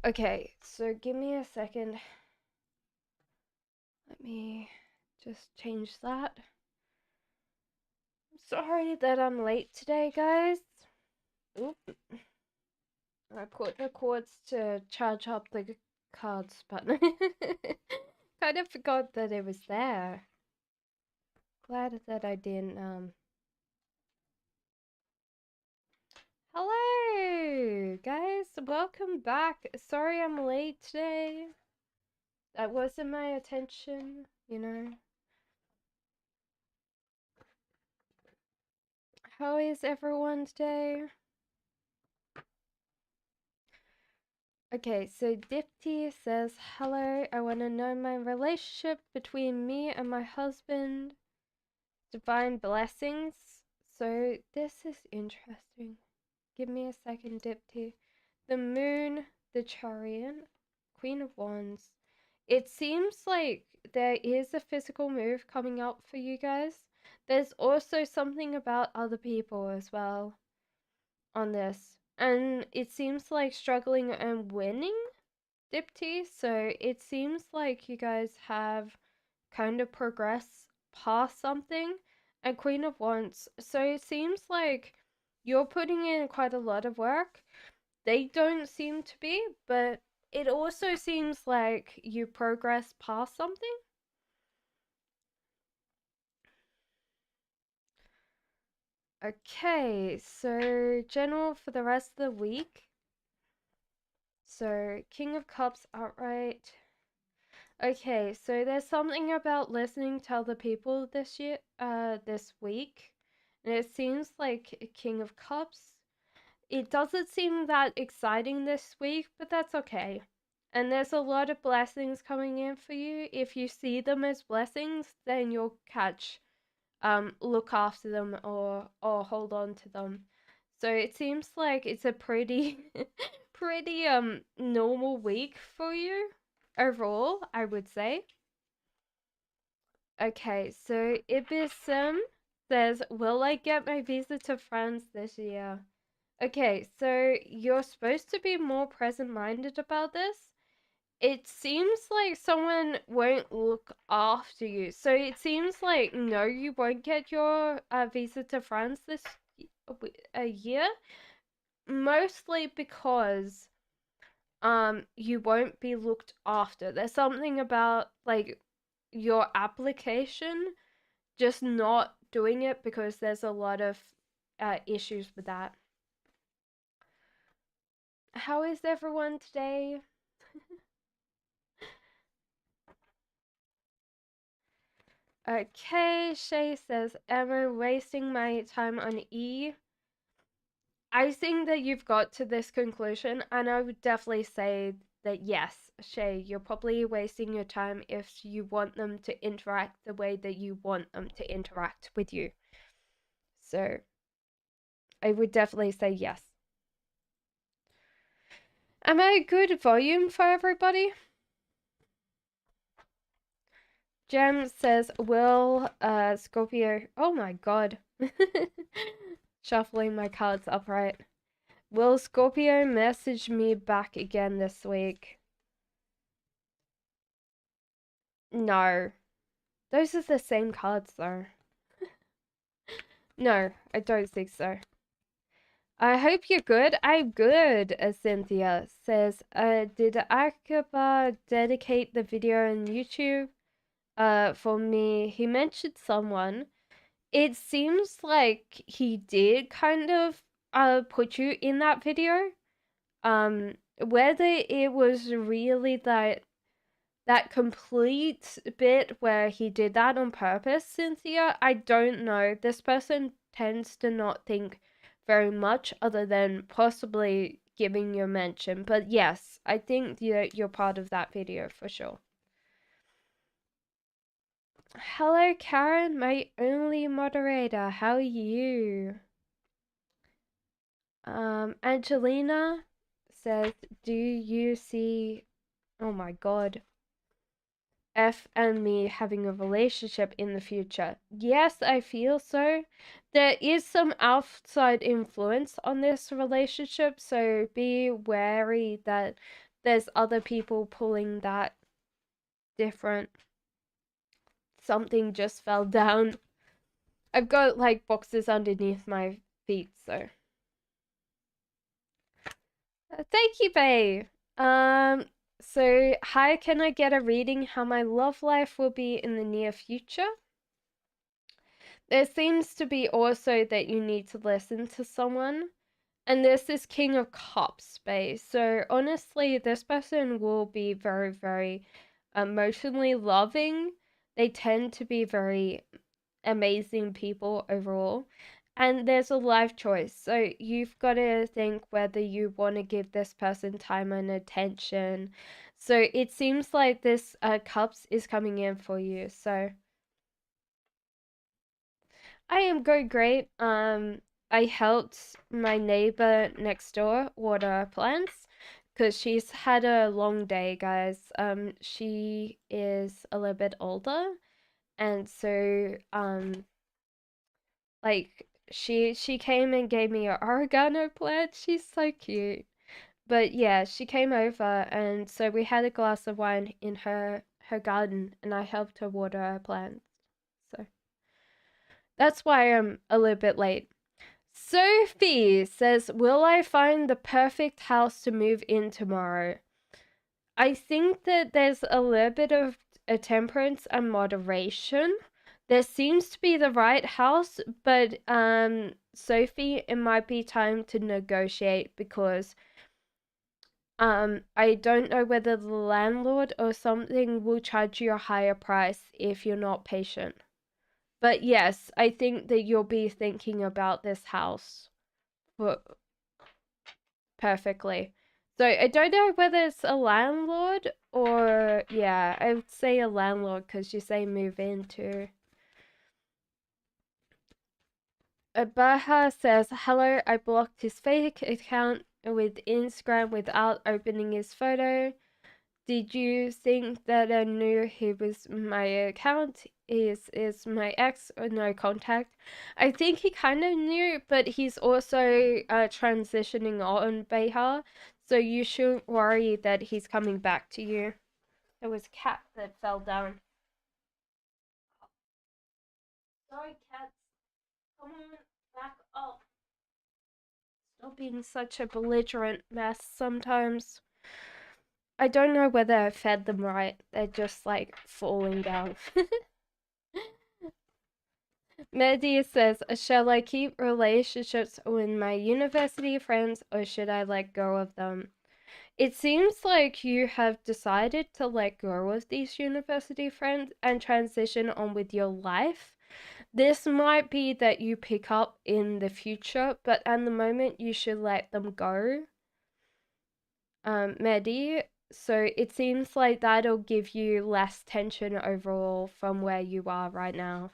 Okay, so give me a second. Let me just change that. Sorry that I'm late today, guys. Oop. I put the cords to charge up the cards, but kind of forgot that it was there. Glad that I didn't. Hello, guys. Welcome back. Sorry I'm late today. That wasn't my attention, you know. How is everyone today? Okay, so Dipti says, hello, I want to know my relationship between me and my husband. Divine blessings. So this is interesting. Give me a second, Dipti. The moon, the chariot, Queen of Wands. It seems like there is a physical move coming up for you guys. There's also something about other people as well on this. And it seems like struggling and winning, Dipti. So it seems like you guys have kind of progressed past something. And Queen of Wands. So it seems like you're putting in quite a lot of work. They don't seem to be, but it also seems like you progress past something. Okay, so general for the rest of the week. So King of Cups outright. Okay, so there's something about listening to other people this week. And it seems like King of Cups. It doesn't seem that exciting this week, but that's okay. And there's a lot of blessings coming in for you. If you see them as blessings, then you'll look after them or hold on to them. So it seems like it's a pretty pretty normal week for you overall, I would say. Okay, so Ibisum says, will I get my visa to France this year? Okay, so you're supposed to be more present-minded about this. It seems like someone won't look after you. So it seems like, no, you won't get your visa to France this year. Mostly because you won't be looked after. There's something about like your application just not doing it because there's a lot of issues with that. How is everyone today? Okay, Shay says, am I wasting my time on E? I think that you've got to this conclusion, and I would definitely say that yes, Shay, you're probably wasting your time if you want them to interact the way that you want them to interact with you. So, I would definitely say yes. Am I a good volume for everybody? Jem says, will Scorpio... Oh my god. Shuffling my cards upright. Will Scorpio message me back again this week? No. Those are the same cards though. No, I don't think so. I hope you're good. I'm good, Cynthia says. Did Akaba dedicate the video on YouTube? For me, he mentioned someone. It seems like he did kind of put you in that video. Whether it was really that complete bit where he did that on purpose, Cynthia, I don't know. This person tends to not think very much other than possibly giving you a mention. But yes, I think you're part of that video for sure. Hello, Karen, my only moderator. How are you? Angelina says, do you see... Oh my god. F and me having a relationship in the future? Yes, I feel so. There is some outside influence on this relationship, so be wary that there's other people pulling that different. Something just fell down. I've got like boxes underneath my feet, so. Thank you, Faye. So how can I get a reading how my love life will be in the near future? There seems to be also that you need to listen to someone. And there's this King of Cups space. So honestly, this person will be very, very emotionally loving. They tend to be very amazing people overall. And there's a life choice. So you've got to think whether you want to give this person time and attention. So it seems like this Cups is coming in for you. So I am going great. I helped my neighbor next door water plants because she's had a long day, guys. She is a little bit older, and so like she came and gave me an oregano plant. She's so cute. But yeah, she came over, and so we had a glass of wine in her garden, and I helped her water her plants. So that's why I'm a little bit late. Sophie says, will I find the perfect house to move in tomorrow? I think that there's a little bit of a temperance and moderation. There seems to be the right house, but Sophie, it might be time to negotiate because I don't know whether the landlord or something will charge you a higher price if you're not patient. But yes, I think that you'll be thinking about this house for perfectly. So I don't know whether it's a landlord or yeah, I would say a landlord because you say move into. Baha says, hello, I blocked his fake account with Instagram without opening his photo. Did you think that I knew he was my account? Is my ex or no contact? I think he kind of knew, but he's also transitioning on Behar, so you shouldn't worry that he's coming back to you. There was a cat that fell down. Sorry, cats. Come on, back up. Stop being such a belligerent mess sometimes. I don't know whether I fed them right. They're just like falling down. Mehdi says, shall I keep relationships with my university friends or should I let go of them? It seems like you have decided to let go of these university friends and transition on with your life. This might be that you pick up in the future, but at the moment you should let them go. Mehdi, so it seems like that'll give you less tension overall from where you are right now.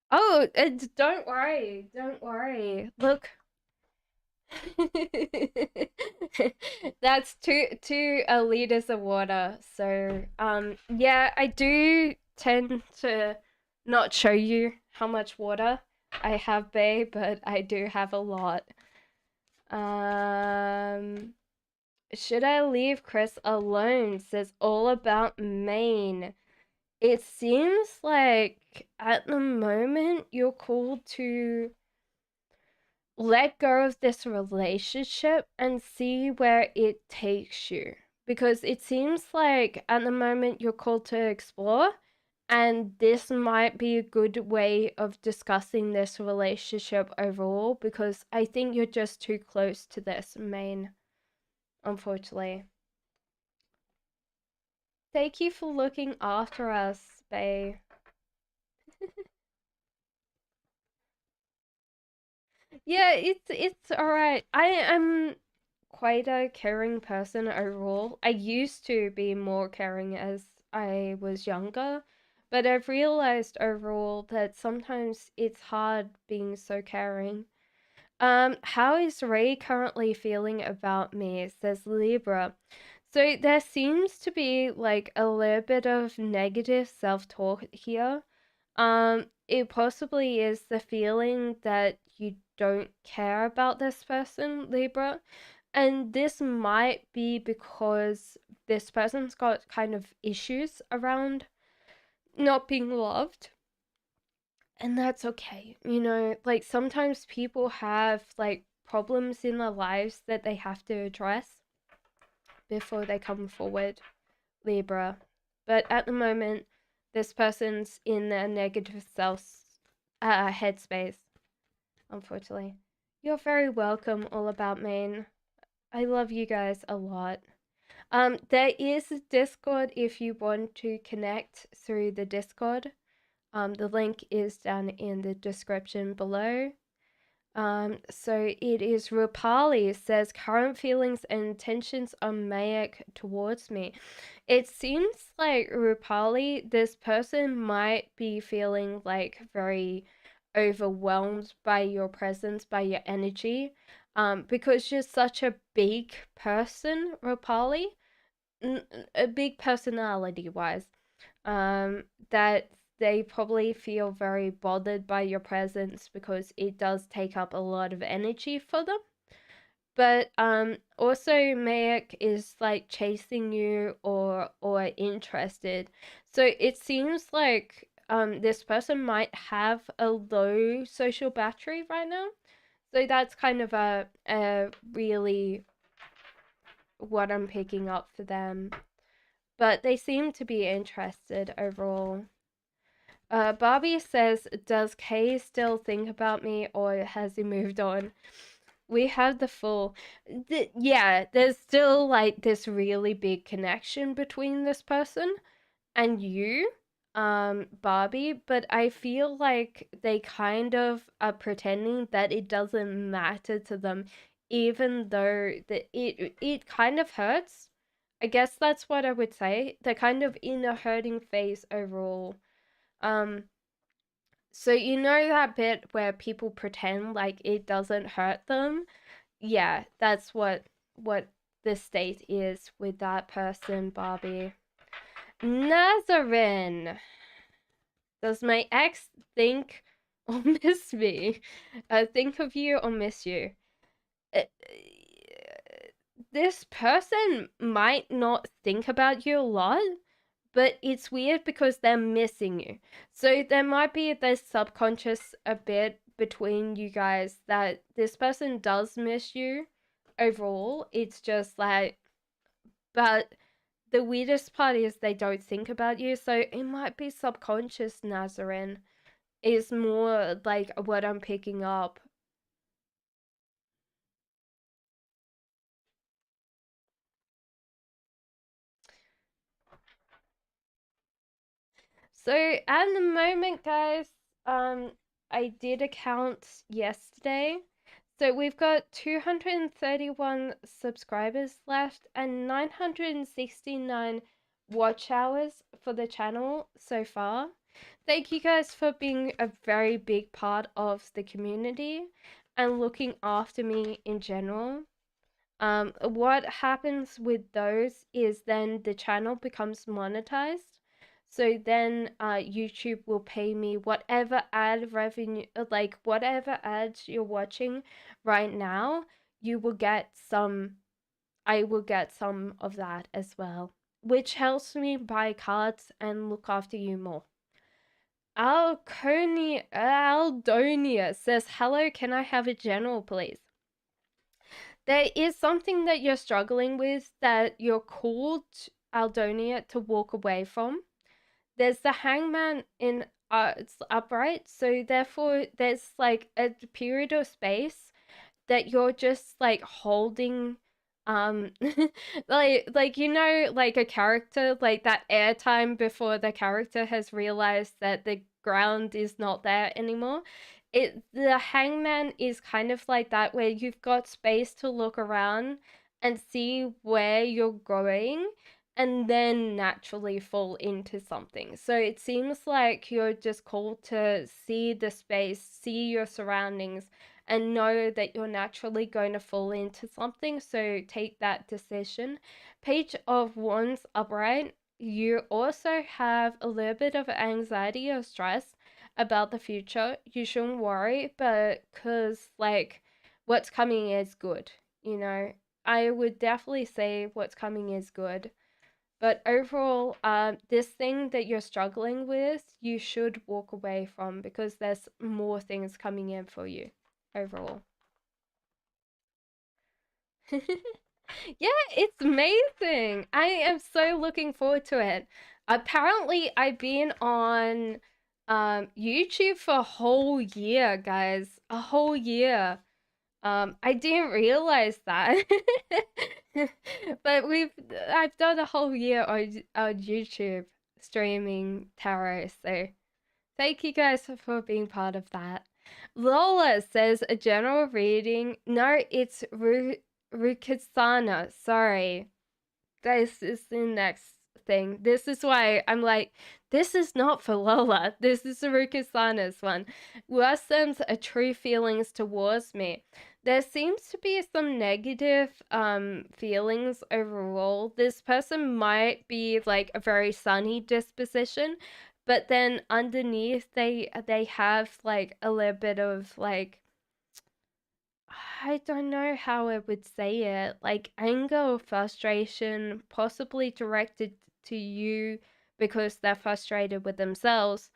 Oh, don't worry, don't worry. Look, that's two liters of water. So, yeah, I do tend to not show you how much water I have, babe, but I do have a lot. Should I leave Chris alone? Says all about Maine. It seems like at the moment you're called to let go of this relationship and see where it takes you. Because it seems like at the moment you're called to explore, and this might be a good way of discussing this relationship overall because I think you're just too close to this main, unfortunately. Thank you for looking after us, bae. Yeah, it's all right. I am quite a caring person overall. I used to be more caring as I was younger, but I've realized overall that sometimes it's hard being so caring. How is Ray currently feeling about me? Says Libra. So there seems to be like a little bit of negative self-talk here. It possibly is the feeling that you don't care about this person, Libra. And this might be because this person's got kind of issues around not being loved. And that's okay. You know, like sometimes people have like problems in their lives that they have to address before they come forward, Libra. But at the moment, this person's in a negative self headspace, unfortunately. You're very welcome, All About Maine. I love you guys a lot. There is a Discord if you want to connect through the Discord. The link is down in the description below. So it is Rupali says current feelings and intentions are Mayak towards me. It seems like Rupali, this person might be feeling like very overwhelmed by your presence, by your energy, because you're such a big person, Rupali, a big personality wise, that they probably feel very bothered by your presence because it does take up a lot of energy for them. But also Mayak is like chasing you or interested. So it seems like this person might have a low social battery right now. So that's kind of a really what I'm picking up for them. But they seem to be interested overall. Barbie says, does Kay still think about me or has he moved on? We have the full. Yeah, there's still like this really big connection between this person and you, Barbie, but I feel like they kind of are pretending that it doesn't matter to them, even though it kind of hurts. I guess that's what I would say. They're kind of in a hurting phase overall. Um, so you know that bit where people pretend like it doesn't hurt them? Yeah, that's what the state is with that person, Barbie. Nazarene. Does my ex think or miss me? Think of you or miss you? Uh, this person might not think about you a lot, but it's weird because they're missing you. So there might be this subconscious a bit between you guys that this person does miss you overall. It's just like, but the weirdest part is they don't think about you. So it might be subconscious, Nazarene, is more like what I'm picking up. So at the moment, guys, I did a count yesterday. So we've got 231 subscribers left and 969 watch hours for the channel so far. Thank you guys for being a very big part of the community and looking after me in general. What happens with those is then the channel becomes monetized. So then YouTube will pay me whatever ad revenue, like whatever ads you're watching right now, you will get some, I will get some of that as well, which helps me buy cards and look after you more. Aldonia says, hello, can I have a general, please? There is something that you're struggling with that you're called, Aldonia, to walk away from. There's the hangman in it's upright, so therefore there's like a period of space that you're just like holding like you know, like a character, like that airtime before the character has realized that the ground is not there anymore. The hangman is kind of like that, where you've got space to look around and see where you're going and then naturally fall into something. So it seems like you're just called to see the space, see your surroundings, and know that you're naturally going to fall into something. So take that decision. Page of Wands upright. You also have a little bit of anxiety or stress about the future, you shouldn't worry, but because, like, what's coming is good, you know? I would definitely say what's coming is good. But overall, this thing that you're struggling with, you should walk away from because there's more things coming in for you overall. Yeah, it's amazing. I am so looking forward to it. Apparently, I've been on YouTube for a whole year, guys. A whole year. I didn't realize that. But I've done a whole year on YouTube streaming tarot, so thank you guys for being part of that. Lola says a general reading. No, it's Rukasana. Sorry. This is the next thing. This is why I'm like, this is not for Lola. This is Rukasana's one. Worsens are true feelings towards me. There seems to be some negative feelings overall. This person might be like a very sunny disposition, but then underneath they have like a little bit of like, I don't know how I would say it, like anger or frustration, possibly directed to you because they're frustrated with themselves.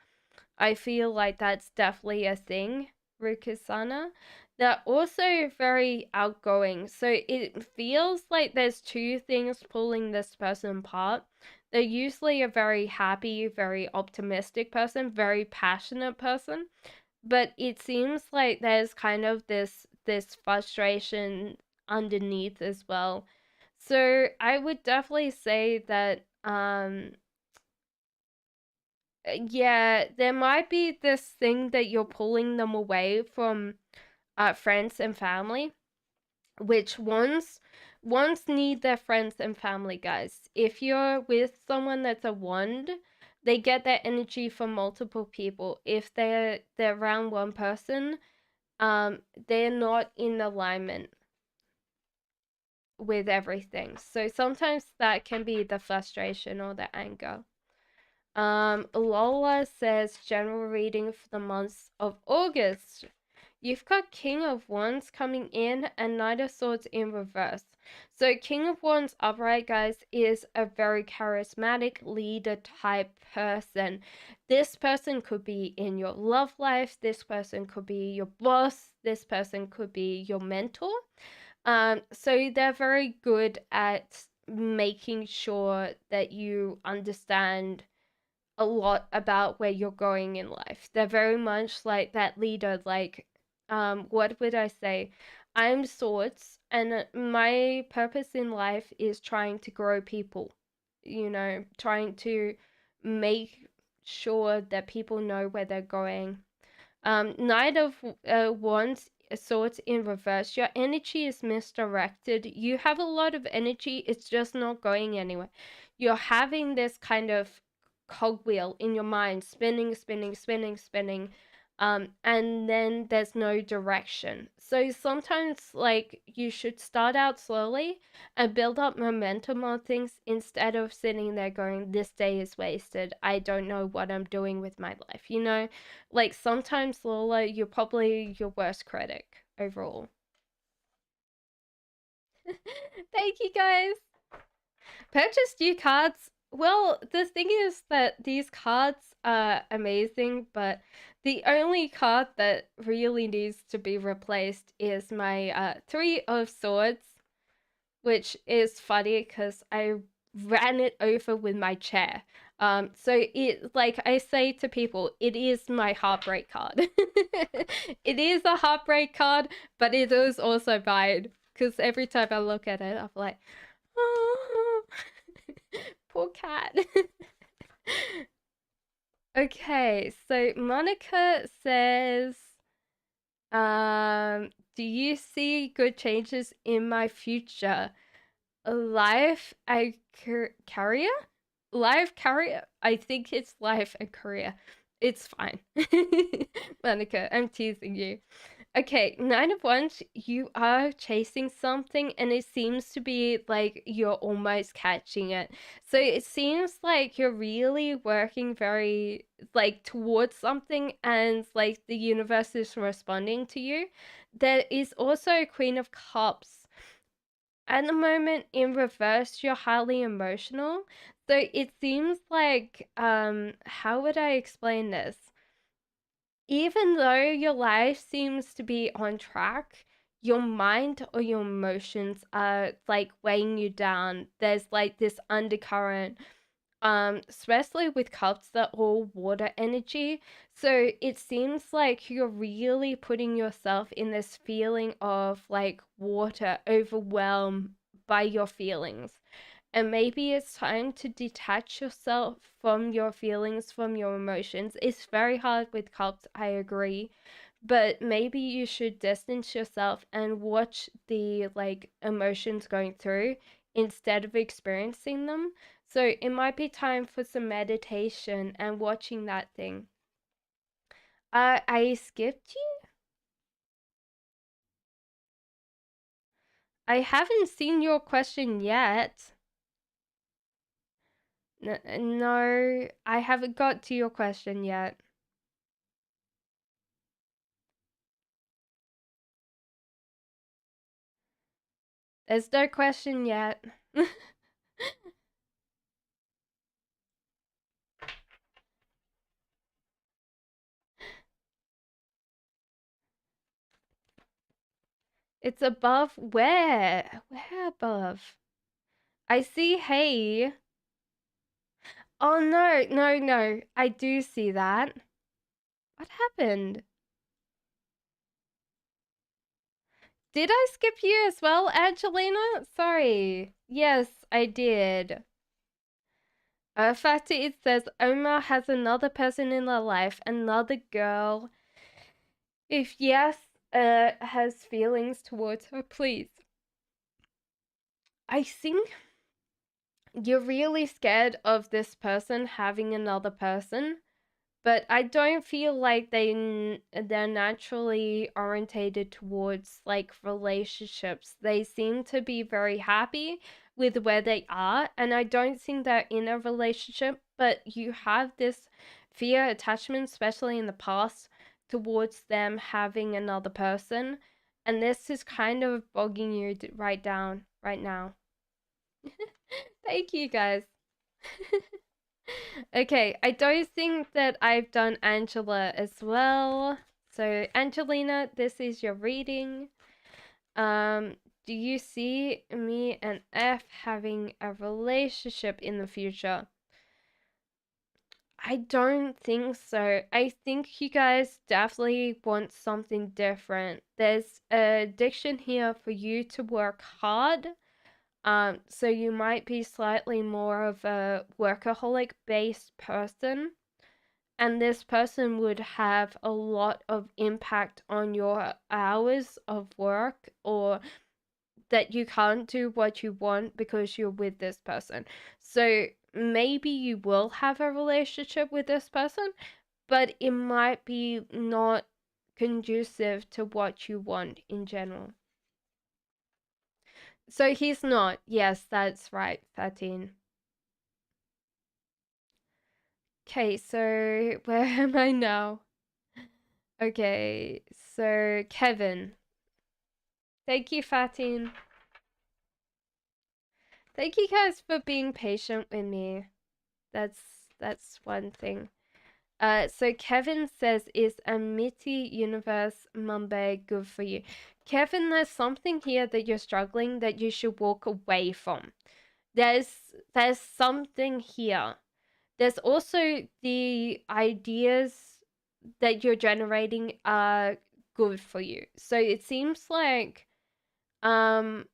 I feel like that's definitely a thing, Rukasana. They're also very outgoing, so it feels like there's two things pulling this person apart. They're usually a very happy, very optimistic person, very passionate person, but it seems like there's kind of this frustration underneath as well. So I would definitely say that yeah, there might be this thing that you're pulling them away from friends and family, which ones need their friends and family, guys. If you're with someone that's a wand, they get that energy from multiple people. If they're around one person, they're not in alignment with everything. So sometimes that can be the frustration or the anger. Lola says general reading for the months of August. You've got King of Wands coming in and Knight of Swords in reverse. So King of Wands upright, guys, is a very charismatic leader type person. This person could be in your love life. This person could be your boss. This person could be your mentor. So they're very good at making sure that you understand a lot about where you're going in life. They're very much like that leader, like, what would I say? I'm Swords, and my purpose in life is trying to grow people, trying to make sure that people know where they're going. Knight of Wands, Swords in reverse. Your energy is misdirected. You have a lot of energy, it's just not going anywhere. You're having this kind of cogwheel in your mind, spinning, spinning, spinning, spinning, and then there's no direction. So sometimes, like, you should start out slowly and build up momentum on things instead of sitting there going, this day is wasted, I don't know what I'm doing with my life, like sometimes, Lola, you're probably your worst critic overall. Thank you, guys. Purchase new cards. Well, the thing is that these cards are amazing, but the only card that really needs to be replaced is my Three of Swords, which is funny because I ran it over with my chair. So it, like I say to people, it is my heartbreak card. It is a heartbreak card, but it is also mine because every time I look at it, I'm like, oh, poor cat. Okay, so Monica says, do you see good changes in my future? Life and career? Life career? I think it's life and career. It's fine. Monica, I'm teasing you. Okay, Nine of Wands, you are chasing something and it seems to be like you're almost catching it. So it seems like you're really working very like towards something and like the universe is responding to you. There is also Queen of Cups. At the moment in reverse, you're highly emotional. So it seems like how would I explain this? Even though your life seems to be on track, your mind or your emotions are like weighing you down. There's like this undercurrent, especially with cups that all water energy. So it seems like you're really putting yourself in this feeling of like water overwhelmed by your feelings. And maybe it's time to detach yourself from your feelings, from your emotions. It's very hard with cups, I agree. But maybe you should distance yourself and watch the like emotions going through instead of experiencing them. So it might be time for some meditation and watching that thing. I skipped you? I haven't seen your question yet. No, I haven't got to your question yet. There's no question yet. It's above where? Where above? I see hey. Oh no, no, no. I do see that. What happened? Did I skip you as well, Angelina? Sorry. Yes, I did. Fact it says Omar has another person in their life, another girl. If yes, has feelings towards her, please. I think you're really scared of this person having another person, but I don't feel like they're naturally orientated towards like relationships. They seem to be very happy with where they are, and I don't think they're in a relationship, but you have this fear attachment, especially in the past, towards them having another person, and this is kind of bogging you right down right now. Thank you guys. Okay, I don't think that I've done Angela as well. So, Angelina, this is your reading. Do you see me and F having a relationship in the future? I don't think so. I think you guys definitely want something different. There's a addiction here for you to work hard. So you might be slightly more of a workaholic based person, and this person would have a lot of impact on your hours of work, or that you can't do what you want because you're with this person. So maybe you will have a relationship with this person, but it might be not conducive to what you want in general. So he's not. Yes, that's right, 13. Okay, so where am I now? Okay, so Kevin. Thank you, Fatin. Thank you guys for being patient with me. That's one thing. So Kevin says, "Is Amity Universe Mumbai good for you?" Kevin, there's something here that you're struggling that you should walk away from. There's something here. There's also the ideas that you're generating are good for you. So it seems like I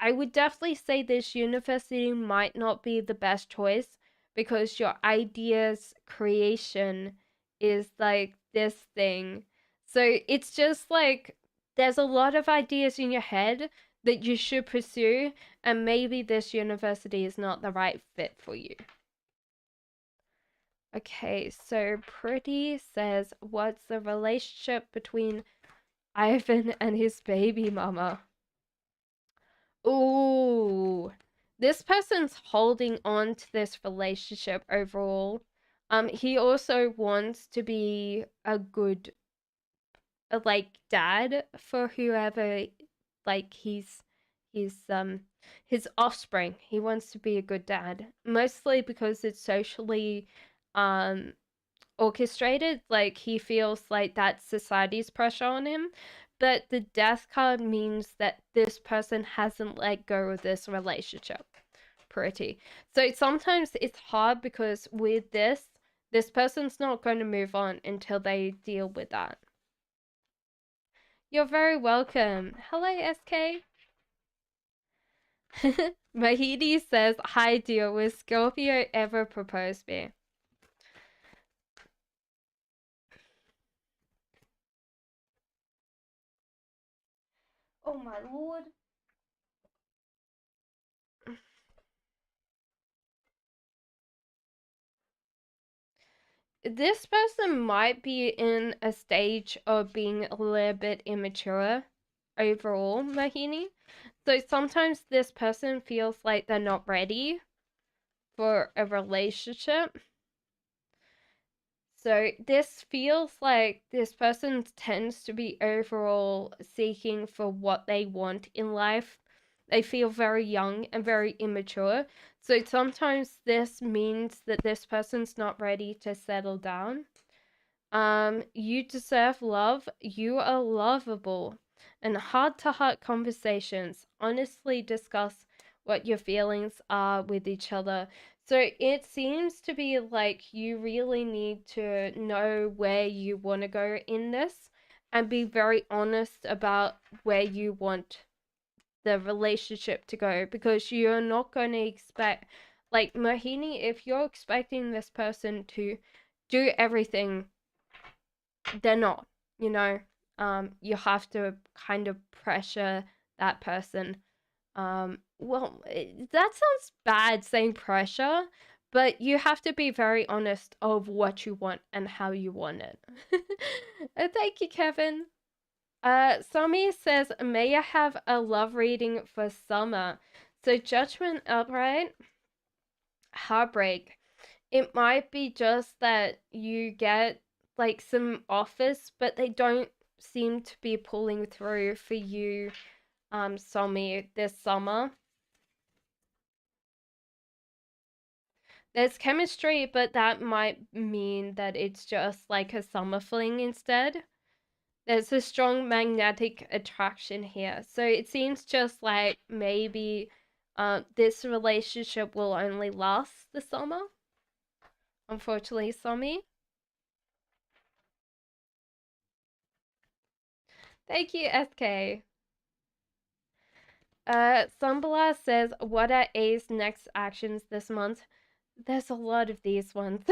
would definitely say this university might not be the best choice because your ideas creation is like this thing. So it's just like there's a lot of ideas in your head that you should pursue, and maybe this university is not the right fit for you. Okay, so Pretty says, what's the relationship between Ivan and his baby mama. Ooh. This person's holding on to this relationship overall. He also wants to be a good like dad for whoever like his offspring. He wants to be a good dad. Mostly because it's socially um orchestrated, like he feels like that's society's pressure on him. But the death card means that this person hasn't let go of this relationship. Pretty. So sometimes it's hard because with this person's not going to move on until they deal with that. You're very welcome. Hello, SK. Mahidi says, hi dear, will Scorpio ever propose me? Oh my lord. This person might be in a stage of being a little bit immature overall, Mahini. So sometimes this person feels like they're not ready for a relationship. So this feels like this person tends to be overall seeking for what they want in life. They feel very young and very immature. So sometimes this means that this person's not ready to settle down. You deserve love. You are lovable. And heart-to-heart conversations honestly discuss what your feelings are with each other. So it seems to be like you really need to know where you want to go in this and be very honest about where you want the relationship to go, because you're not going to expect, like Mohini, if you're expecting this person to do everything, they're not, you know. You have to kind of pressure that person. That sounds bad saying pressure, but you have to be very honest of what you want and how you want it. Thank you, Kevin. Sami says, may I have a love reading for summer? So judgment upright, heartbreak. It might be just that you get like some offers, but they don't seem to be pulling through for you, Somi, this summer. There's chemistry, but that might mean that it's just like a summer fling instead. There's a strong magnetic attraction here. So it seems just like maybe this relationship will only last the summer. Unfortunately, Somi. Thank you, SK. Sumbala says, what are A's next actions this month? There's a lot of these ones.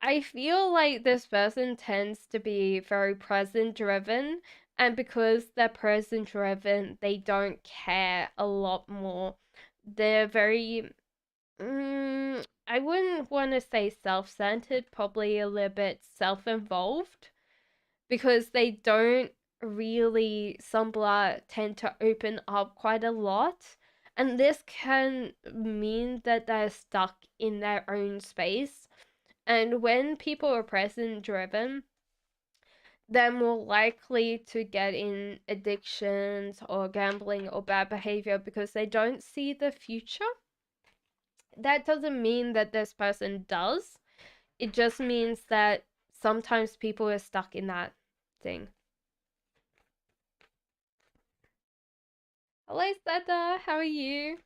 I feel like this person tends to be very present driven, and because they're present driven, they don't care a lot more. They're very, I wouldn't want to say self centered, probably a little bit self involved, because they don't really, some blood tend to open up quite a lot. And this can mean that they're stuck in their own space. And when people are present driven, they're more likely to get in addictions or gambling or bad behavior because they don't see the future. That doesn't mean that this person does. It just means that sometimes people are stuck in that thing. Hello, Seta. How are you?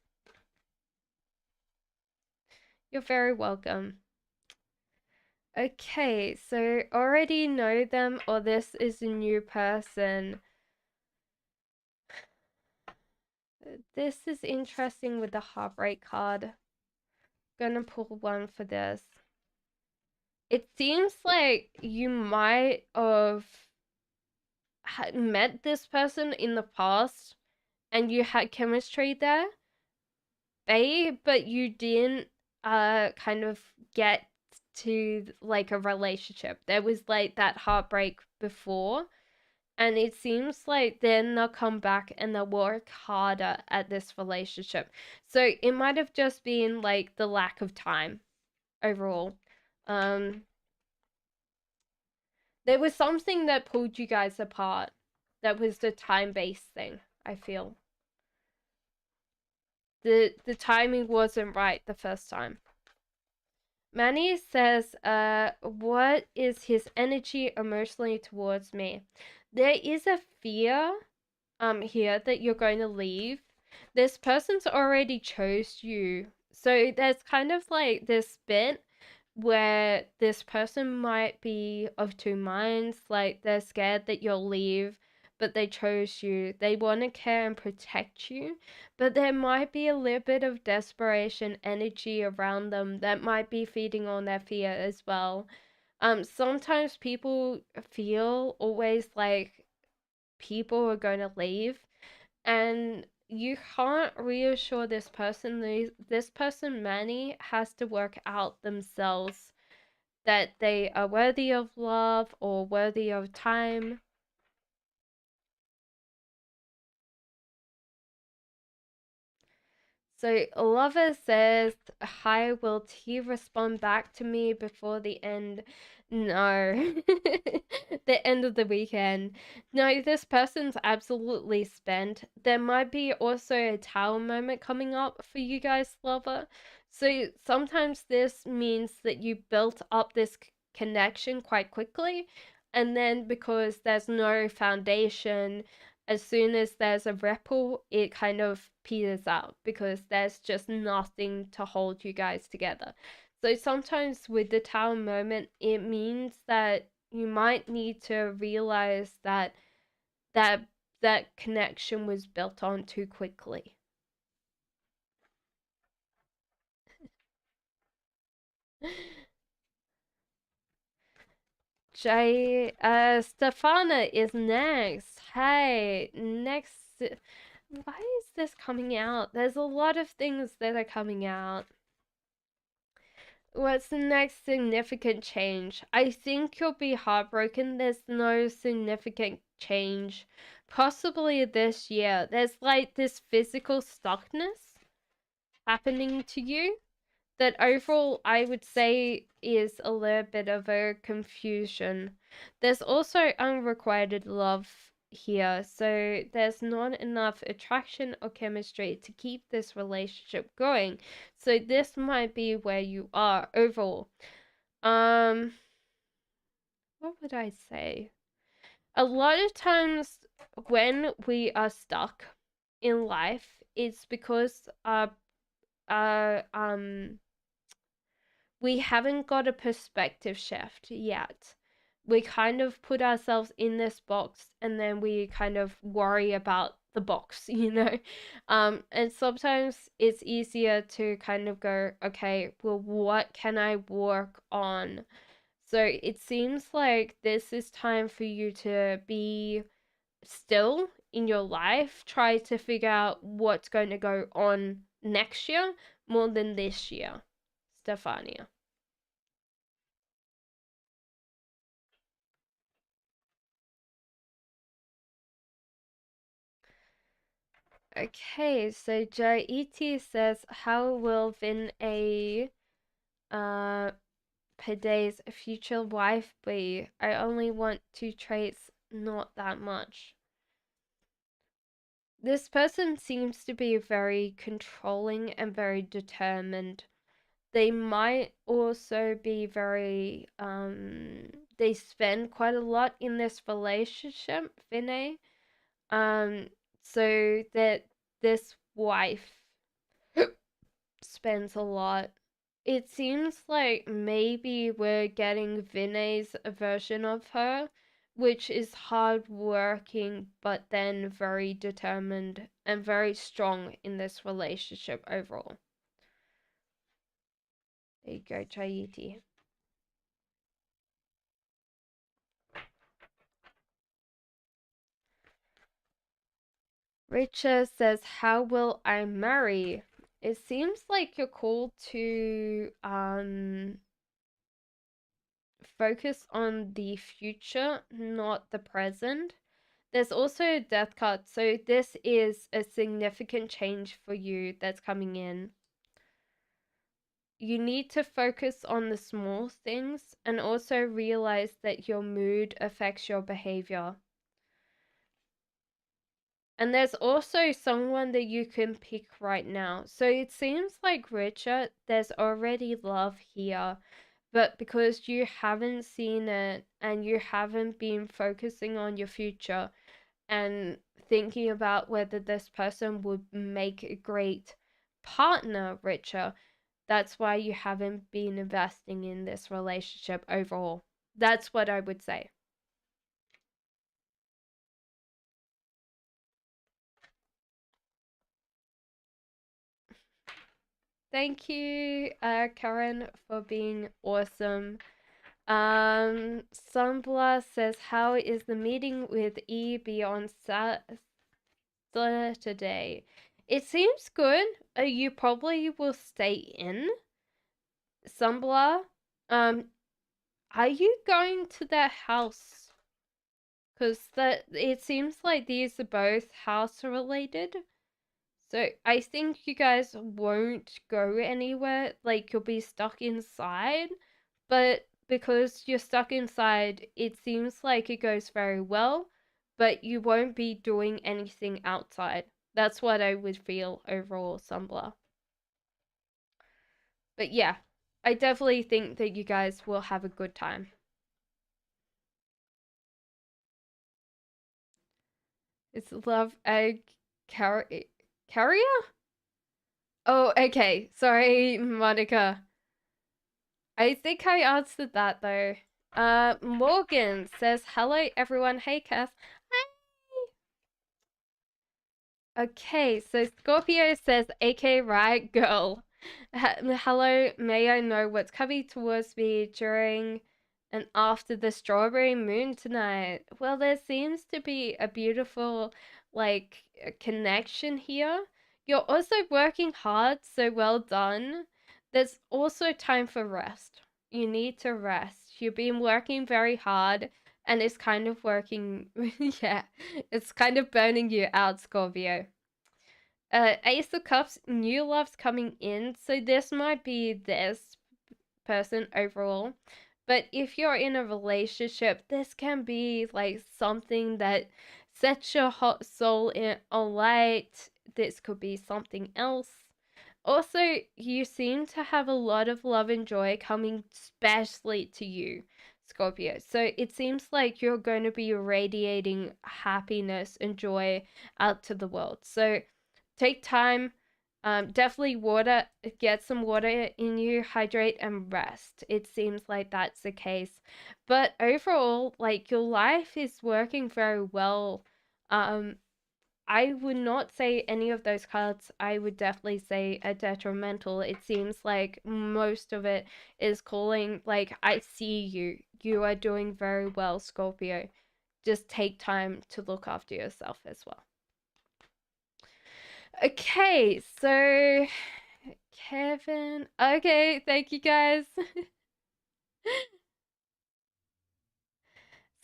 You're very welcome. Okay, so already know them or this is a new person. This is interesting with the heartbreak card. Gonna pull one for this. It seems like you might have met this person in the past and you had chemistry there, but you didn't kind of get to like a relationship. There was like that heartbreak before, And it seems like then they'll come back and they'll work harder at this relationship. So it might have just been like the lack of time overall. Um, there was something that pulled you guys apart. That was the time-based thing, I feel. The timing wasn't right the first time. Manny says, what is his energy emotionally towards me? There is a fear here that you're going to leave. This person's already chose you. So there's kind of like this bit where this person might be of two minds, like they're scared that you'll leave, but they chose you. They want to care and protect you, but there might be a little bit of desperation energy around them that might be feeding on their fear as well. Sometimes people feel always like people are going to leave, and you can't reassure this person. This person, Manny, has to work out themselves that they are worthy of love or worthy of time. So Lover says, hi, will T respond back to me before the end? No. The end of the weekend. No, this person's absolutely spent. There might be also a tower moment coming up for you guys, Lover. So sometimes this means that you built up this connection quite quickly, and then because there's no foundation, as soon as there's a ripple, it kind of peters out because there's just nothing to hold you guys together. So sometimes with the tower moment, it means that you might need to realize that that that connection was built on too quickly. Stefana is next. Hey, next. Why is this coming out? There's a lot of things that are coming out. What's the next significant change? I think you'll be heartbroken. There's no significant change. Possibly this year. There's like this physical stuckness happening to you that overall I would say is a little bit of a confusion. There's also unrequited love here, so there's not enough attraction or chemistry to keep this relationship going. So this might be where you are overall. What would I say? A lot of times when we are stuck in life, it's because uh um we haven't got a perspective shift yet. We kind of put ourselves in this box and then we kind of worry about the box, you know? And sometimes it's easier to kind of go, okay, well, what can I work on? So it seems like this is time for you to be still in your life, try to figure out what's going to go on next year more than this year, Stefania. Okay, so Jaiti says, how will Vin a Paday's future wife be? I only want two traits, not that much. This person seems to be very controlling and very determined. They might also be very they spend quite a lot in this relationship, Vinay. Um so that this wife spends a lot. It seems like maybe we're getting Vinay's version of her, which is hardworking but then very determined and very strong in this relationship overall. There you go, Chaiti. Richa says, how will I marry? It seems like you're called to focus on the future, not the present. There's also a death card, so this is a significant change for you that's coming in. You need to focus on the small things and also realize that your mood affects your behavior. And there's also someone that you can pick right now. So it seems like, Richard, there's already love here, but because you haven't seen it and you haven't been focusing on your future and thinking about whether this person would make a great partner, Richard, that's why you haven't been investing in this relationship overall. That's what I would say. Thank you, Karen, for being awesome. Sunbla says, how is the meeting with EB on Saturday? It seems good. You probably will stay in. Sunbla, are you going to their house? Because it seems like these are both house related. So I think you guys won't go anywhere. Like, you'll be stuck inside. But because you're stuck inside, it seems like it goes very well. But you won't be doing anything outside. That's what I would feel overall, Sumbler. But yeah, I definitely think that you guys will have a good time. It's love egg carrier? Oh, okay. Sorry, Monica. I think I answered that though. Morgan says, hello everyone. Hey, Cass. Okay, so Scorpio says, AK right, girl. Hello, may I know what's coming towards me during and after the strawberry moon tonight? Well, there seems to be a beautiful, like, connection here. You're also working hard, so well done. There's also time for rest. You need to rest. You've been working very hard and it's kind of working, yeah, it's kind of burning you out, Scorpio. Ace of Cups, new love's coming in, so this might be this person overall. But if you're in a relationship, this can be like something that sets your hot soul in alight. This could be something else. Also, you seem to have a lot of love and joy coming especially to you, Scorpio. So it seems like you're going to be radiating happiness and joy out to the world. So take time. Definitely water, get some water in you, hydrate and rest. It seems like that's the case. But overall, like, your life is working very well. I would not say any of those cards. I would definitely say a detrimental. It seems like most of it is calling, like, I see you. You are doing very well, Scorpio. Just take time to look after yourself as well. Okay, so Kevin. Okay, thank you guys.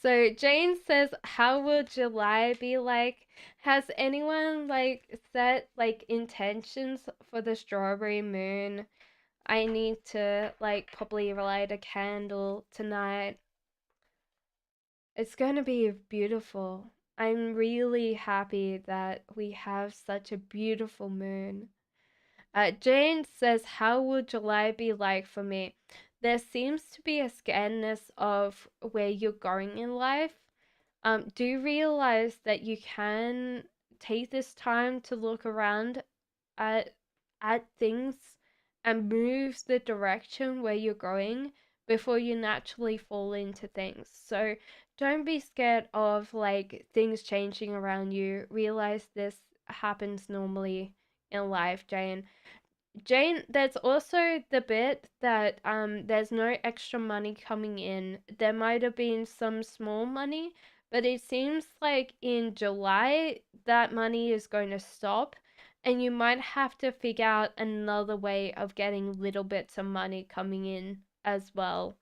So Jane says, how will July be like? Has anyone like set like intentions for the strawberry moon? I need to like probably light a candle tonight. It's gonna be beautiful. I'm really happy that we have such a beautiful moon. Jane says, how will July be like for me? There seems to be a scaredness of where you're going in life. Do realize that you can take this time to look around at things and move the direction where you're going before you naturally fall into things. So don't be scared of like things changing around you. Realize this happens normally in life, Jane. Jane, there's also the bit that there's no extra money coming in. There might have been some small money, but it seems like in July that money is going to stop and you might have to figure out another way of getting little bits of money coming in as well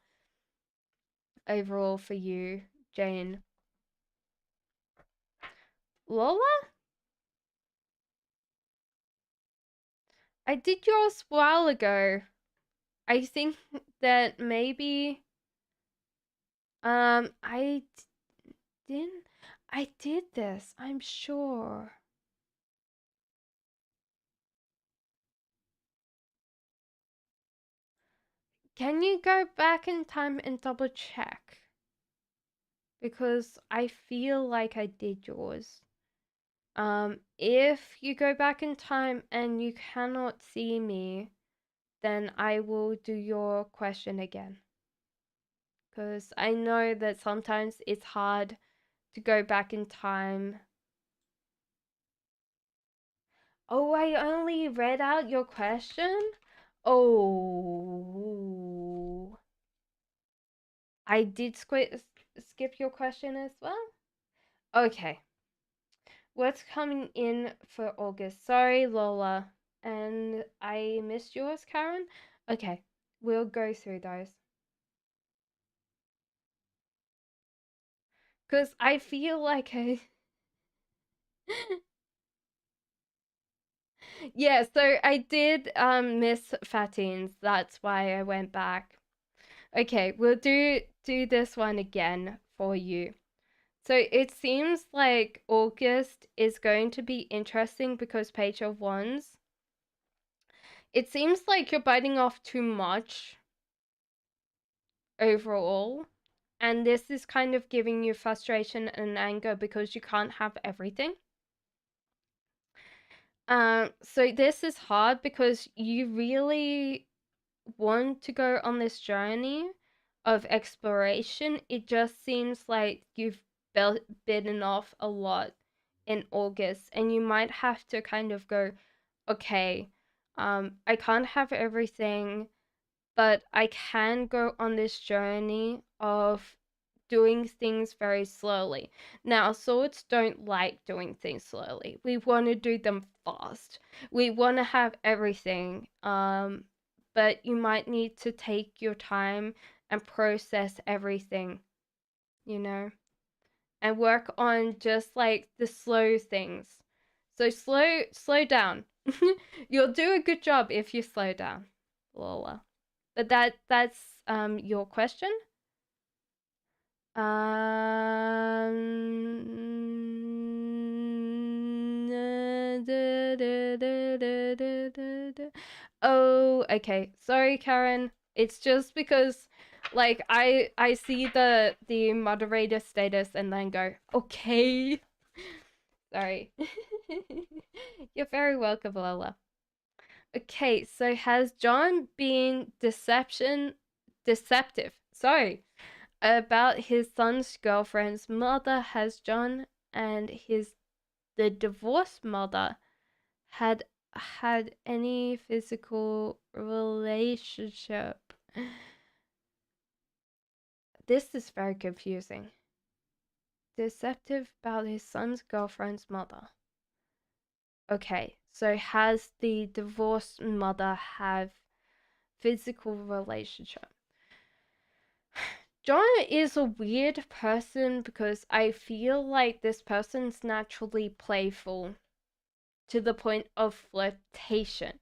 overall for you, Jane. Lola? I did yours a while ago. I think that maybe I didn't. I did this, I'm sure. Can you go back in time and double check? Because I feel like I did yours. If you go back in time and you cannot see me, then I will do your question again. Because I know that sometimes it's hard to go back in time. Oh, I only read out your question? Oh. I did skip your question as well? Okay. What's coming in for August? Sorry, Lola. And I missed yours, Karen? Okay. We'll go through those. Because I feel like I. Yeah, so I did miss Fatines. That's why I went back. Okay, we'll do this one again for you. So it seems like August is going to be interesting because Page of Wands. It seems like you're biting off too much overall. And this is kind of giving you frustration and anger because you can't have everything. So this is hard because you really want to go on this journey of exploration. It just seems like you've bitten off a lot in August, and you might have to kind of go, okay, I can't have everything, but I can go on this journey of doing things very slowly. Now, swords don't like doing things slowly. We want to do them fast. We want to have everything. But you might need to take your time and process everything, you know, and work on just like the slow things. So slow down. You'll do a good job if you slow down, Lola. But that's your question. Oh, okay. Sorry, Karen. It's just because like I see the moderator status and then go, "Okay." Sorry. You're very welcome, Lola. Okay, so has John been deceptive? Sorry, about his son's girlfriend's mother. Has John and the divorced mother had any physical relationship? This is very confusing. Deceptive about his son's girlfriend's mother. Okay, so has the divorced mother have physical relationship? John is a weird person because I feel like this person's naturally playful to the point of flirtation.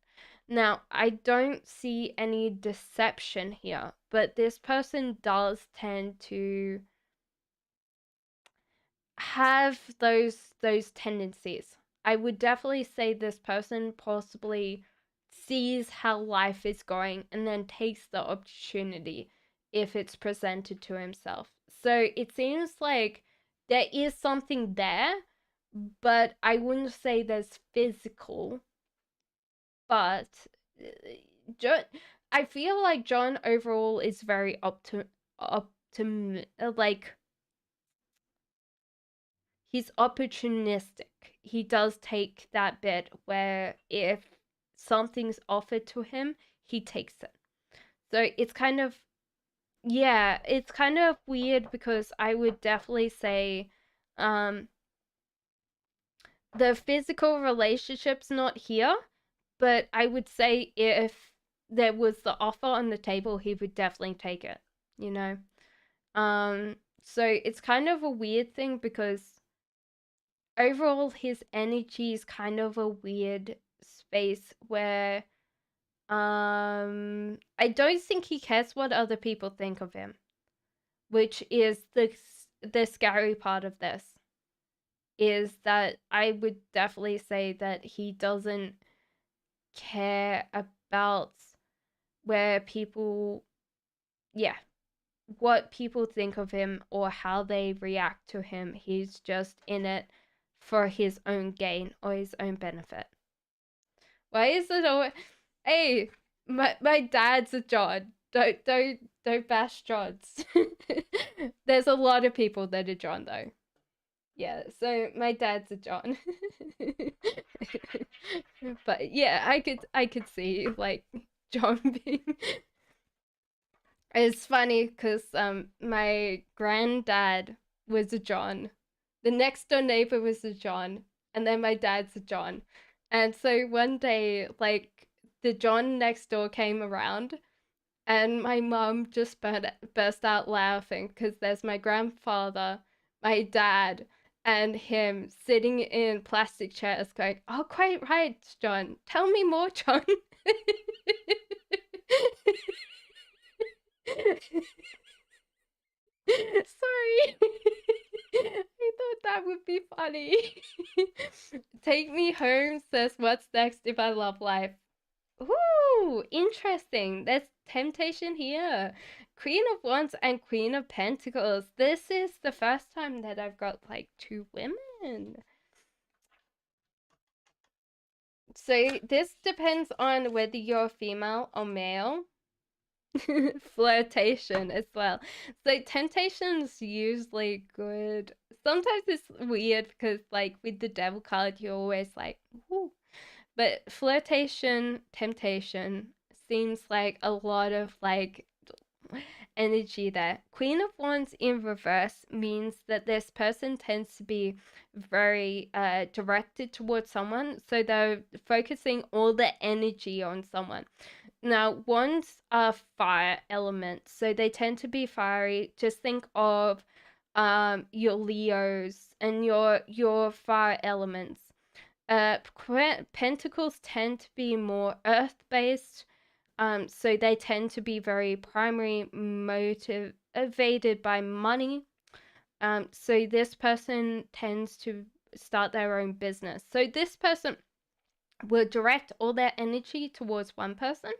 Now, I don't see any deception here, but this person does tend to have those tendencies. I would definitely say this person possibly sees how life is going and then takes the opportunity if it's presented to himself. So it seems like there is something there, but I wouldn't say there's physical. But John, I feel like John overall is very like he's opportunistic. He does take that bit where if something's offered to him, he takes it. So it's kind of, yeah, it's kind of weird because I would definitely say the physical relationship's not here, but I would say if there was the offer on the table, he would definitely take it, you know? So it's kind of a weird thing because overall his energy is kind of a weird space where I don't think he cares what other people think of him, which is the scary part of this, is that I would definitely say that he doesn't care about where people, yeah, what people think of him or how they react to him. He's just in it for his own gain or his own benefit. Why is it always, hey, my dad's a John. Don't bash Johns. There's a lot of people that are John though. Yeah, so my dad's a John. But yeah, I could see like John being. It's funny because my granddad was a John, the next door neighbor was a John, and then my dad's a John, and so one day like the John next door came around, and my mom just burst out laughing because there's my grandfather, my dad, and him sitting in plastic chairs going, "Oh, quite right, John. Tell me more, John." Sorry. I thought that would be funny. Take Me Home says, "What's next if I love life?" Ooh, interesting. There's temptation here. Queen of Wands and Queen of Pentacles. This is the first time that I've got like two women. So this depends on whether you're female or male. Flirtation as well. So temptation's usually good. Sometimes it's weird because like with the devil card you're always like, ooh. But flirtation, temptation seems like a lot of like energy there. Queen of Wands in reverse means that this person tends to be very directed towards someone, so they're focusing all their energy on someone. Now, wands are fire elements, so they tend to be fiery. Just think of your Leos and your fire elements. Pentacles tend to be more earth-based, so they tend to be very primary motivated by money. So this person tends to start their own business. So this person will direct all their energy towards one person.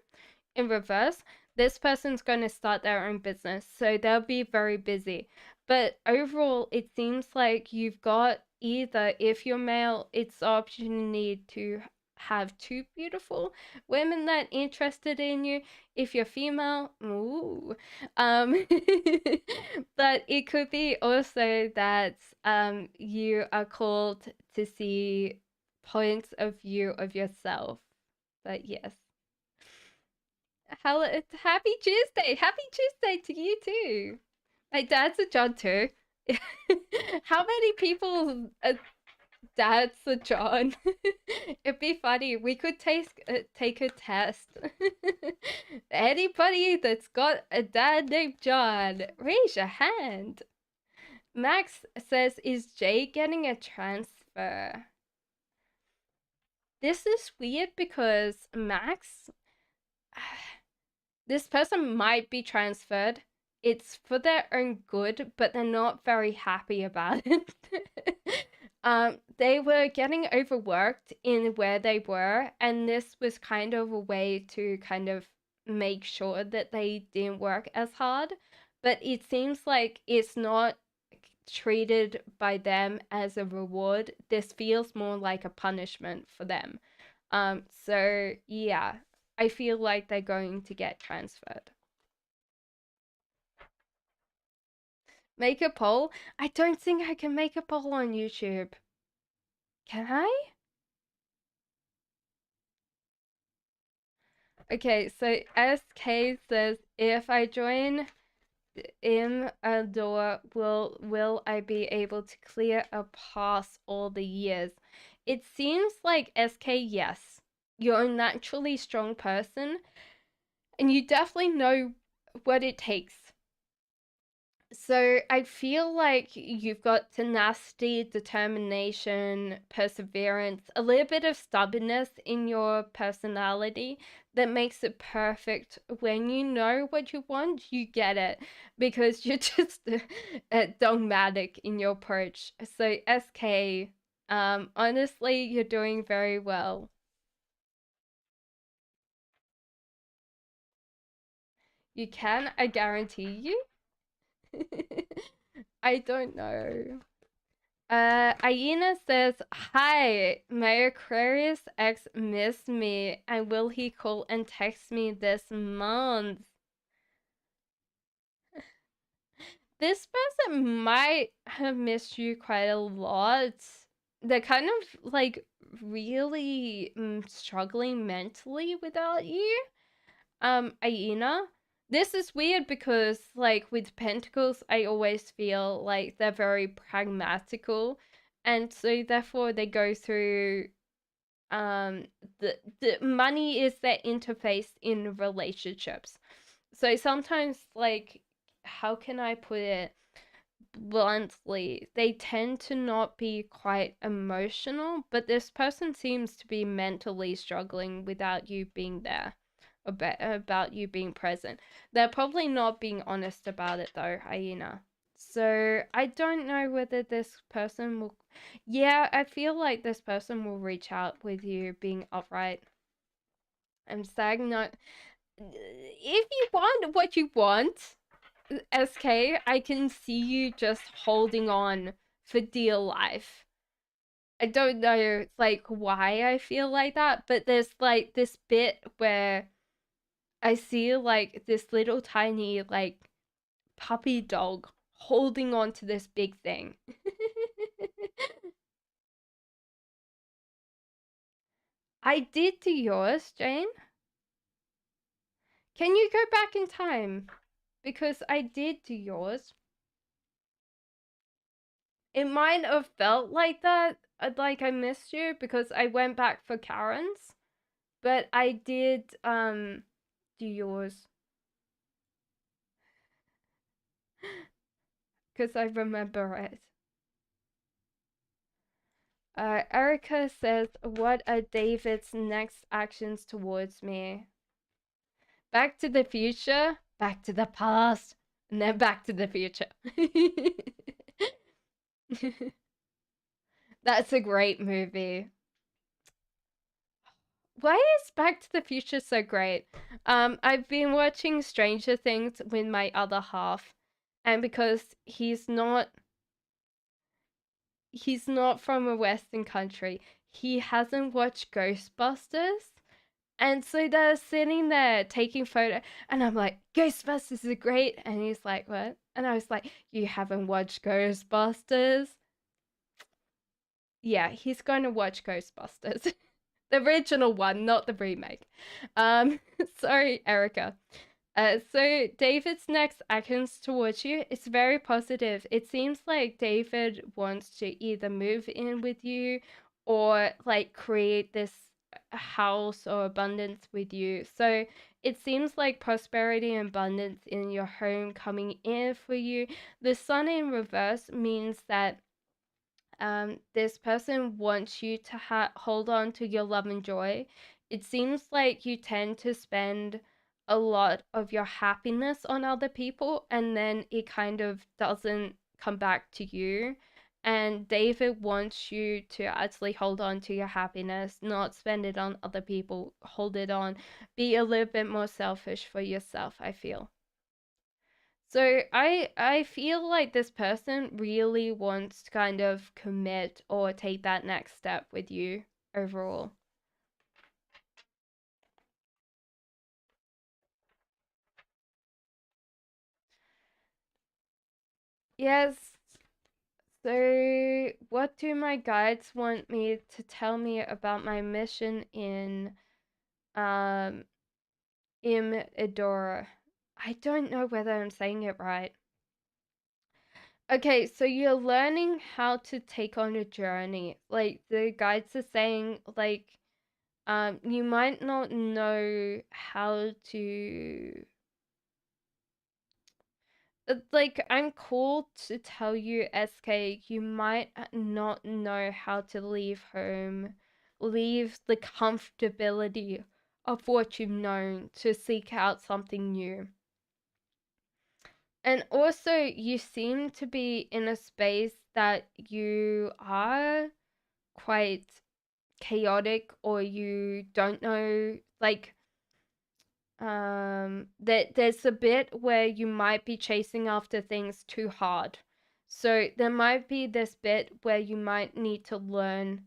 In reverse, this person's going to start their own business, so they'll be very busy. But overall, it seems like you've got either, if you're male, it's the opportunity to have two beautiful women that interested in you. If you're female, ooh. But it could be also that you are called to see points of view of yourself. But yes. Happy Tuesday! Happy Tuesday to you too. My dad's a John too. How many people dad's a John? It'd be funny. We could take a test. Anybody that's got a dad named John, raise your hand. Max says, "Is Jay getting a transfer?" This is weird because Max, this person might be transferred. It's for their own good, but they're not very happy about it. They were getting overworked in where they were, and this was kind of a way to kind of make sure that they didn't work as hard. But it seems like it's not treated by them as a reward. This feels more like a punishment for them. So yeah, I feel like they're going to get transferred. Make a poll? I don't think I can make a poll on YouTube. Can I? Okay, so SK says, "If I join in a door, will I be able to clear a pass all the years?" It seems like SK, yes. You're a naturally strong person, and you definitely know what it takes. So I feel like you've got tenacity, determination, perseverance, a little bit of stubbornness in your personality that makes it perfect. When you know what you want, you get it because you're just dogmatic in your approach. So SK, honestly, you're doing very well. You can, I guarantee you. I don't know. Aina says, "Hi, my Aquarius ex missed me, and will he call and text me this month?" This person might have missed you quite a lot. They're kind of like really struggling mentally without you. Aina. This is weird because, like, with Pentacles, I always feel like they're very pragmatical, and so therefore they go through the money is their interface in relationships. So sometimes, like, how can I put it bluntly, they tend to not be quite emotional, but this person seems to be mentally struggling without you being there, about you being present. They're probably not being honest about it though, Hyena. So I don't know whether this person will. Yeah, I feel like this person will reach out with you being upright. I'm saying no. If you want what you want, SK, I can see you just holding on for dear life. I don't know, like, why I feel like that, but there's like this bit where I see like this little tiny like puppy dog holding on to this big thing. I did to yours, Jane. Can you go back in time? Because I did to yours. It might have felt like that, like I missed you because I went back for Karen's, but I did do yours because I remember it. Erica says, "What are David's next actions towards me? Back to the future, back to the past, and then back to the future." That's a great movie. Why is Back to the Future so great? I've been watching Stranger Things with my other half, and because he's not from a Western country, he hasn't watched Ghostbusters. And so they're sitting there taking photo, and I'm like, Ghostbusters are great, and he's like, what? And I was like, you haven't watched Ghostbusters? Yeah, he's going to watch Ghostbusters. The original one, not the remake. Sorry, Erica. So David's next actions towards you is very positive. It seems like David wants to either move in with you or like create this house or abundance with you. So it seems like prosperity and abundance in your home coming in for you. The sun in reverse means that this person wants you to hold on to your love and joy. It seems like you tend to spend a lot of your happiness on other people, and then it kind of doesn't come back to you. And David wants you to actually hold on to your happiness, not spend it on other people, hold it on, be a little bit more selfish for yourself, I feel. So I feel like this person really wants to kind of commit or take that next step with you overall. Yes. So what do my guides want me to tell me about my mission um Imidora? I don't know whether I'm saying it right. Okay, so you're learning how to take on a journey. Like the guides are saying, like you might not know how to like, I'm called to tell you, SK, you might not know how to leave home, leave the comfortability of what you've known to seek out something new. And also, you seem to be in a space that you are quite chaotic, or you don't know, like, that there's a bit where you might be chasing after things too hard. So there might be this bit where you might need to learn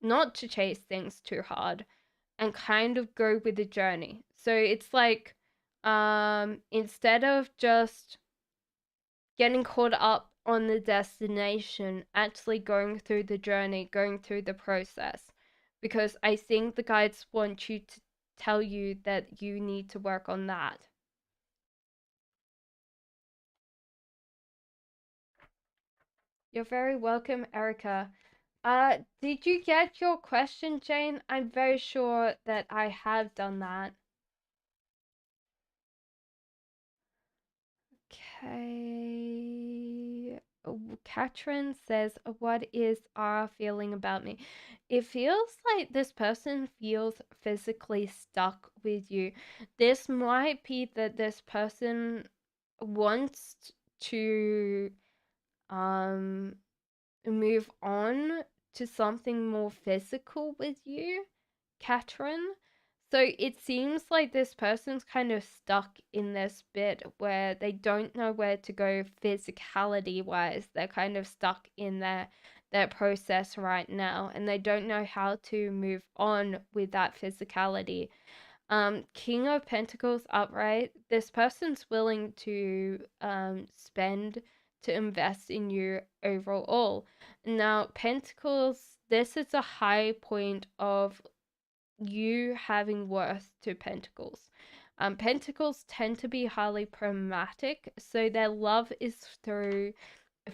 not to chase things too hard and kind of go with the journey. So it's like, instead of just getting caught up on the destination, actually going through the journey, going through the process. Because I think the guides want you to tell you that you need to work on that. You're very welcome, Erica. Did you get your question, Jane? I'm very sure that I have done that. Okay. Katrin says, what is our feeling about me? It feels like this person feels physically stuck with you. This might be that this person wants to move on to something more physical with you, Katrin. So it seems like this person's kind of stuck in this bit where they don't know where to go physicality wise. They're kind of stuck in their process right now, and they don't know how to move on with that physicality. King of Pentacles upright, this person's willing to spend, to invest in you overall. Now, Pentacles, this is a high point of you having worth to Pentacles. Pentacles tend to be highly pragmatic, so their love is through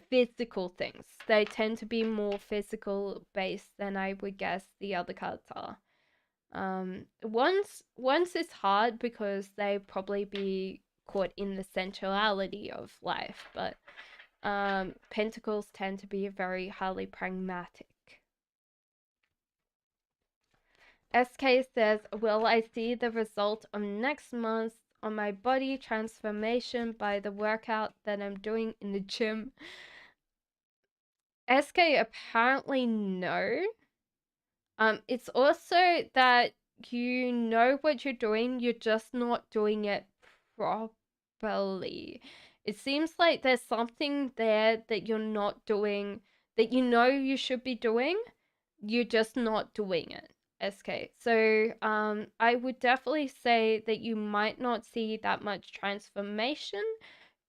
physical things. They tend to be more physical based than I would guess the other cards are. Once it's hard because they probably be caught in the sensuality of life, but Pentacles tend to be very highly pragmatic. SK says, will I see the result of next month on my body transformation by the workout that I'm doing in the gym? SK, apparently no. It's also that you know what you're doing, you're just not doing it properly. It seems like there's something there that you're not doing, that you know you should be doing, you're just not doing it. SK. So I would definitely say that you might not see that much transformation,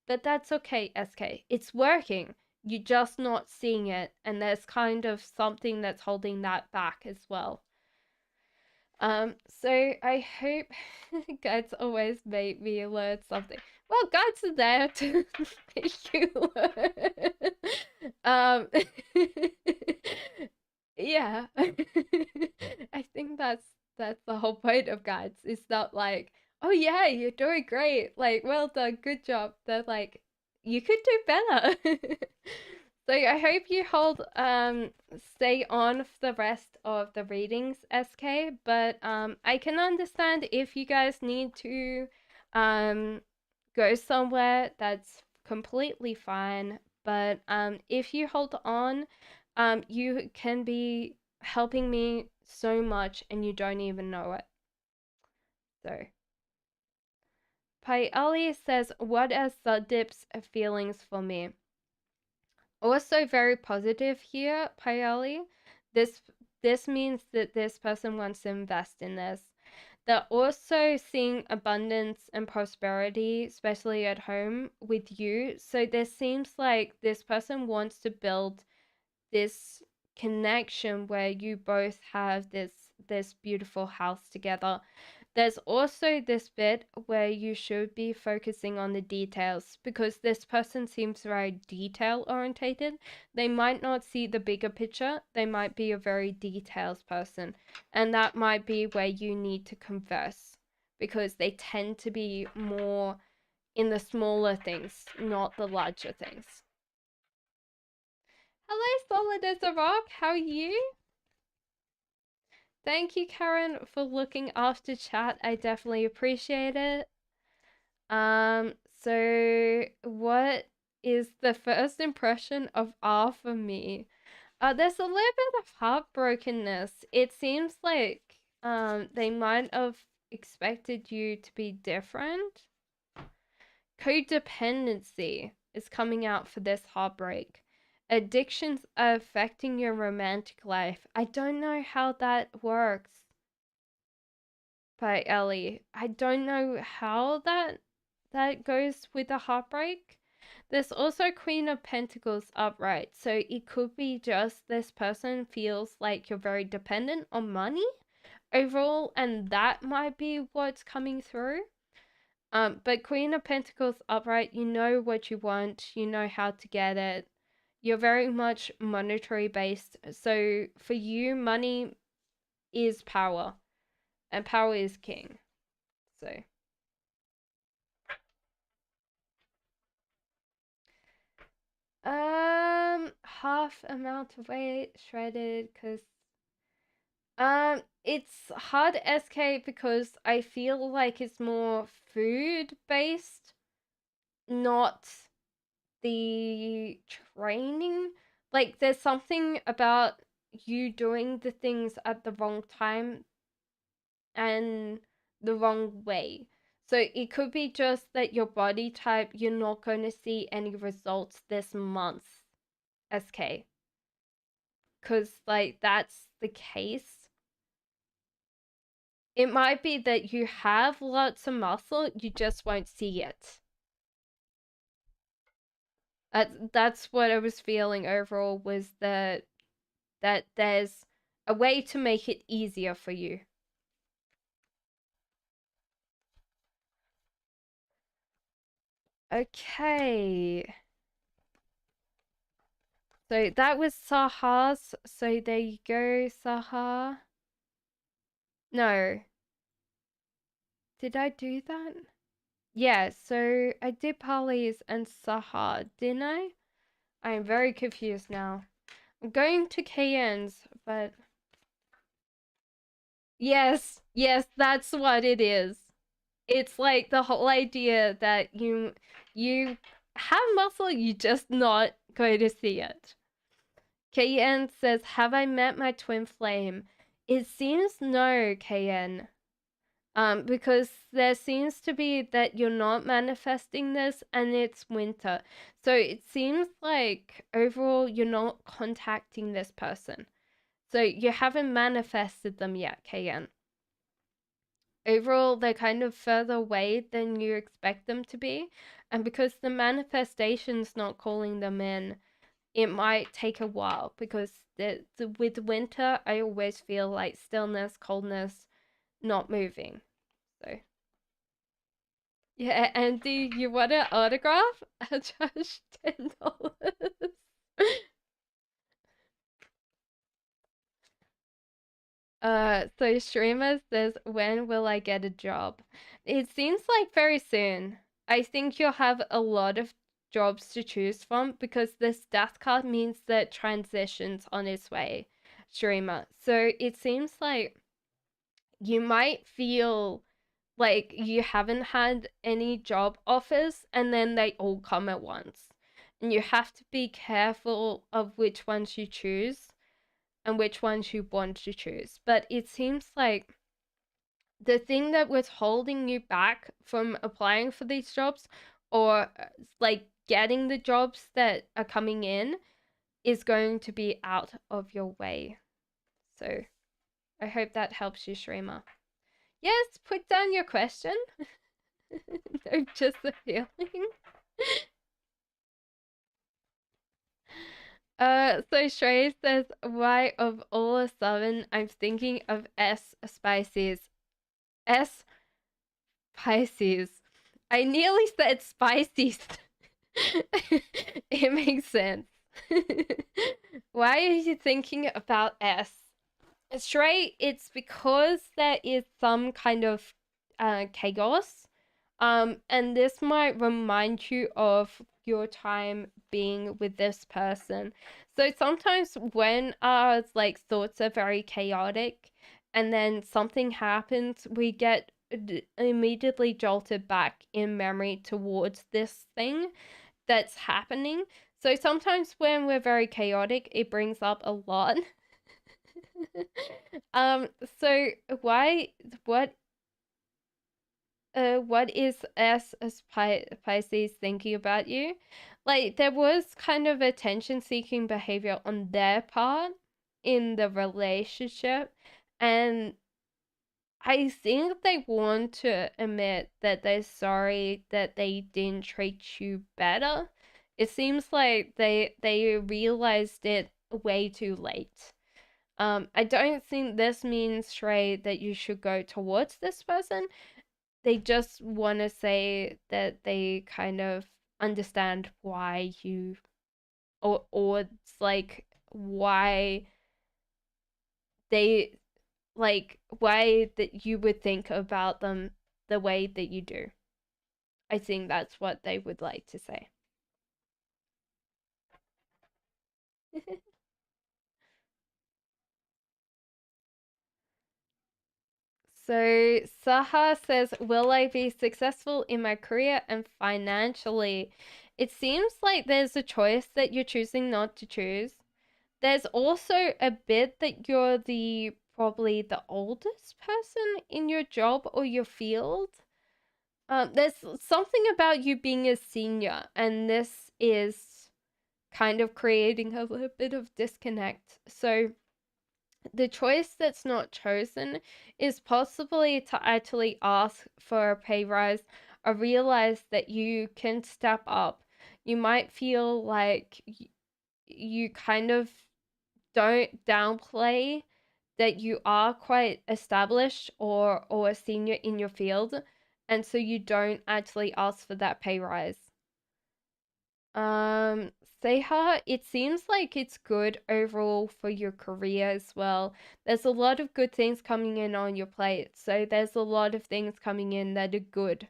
but that's okay, SK. It's working. You're just not seeing it, and there's kind of something that's holding that back as well. So I hope guides always make me learn something. Well, guides are there to make you learn. Yeah. I think that's the whole point of guides. It's not like, oh yeah, you're doing great. Like, well done, good job. They're like, you could do better. So I hope you stay on for the rest of the readings, SK. But I can understand if you guys need to go somewhere. That's completely fine. But if you hold on, you can be helping me so much and you don't even know it. So Pai Ali says, what are Sudip's feelings for me? Also very positive here, Payali. This means that this person wants to invest in this. They're also seeing abundance and prosperity, especially at home with you. So there seems like this person wants to build this connection where you both have this beautiful house together. There's also this bit where you should be focusing on the details, because this person seems very detail orientated. They might not see the bigger picture. They might be a very details person, and that might be where you need to converse, because they tend to be more in the smaller things, not the larger things. Hello, Solid as a Rock. How are you? Thank you, Karen, for looking after chat. I definitely appreciate it. So what is the first impression of R for me? There's a little bit of heartbrokenness. It seems like they might have expected you to be different. Codependency is coming out for this heartbreak. Addictions are affecting your romantic life. I don't know how that works. By Ellie. I don't know how that goes with the heartbreak. There's also Queen of Pentacles upright. So it could be just this person feels like you're very dependent on money overall, and that might be what's coming through. But Queen of Pentacles upright, you know what you want, you know how to get it. You're very much monetary based. So for you, money is power, and power is king. So half amount of weight shredded because it's hard SK because I feel like it's more food based, not the training. Like there's something about you doing the things at the wrong time and the wrong way. So it could be just that your body type, you're not going to see any results this month, SK. Because, like, that's the case. It might be that you have lots of muscle, you just won't see it. That's what I was feeling overall, was that there's a way to make it easier for you. Okay. So that was Saha's. So there you go, Saha. No. Did I do that? Yeah, so I did Polly's and Saha, didn't I? I'm very confused now. I'm going to KN's, but... Yes, that's what it is. It's like the whole idea that you have muscle, you just not going to see it. KN says, have I met my twin flame? It seems no, KN. Because there seems to be that you're not manifesting this and it's winter. So it seems like overall you're not contacting this person. So you haven't manifested them yet, KN. Overall, they're kind of further away than you expect them to be. And because the manifestation's not calling them in, it might take a while because with winter, I always feel like stillness, coldness, not moving. So, yeah, Andy, you want an autograph? I'll charge $10. So streamer says, when will I get a job? It seems like very soon. I think you'll have a lot of jobs to choose from because this death card means that transition's on its way, streamer. So it seems like you might feel like you haven't had any job offers and then they all come at once. And you have to be careful of which ones you choose and which ones you want to choose. But it seems like the thing that was holding you back from applying for these jobs or like getting the jobs that are coming in is going to be out of your way. So I hope that helps you, Shrema. Yes, put down your question. No, just a feeling. So Shrey says, why of all a sudden I'm thinking of S Spices. S Pisces. I nearly said spices. It makes sense. Why are you thinking about S? Shrey, it's because there is some kind of chaos And this might remind you of your time being with this person. So sometimes when our like thoughts are very chaotic and then something happens, we get immediately jolted back in memory towards this thing that's happening. So sometimes when we're very chaotic, it brings up a lot. um so why what is S as Pisces thinking about you? Like, there was kind of attention seeking behavior on their part in the relationship, and I think they want to admit that they're sorry that they didn't treat you better. It seems like they realized it way too late. I don't think this means, Shrey, that you should go towards this person. They just want to say that they kind of understand why you, or it's like why they, like why that you would think about them the way that you do. I think that's what they would like to say. So Saha says, will I be successful in my career and financially? It seems like there's a choice that you're choosing not to choose. There's also a bit that you're the probably the oldest person in your job or your field. There's something about you being a senior, and this is kind of creating a little bit of disconnect. So the choice that's not chosen is possibly to actually ask for a pay rise or realize that you can step up. You might feel like you kind of don't downplay that you are quite established or a senior in your field, and so you don't actually ask for that pay rise. um Seha, it seems like it's good overall for your career as well. There's a lot of good things coming in on your plate, so there's a lot of things coming in that are good.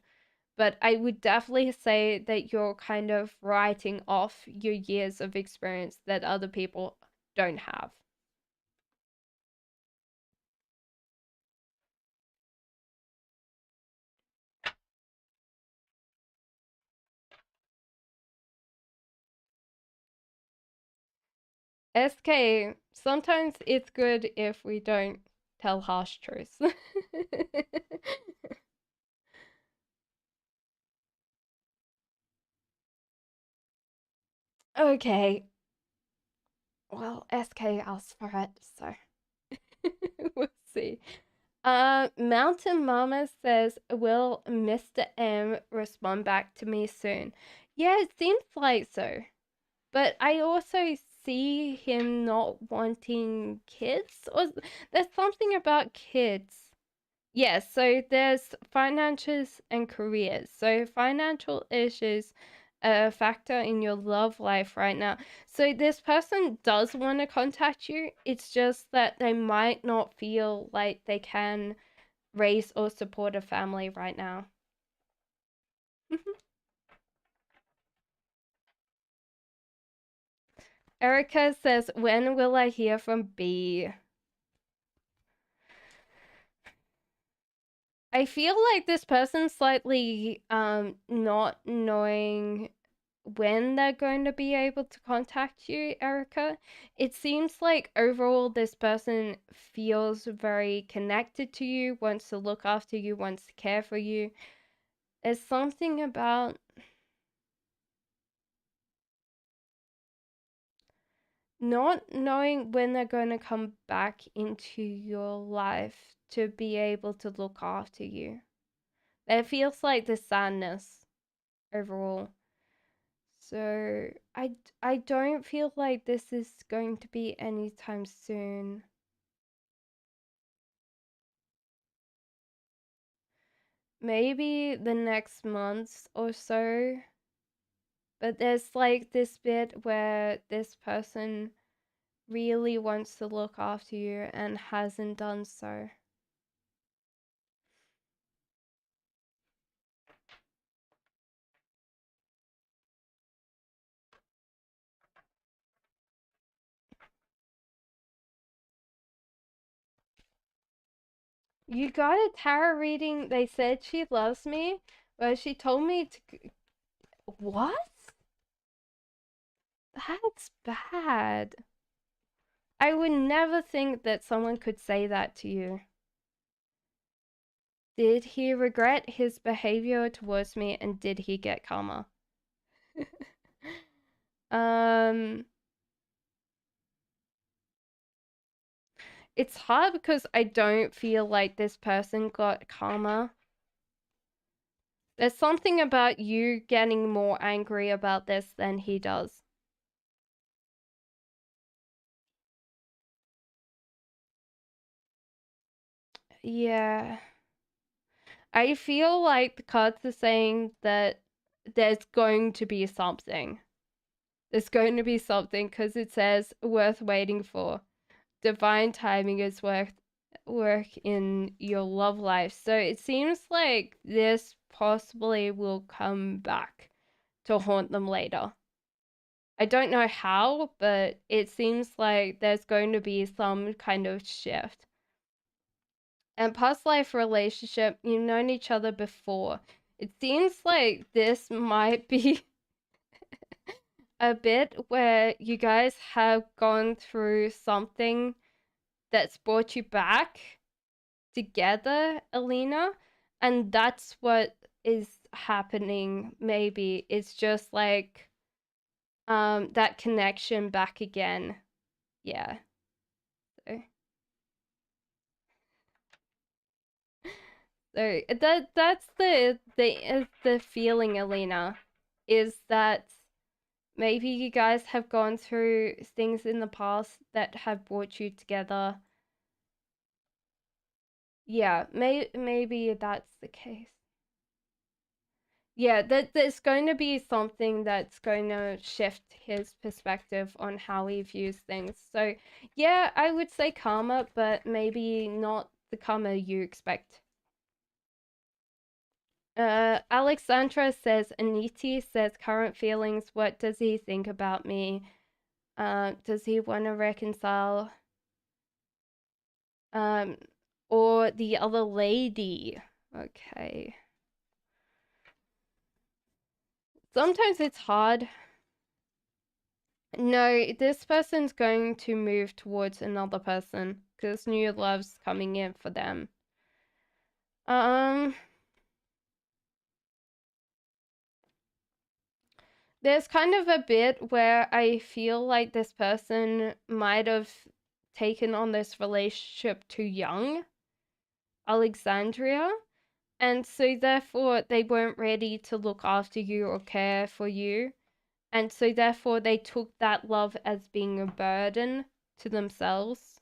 But I would definitely say that you're kind of writing off your years of experience that other people don't have. SK, sometimes it's good if we don't tell harsh truths. Okay. Well, SK asked for it, so we'll see. Mountain Mama says, will Mr. M respond back to me soon? Yeah, it seems like so. But I also see him not wanting kids, or there's something about kids. Yes, so there's finances and careers. So financial issues a factor in your love life right now. So this person does want to contact you. It's just that they might not feel like they can raise or support a family right now. Erica says, when will I hear from B? I feel like this person's slightly not knowing when they're going to be able to contact you, Erica. It seems like overall this person feels very connected to you, wants to look after you, wants to care for you. There's something about not knowing when they're going to come back into your life to be able to look after you. It feels like the sadness overall. So I don't feel like this is going to be anytime soon. Maybe the next month or so. But there's like this bit where this person really wants to look after you and hasn't done so. You got a tarot reading. They said she loves me, but she told me to. What? That's bad. I would never think that someone could say that to you. Did he regret his behavior towards me, and did he get karma? um, it's hard because I don't feel like this person got karma. There's something about you getting more angry about this than he does. Yeah. I feel like the cards are saying that there's going to be something. There's going to be something because it says worth waiting for. Divine timing is work in your love life. So it seems like this possibly will come back to haunt them later. I don't know how, but it seems like there's going to be some kind of shift. And past life relationship, you've known each other before. It seems like this might be a bit where you guys have gone through something that's brought you back together, Alina, and that's what is happening. Maybe it's just like that connection back again. Yeah. So, that's the feeling, Alina, is that maybe you guys have gone through things in the past that have brought you together. Yeah, maybe that's the case. Yeah, there's going to be something that's going to shift his perspective on how he views things. So, yeah, I would say karma, but maybe not the karma you expect. Alexandra says, Aniti says, current feelings, what does he think about me? Does he want to reconcile? Um, or the other lady. Okay. Sometimes it's hard. No, this person's going to move towards another person because new love's coming in for them. There's kind of a bit where I feel like this person might have taken on this relationship too young, Alexandria, and so therefore they weren't ready to look after you or care for you. And so therefore they took that love as being a burden to themselves.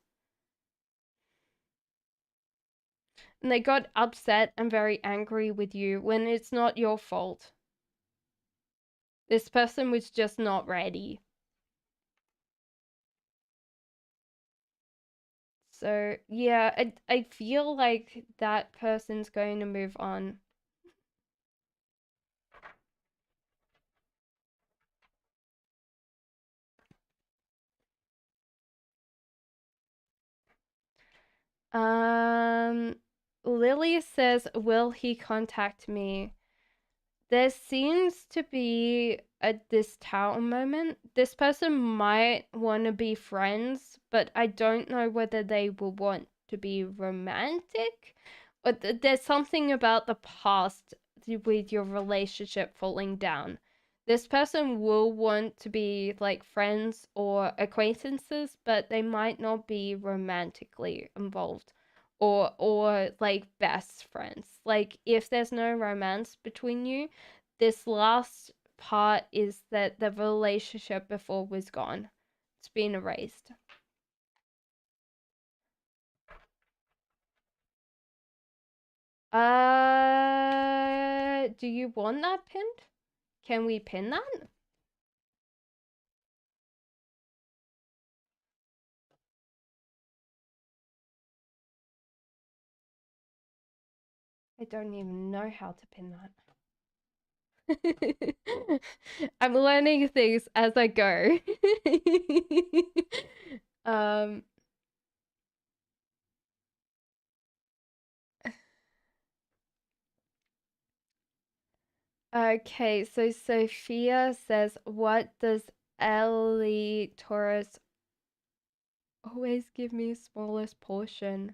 And they got upset and very angry with you when it's not your fault. This person was just not ready. So yeah, I feel like that person's going to move on. Um, Lily says, will he contact me? There seems to be this tower moment. This person might want to be friends, but I don't know whether they will want to be romantic. Or there's something about the past with your relationship falling down. This person will want to be like friends or acquaintances, but they might not be romantically involved or like best friends. Like if there's no romance between you, this last part is that the relationship before was gone. It's been erased. Do you want that pinned? Can we pin that? I don't even know how to pin that. I'm learning things as I go. um Okay, so Sophia says, what does Ellie Taurus always give me smallest portion?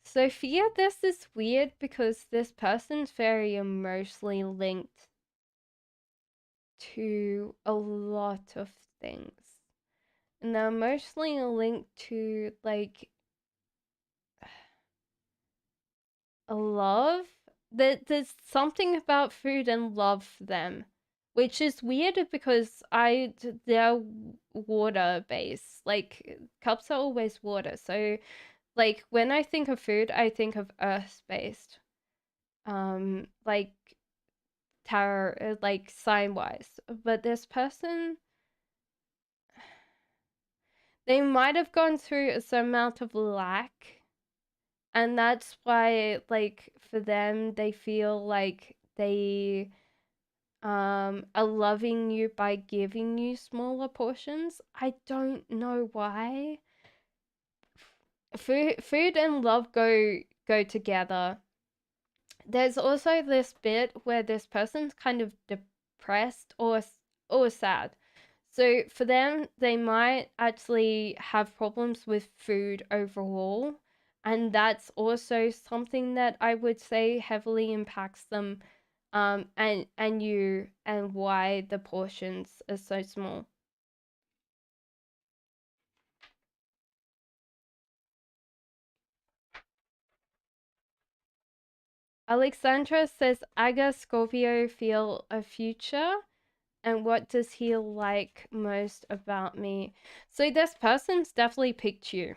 Sophia, this is weird because this person's very emotionally linked to a lot of things. And they're emotionally linked to like a love. There's something about food and love for them, which is weird because they're water based. Like cups are always water, so like when I think of food, I think of earth based. Like tarot, like sign wise. But this person, they might have gone through a certain amount of lack, and that's why like for them they feel like they are loving you by giving you smaller portions. I don't know why. Food and love go together. There's also this bit where this person's kind of depressed or sad. So for them, they might actually have problems with food overall, and that's also something that I would say heavily impacts them, and you and why the portions are so small. Alexandra says, Aga Scorpio feel a future, and what does he like most about me? So this person's definitely picked you.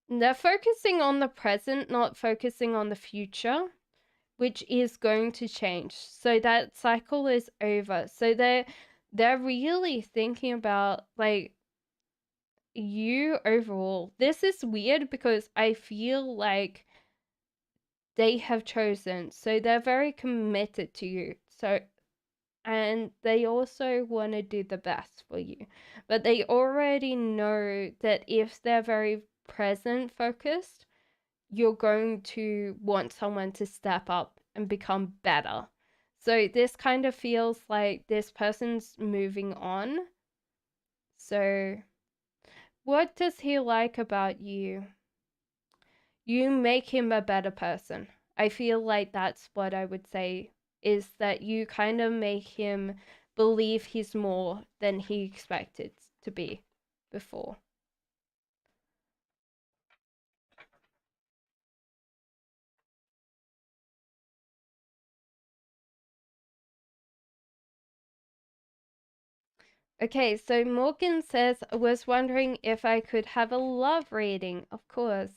They're focusing on the present, not focusing on the future, which is going to change. So that cycle is over. So they're really thinking about like you overall. This is weird because I feel like they have chosen. So they're very committed to you. So and they also want to do the best for you. But they already know that if they're very present focused, you're going to want someone to step up and become better. So this kind of feels like this person's moving on. So, what does he like about you? You make him a better person. I feel like that's what I would say is that you kind of make him believe he's more than he expected to be before. Okay, so Morgan says, I was wondering if I could have a love reading. Of course.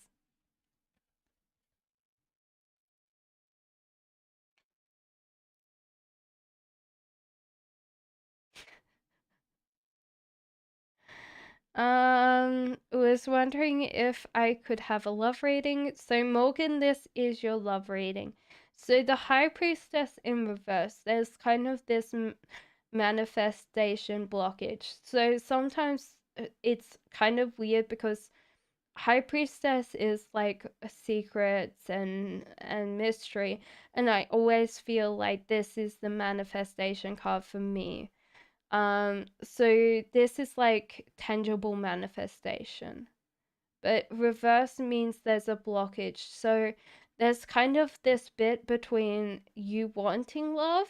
Was wondering if I could have a love reading. So Morgan, this is your love reading. So the High Priestess in reverse, there's kind of this manifestation blockage. So sometimes it's kind of weird because High Priestess is like secrets and mystery, and I always feel like this is the manifestation card for me. So this is like tangible manifestation, but reverse means there's a blockage. So there's kind of this bit between you wanting love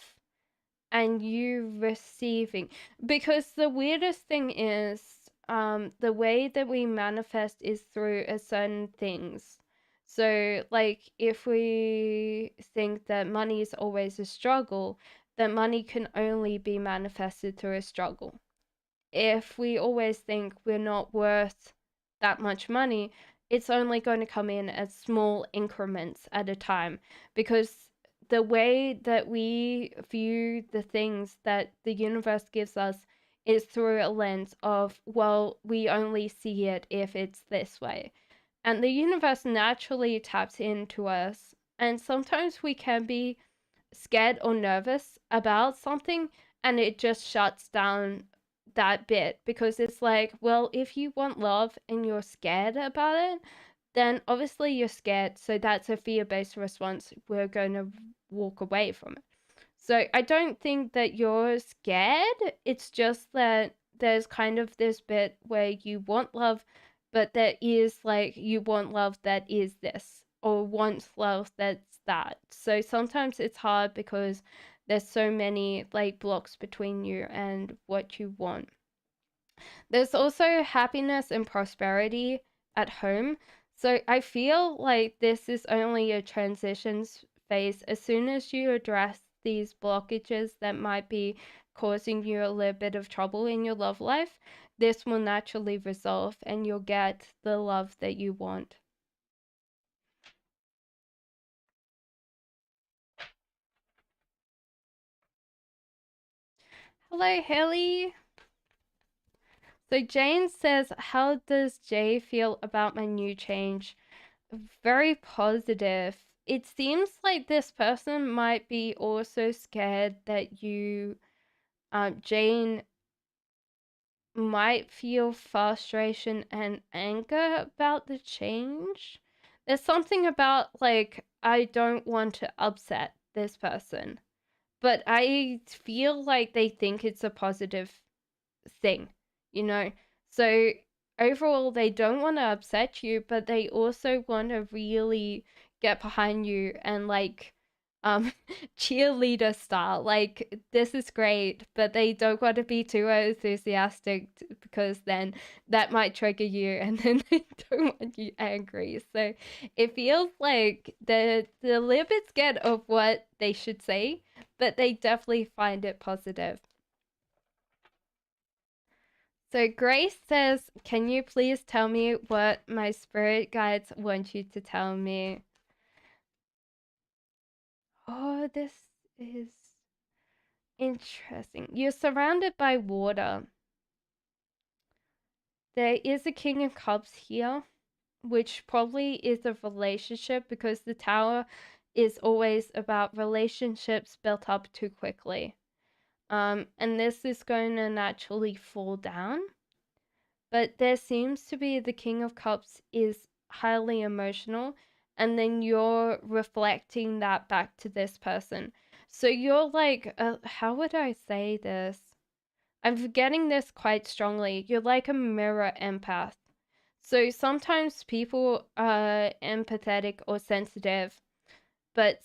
and you receiving, because the weirdest thing is the way that we manifest is through a certain things. So like if we think that money is always a struggle, that money can only be manifested through a struggle. If we always think we're not worth that much money, it's only going to come in as small increments at a time, because the way that we view the things that the universe gives us is through a lens of, well, we only see it if it's this way. And the universe naturally taps into us. And sometimes we can be scared or nervous about something, and it just shuts down that bit, because it's like, well, if you want love and you're scared about it, then obviously you're scared. So that's a fear-based response. We're going to walk away from it. So I don't think that you're scared. It's just that there's kind of this bit where you want love, but there is like you want love that is this, or want love that's that. So sometimes it's hard because there's so many like blocks between you and what you want. There's also happiness and prosperity at home. So I feel like this is only a transitions phase. As soon as you address these blockages that might be causing you a little bit of trouble in your love life, this will naturally resolve and you'll get the love that you want. Hello, Haley. So Jane says, how does Jay feel about my new change? Very positive. It seems like this person might be also scared that you, Jane, might feel frustration and anger about the change. There's something about, like, I don't want to upset this person, but I feel like they think it's a positive thing, you know? So overall, they don't want to upset you, but they also want to really get behind you and like um cheerleader style. Like, this is great, but they don't want to be too enthusiastic because then that might trigger you and then they don't want you angry. So it feels like they're a little bit scared of what they should say, but they definitely find it positive. So Grace says, can you please tell me what my spirit guides want you to tell me? Oh, this is interesting. You're surrounded by water. There is a King of Cups here, which probably is a relationship because the tower is always about relationships built up too quickly. And this is going to naturally fall down. But there seems to be the King of Cups is highly emotional, and then you're reflecting that back to this person. So you're like, how would I say this? I'm forgetting this quite strongly. You're like a mirror empath. So sometimes people are empathetic or sensitive, but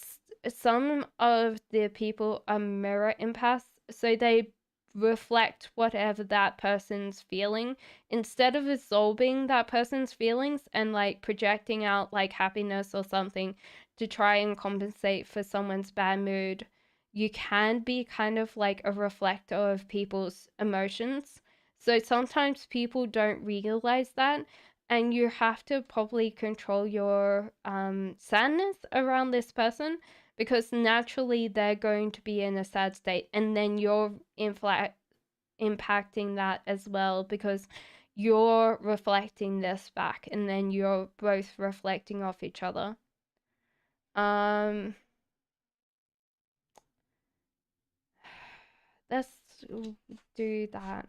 some of the people are mirror empaths, so they reflect whatever that person's feeling instead of absorbing that person's feelings and like projecting out like happiness or something to try and compensate for someone's bad mood. You can be kind of like a reflector of people's emotions. So sometimes people don't realize that, and you have to probably control your sadness around this person because naturally they're going to be in a sad state, and then you're impacting that as well because you're reflecting this back, and then you're both reflecting off each other. Um, let's do that.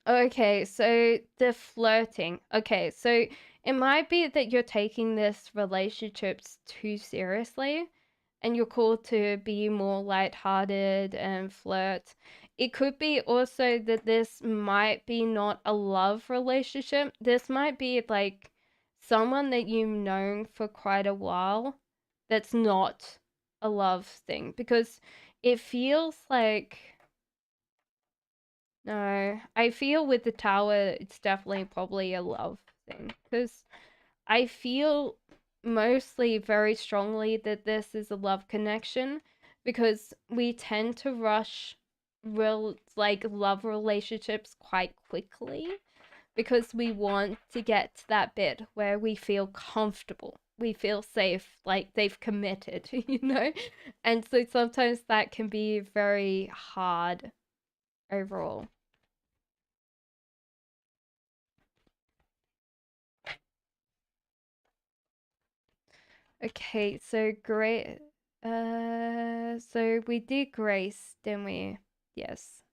Okay, so the flirting. Okay, so it might be that you're taking this relationships too seriously and you're called to be more lighthearted and flirt. It could be also that this might be not a love relationship. This might be like someone that you've known for quite a while that's not a love thing because it feels like no, I feel with the tower, it's definitely probably a love thing because I feel mostly very strongly that this is a love connection because we tend to rush real like love relationships quite quickly because we want to get to that bit where we feel comfortable. We feel safe, like they've committed, you know? And so sometimes that can be very hard overall. Okay, so great. So we did Grace, didn't we? Yes.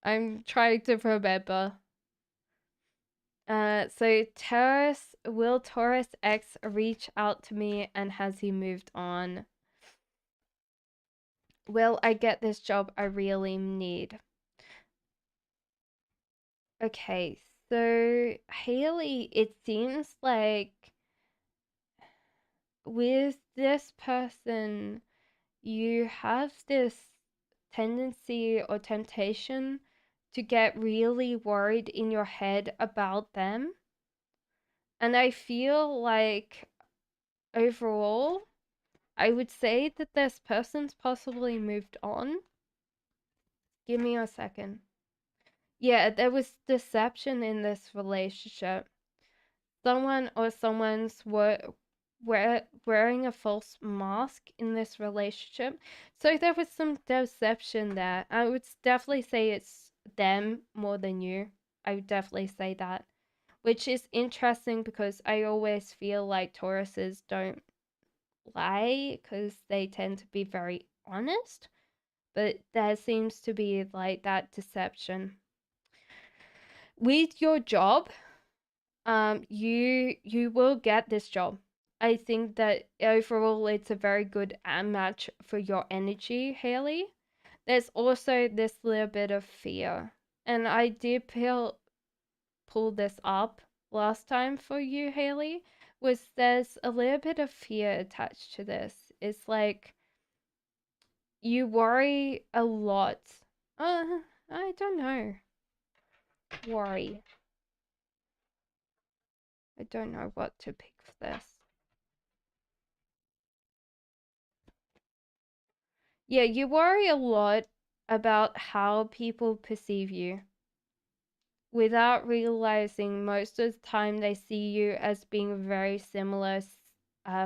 I'm trying to remember. So will Taurus X reach out to me and has he moved on? Will I get this job I really need? Okay, so Haley, it seems like with this person, you have this tendency or temptation to get really worried in your head about them. And I feel like overall, I would say that this person's possibly moved on. Give me a second. Yeah, there was deception in this relationship. Someone or someone's wearing a false mask in this relationship. So there was some deception there. I would definitely say it's them more than you. I would definitely say that. Which is interesting because I always feel like Tauruses don't lie because they tend to be very honest. But there seems to be like that deception. With your job, you will get this job. I think that overall it's a very good match for your energy, Haley. There's also this little bit of fear, and I did pull this up last time for you, Haley. Was there's a little bit of fear attached to this? It's like you worry a lot. I don't know. Worry. I don't know what to pick for this. Yeah, you worry a lot about how people perceive you without realizing most of the time they see you as being a very similar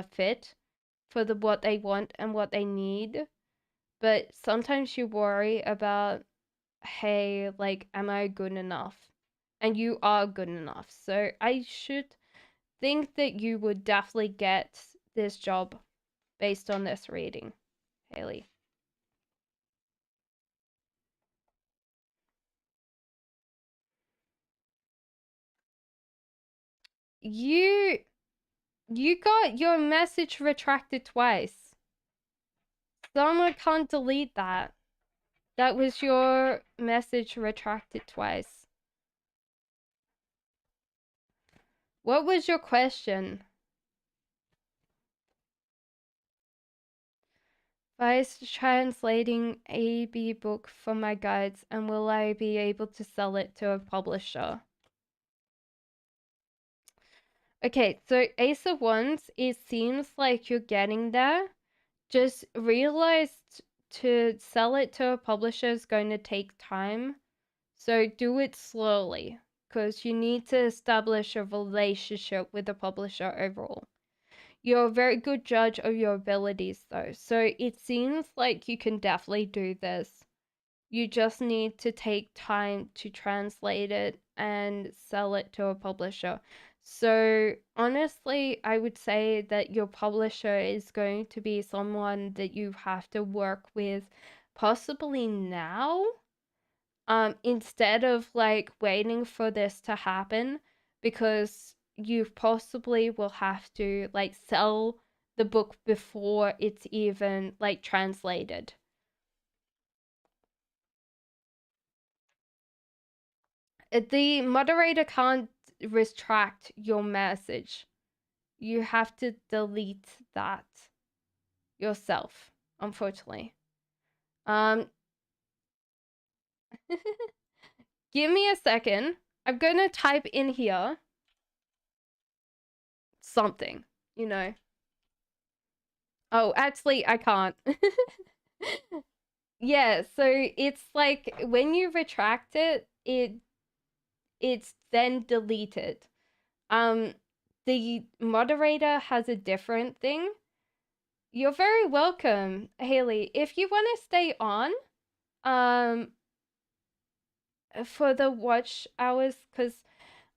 fit for what they want and what they need. But sometimes you worry about, hey, like, am I good enough? And you are good enough. So I should think that you would definitely get this job based on this reading, Haley. You got your message retracted twice. Someone can't delete that. That was your message retracted twice. What was your question? Vice translating AB book for my guides, and will I be able to sell it to a publisher? Okay, so Ace of Wands, it seems like you're getting there. Just realize to sell it to a publisher is going to take time. So do it slowly because you need to establish a relationship with the publisher overall. You're a very good judge of your abilities though. So it seems like you can definitely do this. You just need to take time to translate it and sell it to a publisher. So honestly, I would say that your publisher is going to be someone that you have to work with possibly now, instead of like waiting for this to happen, because you possibly will have to like sell the book before it's even like translated. The moderator can't retract your message. You have to delete that yourself, unfortunately. Um, give me a second. I'm gonna type in here something, you know. Oh, actually, I can't. Yeah, so it's like when you retract it, it's then deleted. Um, the moderator has a different thing. You're very welcome, Haley. If you want to stay on, um, for the watch hours, because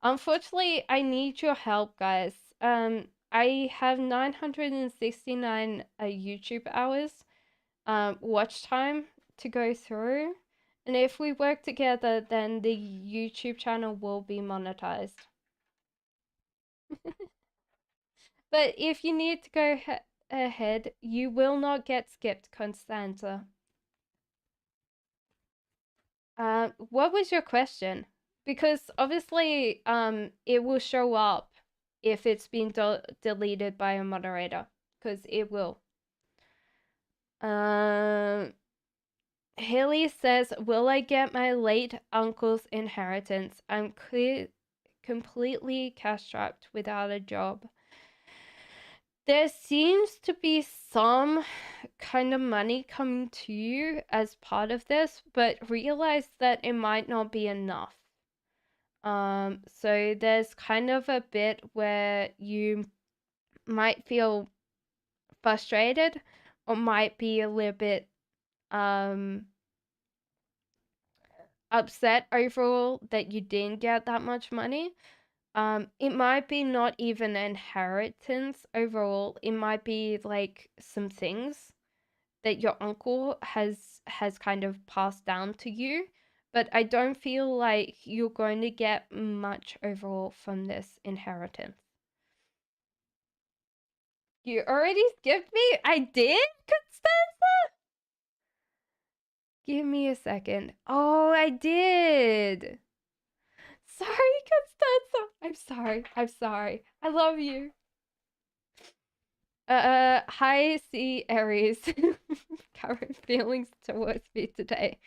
unfortunately I need your help, guys. I have 969 YouTube hours watch time to go through, And if we work together, then the YouTube channel will be monetized. But if you need to go ahead, you will not get skipped, Constanza. What was your question? Because obviously, it will show up if it's been deleted by a moderator, because it will. Haley says, "Will I get my late uncle's inheritance? I'm completely cash-strapped without a job." There seems to be some kind of money coming to you as part of this, but realize that it might not be enough. So there's kind of a bit where you might feel frustrated or might be a little bit upset overall that you didn't get that much money. It might be not even inheritance overall. It might be like some things that your uncle has kind of passed down to you, but I don't feel like you're going to get much overall from this inheritance. You already skipped me? I did, Constanza? Give me a second. Oh, I did. Sorry, Constanza. I'm sorry. I'm sorry. I love you. Hi, C Aries. Current feelings towards me today.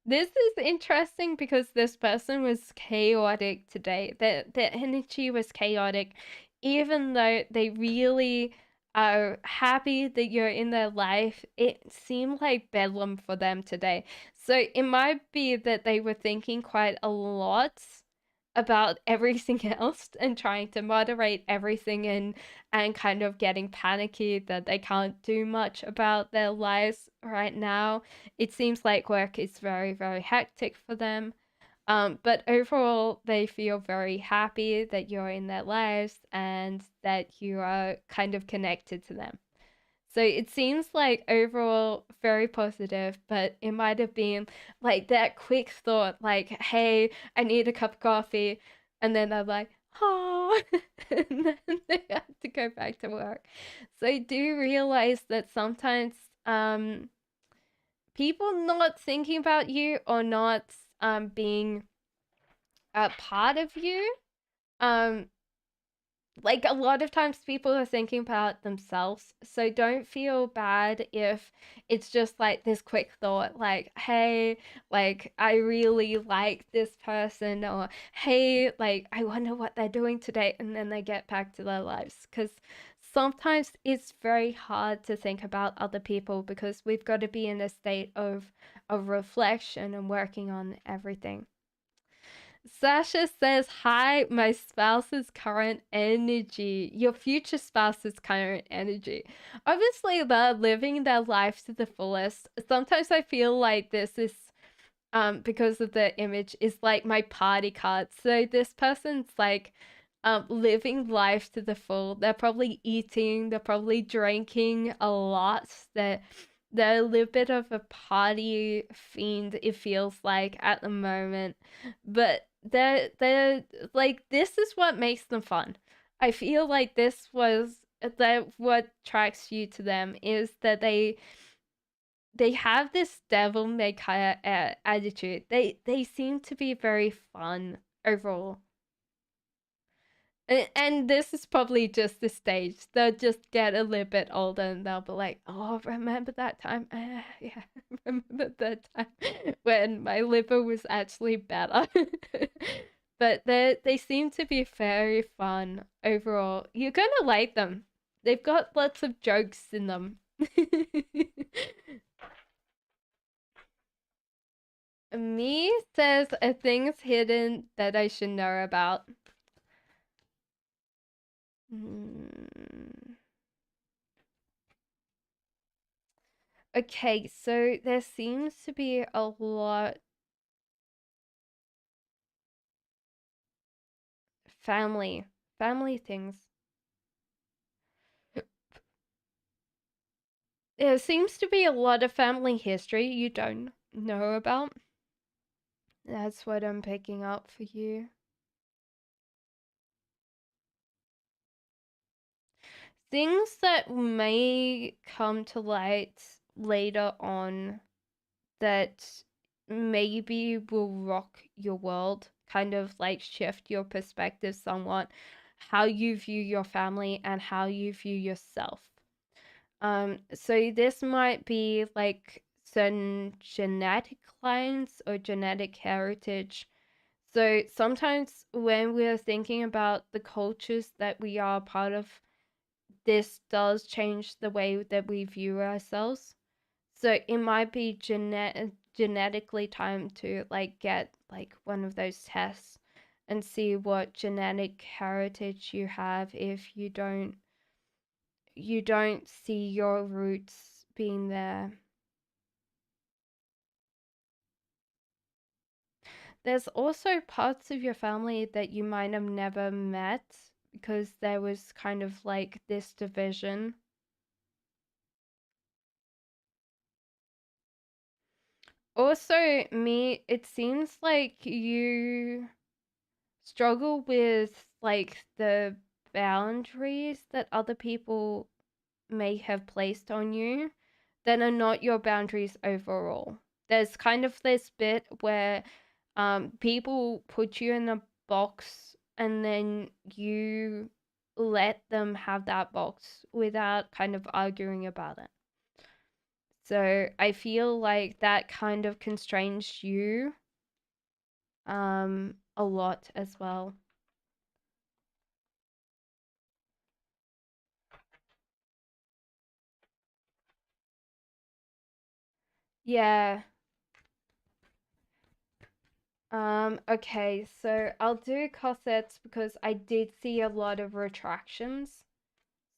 This is interesting because this person was chaotic today. Their energy was chaotic, even though they really are happy that you're in their life. It seemed like bedlam for them today. So it might be that they were thinking quite a lot about everything else and trying to moderate everything and kind of getting panicky that they can't do much about their lives right now. It seems like work is very, very hectic for them. But overall, they feel very happy that you're in their lives and that you are kind of connected to them. So it seems like overall very positive, but it might have been like that quick thought, like, hey, I need a cup of coffee. And then they're like, oh, and then they have to go back to work. So I do realize that sometimes people not thinking about you or not being a part of you um like a lot of times people are thinking about themselves, so don't feel bad if it's just like this quick thought like, hey, like I really like this person, or hey, like I wonder what they're doing today, and then they get back to their lives. Because sometimes it's very hard to think about other people because we've got to be in a state of reflection and working on everything. Sasha says, "Hi, my spouse's current energy. Your future spouse's current energy." Obviously, they're living their life to the fullest. Sometimes I feel like this is because of the image is like my party card. So this person's like living life to the full. They're probably eating, they're probably drinking a lot. They're a little bit of a party fiend, it feels like at the moment. But they're like, this is what makes them fun. I feel like this was that what attracts you to them is that they have this devil may cry attitude. They seem to be very fun overall. And this is probably just the stage. They'll just get a little bit older and they'll be like, oh, remember that time? Yeah, remember that time when my liver was actually better. But they seem to be very fun overall. You're gonna like them. They've got lots of jokes in them. Me says a thing's hidden that I should know about. Hmm. Okay, so there seems to be a lot family things. There seems to be a lot of family history you don't know about. That's what I'm picking up for you. Things that may come to light later on that maybe will rock your world, kind of like shift your perspective somewhat, how you view your family and how you view yourself. So this might be like certain genetic lines or genetic heritage. So sometimes when we're thinking about the cultures that we are part of, this does change the way that we view ourselves. So it might be genetically time to like get like one of those tests and see what genetic heritage you have if you don't see your roots being there. There's also parts of your family that you might have never met because there was kind of like this division. Also, it seems like you struggle with like the boundaries that other people may have placed on you that are not your boundaries overall. There's kind of this bit where people put you in a box and then you let them have that box without kind of arguing about it. So I feel like that kind of constrains you a lot as well. Yeah. Okay, so I'll do corsets because I did see a lot of retractions.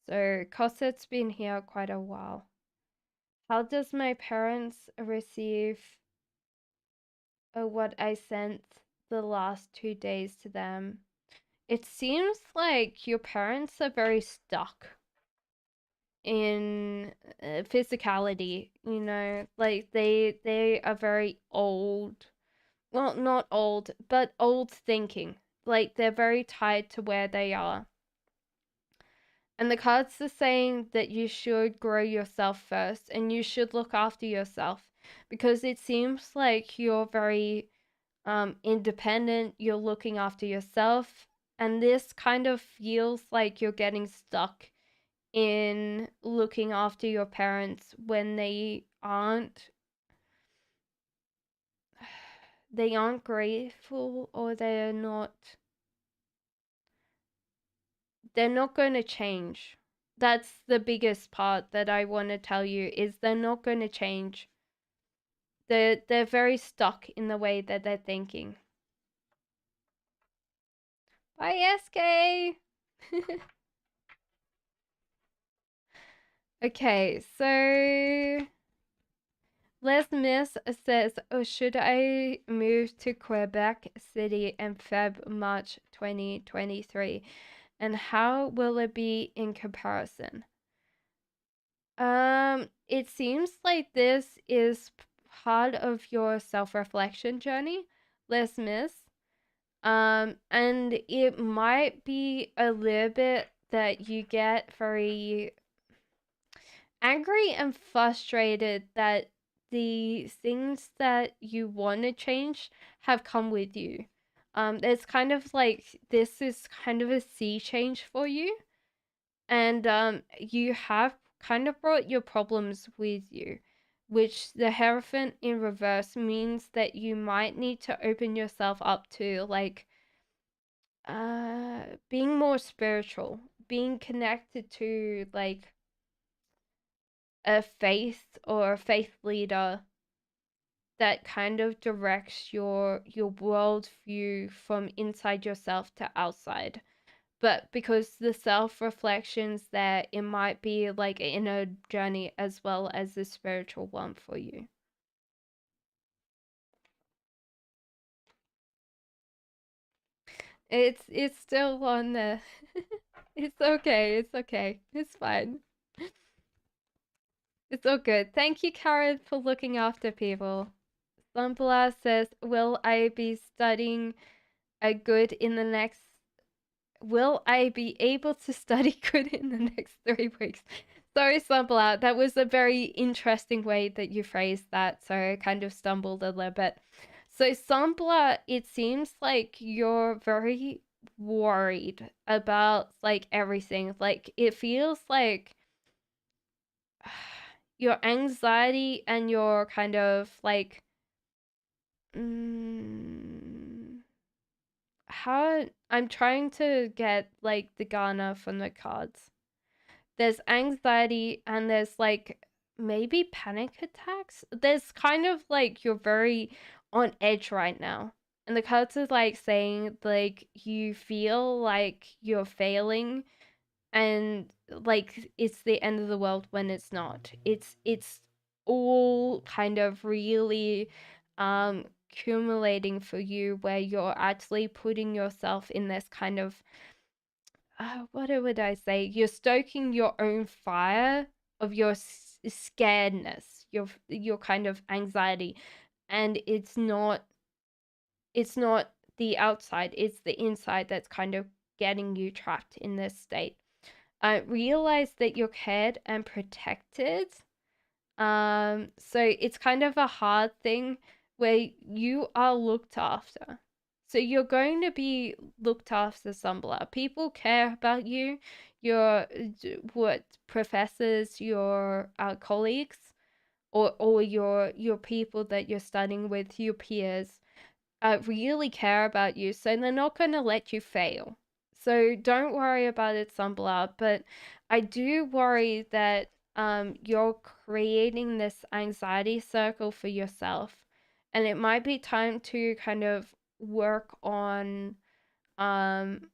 So corset's been here quite a while. How does my parents receive what I sent the last 2 days to them? It seems like your parents are very stuck in physicality, like they are very old. Well, not old, but old thinking. Like they're very tied to where they are. And the cards are saying that you should grow yourself first and you should look after yourself because it seems like you're very independent, you're looking after yourself, and this kind of feels like you're getting stuck in looking after your parents when they aren't grateful, or they're not going to change. That's the biggest part that I want to tell you is they're not going to change. They're very stuck in the way that they're thinking. Bye, SK. Okay, so Les Miss says, oh, should I move to Quebec City in March 2023? And how will it be in comparison? It seems like this is part of your self-reflection journey, Les Miss. And it might be a little bit that you get very angry and frustrated that the things that you want to change have come with you. It's kind of like this is kind of a sea change for you, and you have kind of brought your problems with you, which the Hierophant in reverse means that you might need to open yourself up to like being more spiritual, being connected to like a faith or a faith leader that kind of directs your worldview from inside yourself to outside. But because the self-reflections there, it might be like an inner journey as well as a spiritual one for you. It's still on there. It's okay, it's okay. It's fine. It's all good. Thank you, Karen, for looking after people. Thumbler says, will I be studying a good in the next will I be able to study good in the next 3 weeks? Sorry, Thumbler. That was a very interesting way that you phrased that, so I kind of stumbled a little bit. So, Thumbler, it seems like you're very worried about like everything. Like it feels like your anxiety and your kind of like how I'm trying to get like the Ghana from the cards. There's anxiety and there's like maybe panic attacks. There's kind of like you're very on edge right now. And the cards are like saying like you feel like you're failing and like it's the end of the world when it's not. It's all kind of really accumulating for you where you're actually putting yourself in this kind of what would I say? You're stoking your own fire of your scaredness, your kind of anxiety, and it's not the outside, it's the inside that's kind of getting you trapped in this state. Realize that you're cared and protected. So it's kind of a hard thing where you are looked after. So you're going to be looked after, Sumbler. People care about you, your what professors, your colleagues, or your people that you're studying with, your peers, really care about you. So they're not going to let you fail. So don't worry about it, Sumbler. But I do worry that you're creating this anxiety circle for yourself. And it might be time to kind of work on um,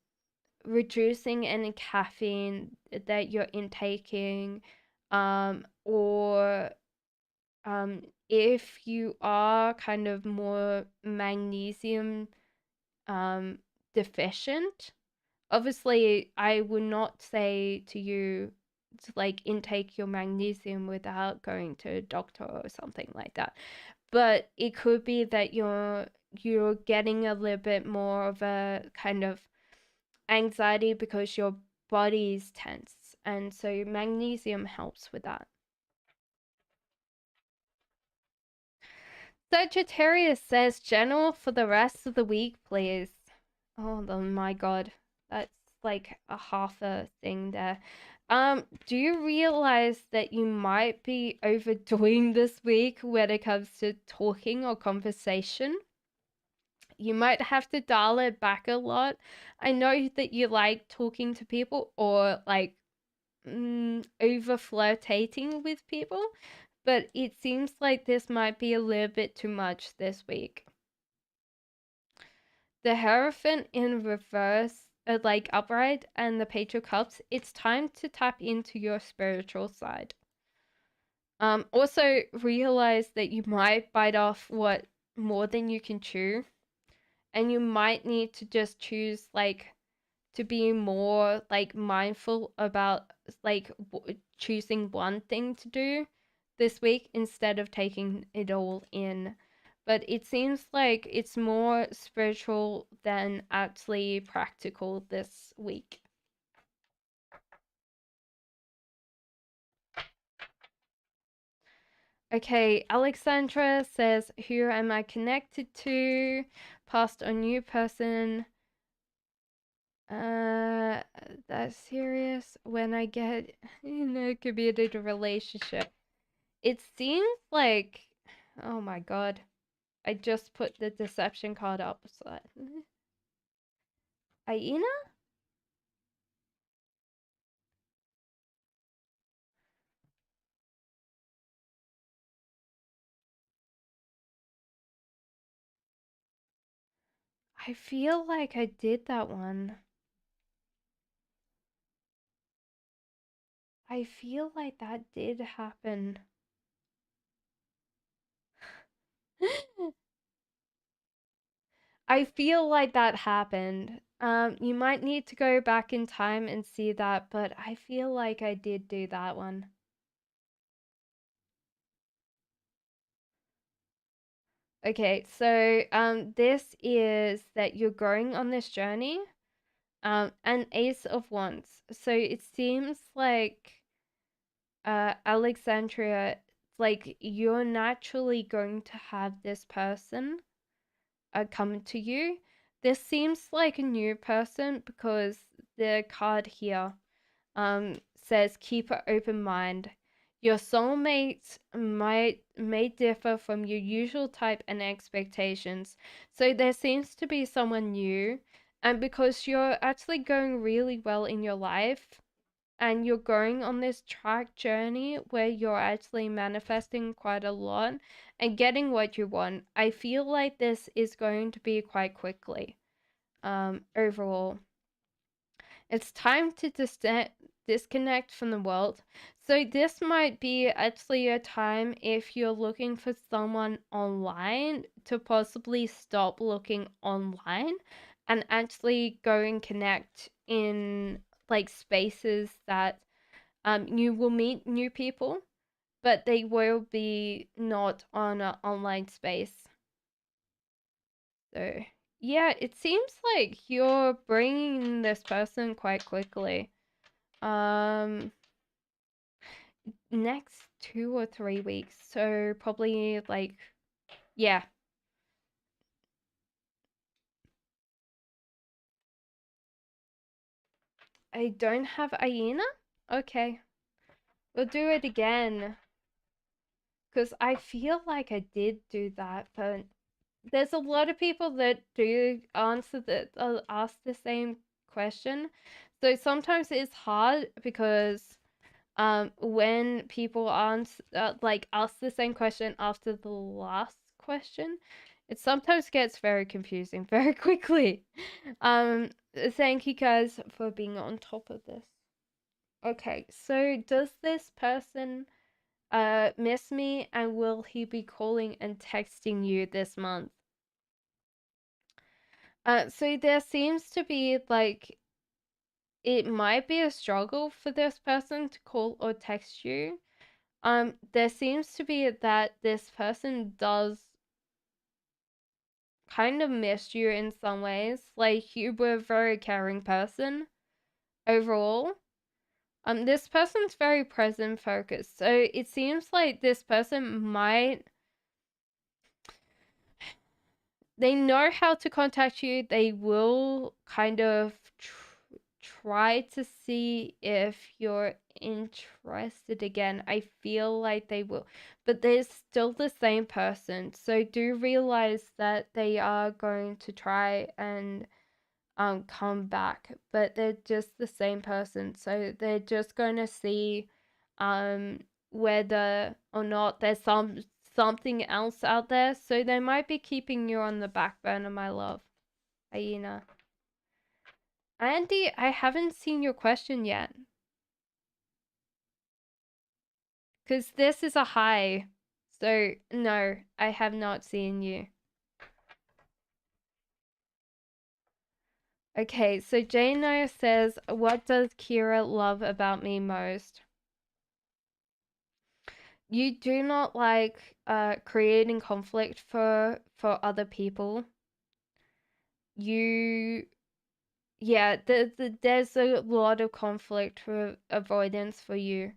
reducing any caffeine that you're intaking, or if you are kind of more magnesium deficient, obviously I would not say to you to like intake your magnesium without going to a doctor or something like that. But it could be that you're getting a little bit more of a kind of anxiety because your body's tense, and so magnesium helps with that. Sagittarius says general for the rest of the week, please. Oh my god. That's like a half a thing there. Do you realize that you might be overdoing this week when it comes to talking or conversation? You might have to dial it back a lot. I know that you like talking to people or like over flirtating with people, but it seems like this might be a little bit too much this week. The Hierophant in reverse, like upright, and the Page of Cups, it's time to tap into your spiritual side. Also realize that you might bite off what more than you can chew, and you might need to just choose like to be more like mindful about like choosing one thing to do this week instead of taking it all in. But it seems like it's more spiritual than actually practical this week. Okay, Alexandra says, who am I connected to? Past or new person? That's serious. When I get in a committed relationship, it seems like, oh my god, I just put the deception card up. So, Aina? I feel like I did that one. I feel like that did happen. I feel like that happened. You might need to go back in time and see that, but I feel like I did do that one. Okay, so this is that you're going on this journey. An Ace of Wands. So it seems like Alexandria, like you're naturally going to have this person come to you. This seems like a new person because the card here says keep an open mind. Your soulmate may differ from your usual type and expectations. So there seems to be someone new, and because you're actually going really well in your life and you're going on this track journey where you're actually manifesting quite a lot and getting what you want, I feel like this is going to be quite quickly. Overall, it's time to disconnect from the world. So this might be actually a time, if you're looking for someone online, to possibly stop looking online and actually go and connect in like spaces that you will meet new people, but they will be not on an online space. So yeah, it seems like you're bringing this person quite quickly. Um, Next 2 or 3 weeks. So probably like, yeah. I don't have Aina? Okay. We'll do it again. Because I feel like I did do that, but there's a lot of people that do answer the ask the same question. So sometimes it's hard because when people answer like ask the same question after the last question, it sometimes gets very confusing very quickly. um Thank you guys for being on top of this. Okay, so does this person miss me, and will he be calling and texting you this month? So there seems to be like it might be a struggle for this person to call or text you. There seems to be that this person does kind of miss you in some ways. Like you were a very caring person overall. This person's very present focused. So it seems like this person might they know how to contact you. They will kind of try to see if you're interested again. I feel like they will, but they're still the same person. So do realize that they are going to try and come back, but they're just the same person. So they're just going to see um whether or not there's something else out there. So they might be keeping you on the back burner, my love. Aina. Andy, I haven't seen your question yet. Because this is a high. So, no, I have not seen you. Okay, so Jano says, what does Kira love about me most? You do not like creating conflict for other people. You yeah, there's a lot of conflict for avoidance for you,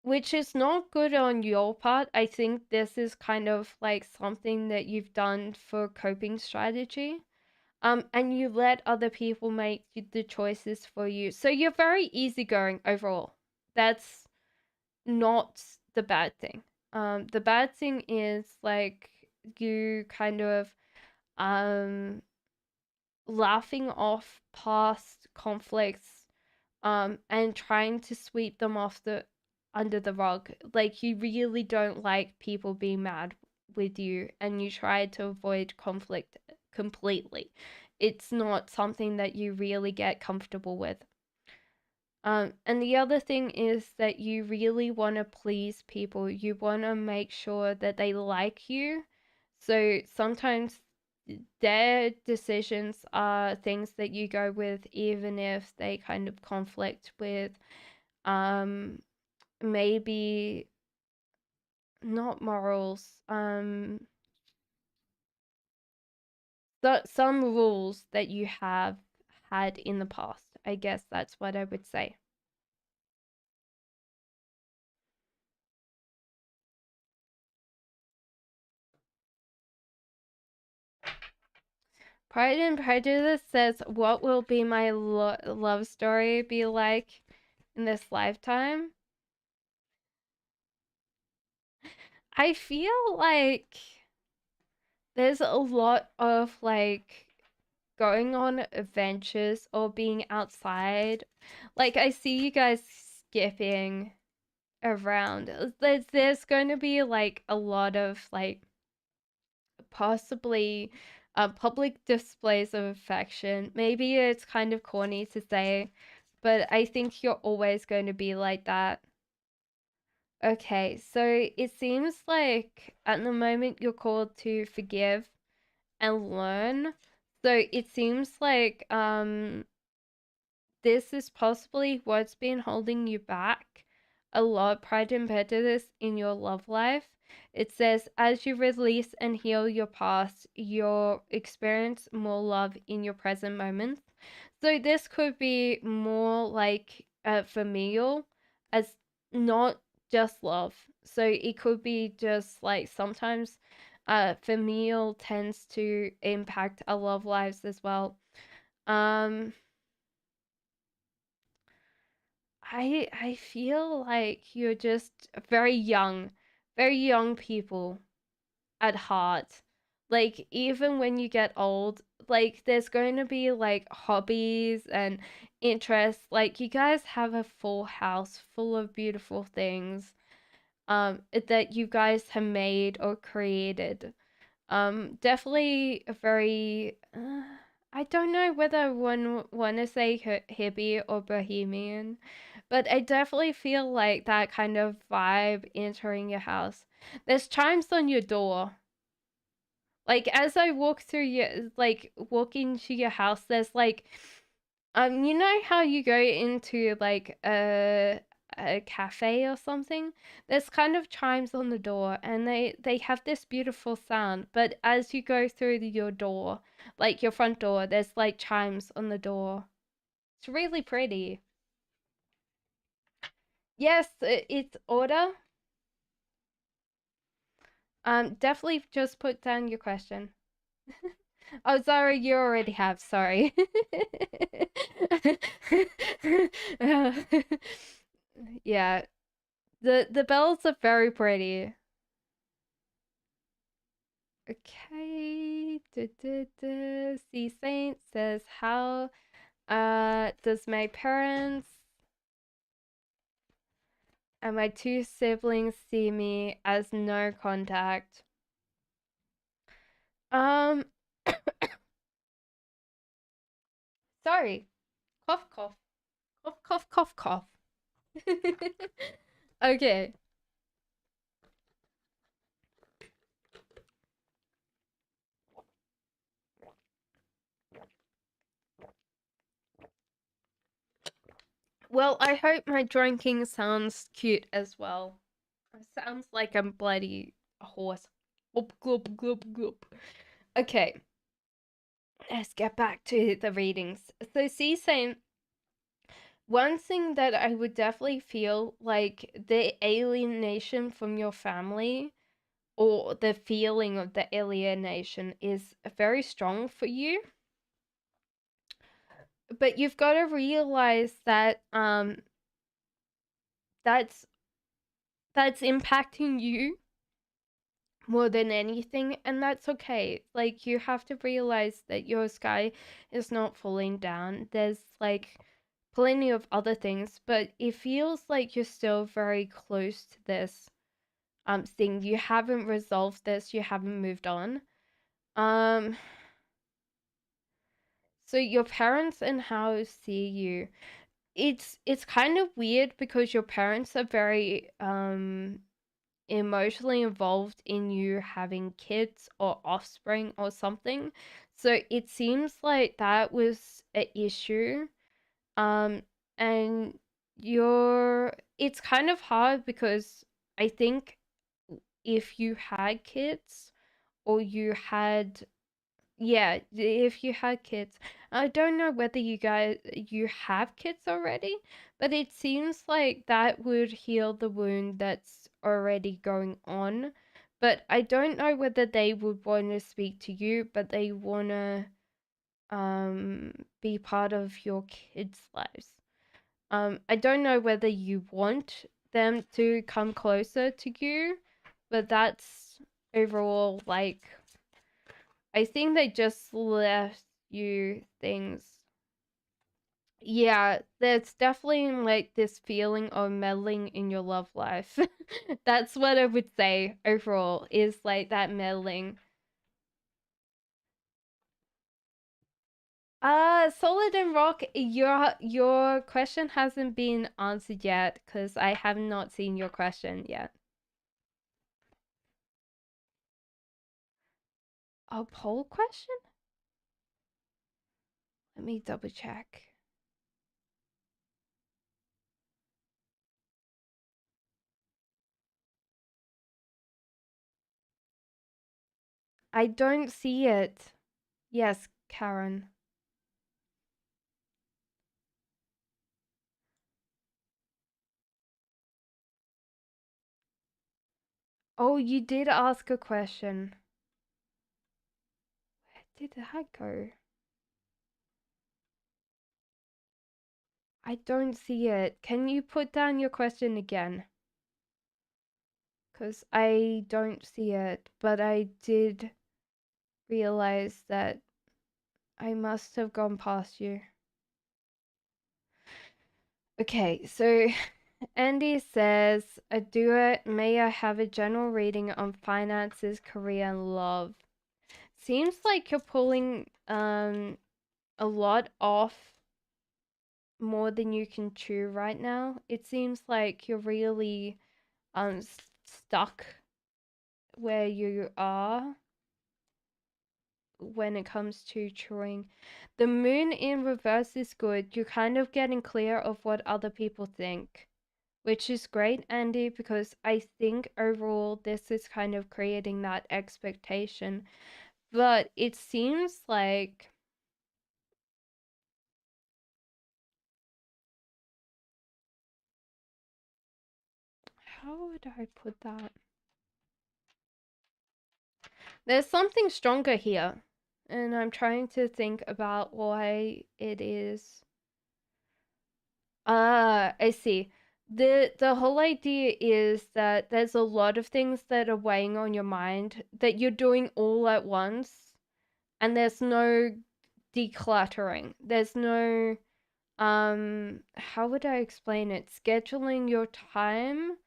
which is not good on your part. I think this is kind of like something that you've done for coping strategy. And you let other people make the choices for you. So you're very easygoing overall. That's not the bad thing. The bad thing is like you kind of um laughing off past conflicts and trying to sweep them off the under the rug. Like you really don't like people being mad with you, and you try to avoid conflict completely. It's not something that you really get comfortable with. And the other thing is that you really want to please people. You want to make sure that they like you. So sometimes their decisions are things that you go with, even if they kind of conflict with um maybe not morals, some rules that you have had in the past. I guess that's what I would say. Pride and Prejudice says, "What will be my love story be like in this lifetime?" I feel like there's a lot of like going on adventures or being outside. Like I see you guys skipping around. There's going to be like a lot of like possibly public displays of affection. Maybe it's kind of corny to say, but I think you're always going to be like that. Okay, so it seems like at the moment you're called to forgive and learn. So it seems like this is possibly what's been holding you back a lot, pride and prejudice in your love life. It says, as you release and heal your past, you'll experience more love in your present moments. So this could be more like familial, as not just love. So it could be just like sometimes familial tends to impact our love lives as well. Um, I feel like you're just very young people at heart. Like even when you get old, like there's going to be like hobbies and interests. Like you guys have a full house full of beautiful things that you guys have made or created. Definitely a very. I don't know whether one want to say hippie or bohemian, but I definitely feel like that kind of vibe entering your house. There's chimes on your door. Like as I walk through your, like walk into your house, there's like, you know how you go into like a cafe or something? There's kind of chimes on the door, and they have this beautiful sound. But as you go through your door, like your front door, there's like chimes on the door. It's really pretty. Yes, it's order. Definitely just put down your question. Oh, sorry, you already have. Sorry. Yeah, the bells are very pretty. Okay. C Saint says, how does my parents and my two siblings see me as no contact? Um Sorry. Cough cough. Cough cough cough cough. Okay. Well, I hope my drinking sounds cute as well. It sounds like I'm bloody a horse. Glop, glop, glop, glop. Okay, let's get back to the readings. So, C saying one thing that I would definitely feel like the alienation from your family or the feeling of the alienation is very strong for you. But you've got to realize that that's impacting you more than anything, and that's okay. Like you have to realize that your sky is not falling down. There's like plenty of other things, but it feels like you're still very close to this thing. You haven't resolved this, you haven't moved on. Um so your parents and how see you. It's kind of weird because your parents are very emotionally involved in you having kids or offspring or something. So it seems like that was an issue. Um, and you're, it's kind of hard because I think if you had kids or you had, yeah, if you had kids. I don't know whether you have kids already, but it seems like that would heal the wound that's already going on. But I don't know whether they would want to speak to you, but they want to be part of your kids' lives. I don't know whether you want them to come closer to you, but that's overall like I think they just left you things. Yeah, there's definitely like this feeling of meddling in your love life. That's what I would say overall is like that meddling. Solid and Rock, your question hasn't been answered yet because I have not seen your question yet. A poll question? Let me double check. I don't see it. Yes, Karen. Oh, you did ask a question. Where did that go? I don't see it. Can you put down your question again? Because I don't see it, but I did realize that I must have gone past you. Okay, so Andy says, Adua, may I have a general reading on finances, career, and love? Seems like you're pulling a lot off more than you can chew right now. It seems like you're really stuck where you are when it comes to chewing. The moon in reverse is good. You're kind of getting clear of what other people think, which is great, Andy, because I think overall this is kind of creating that expectation. But it seems like how would I put that? There's something stronger here, and I'm trying to think about why it is. Ah, I see. The whole idea is that there's a lot of things that are weighing on your mind that you're doing all at once, and there's no decluttering. There's no how would I explain it? Scheduling your time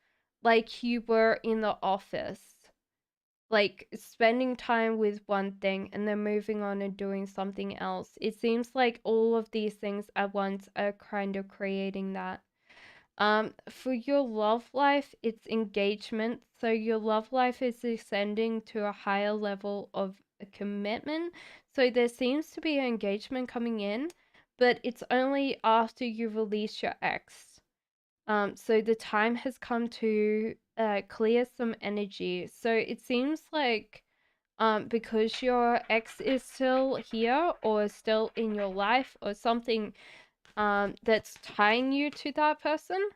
like you were in the office. Like spending time with one thing and then moving on and doing something else. It seems like all of these things at once are kind of creating that. For your love life, it's engagement. So your love life is ascending to a higher level of a commitment. So there seems to be an engagement coming in, but it's only after you release your ex. So the time has come to clear some energy. So it seems like because your ex is still here or still in your life or something that's tying you to that person,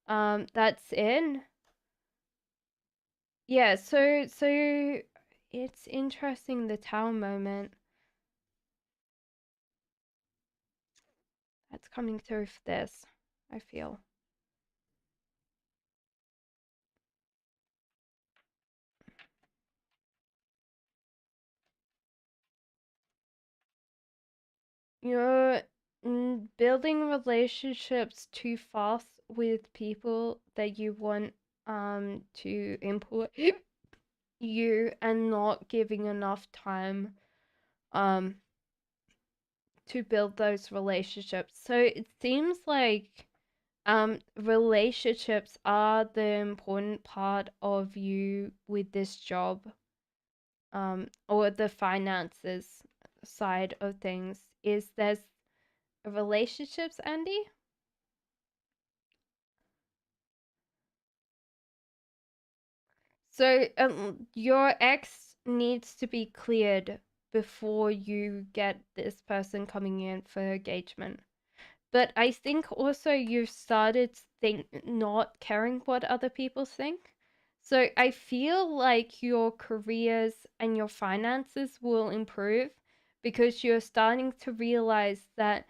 that's in. Yeah, so it's interesting the Tower moment that's coming through for this, I feel. You're building relationships too fast with people that you want to input you and not giving enough time um to build those relationships. So it seems like relationships are the important part of you with this job or the finances side of things. Is there's relationships, Andy? So your ex needs to be cleared before you get this person coming in for engagement. But I think also you've started not caring what other people think. So I feel like your careers and your finances will improve because you're starting to realize that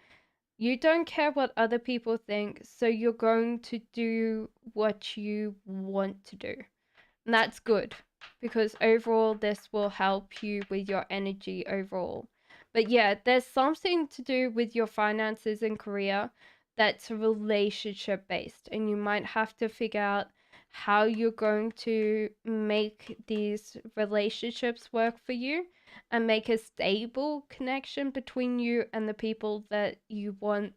you don't care what other people think, so you're going to do what you want to do. And that's good because overall, this will help you with your energy overall. But yeah, there's something to do with your finances and career that's relationship based, and you might have to figure out how you're going to make these relationships work for you and make a stable connection between you and the people that you want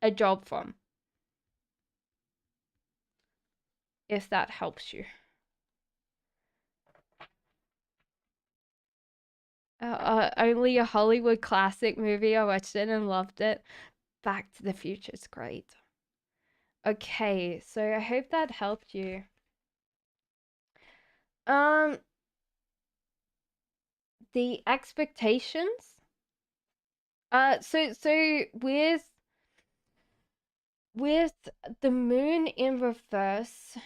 a job from, if that helps you. Only a Hollywood classic movie. I watched it and loved it. Back to the Future is great. Okay, so I hope that helped you. Um, the expectations. So with the moon in reverse.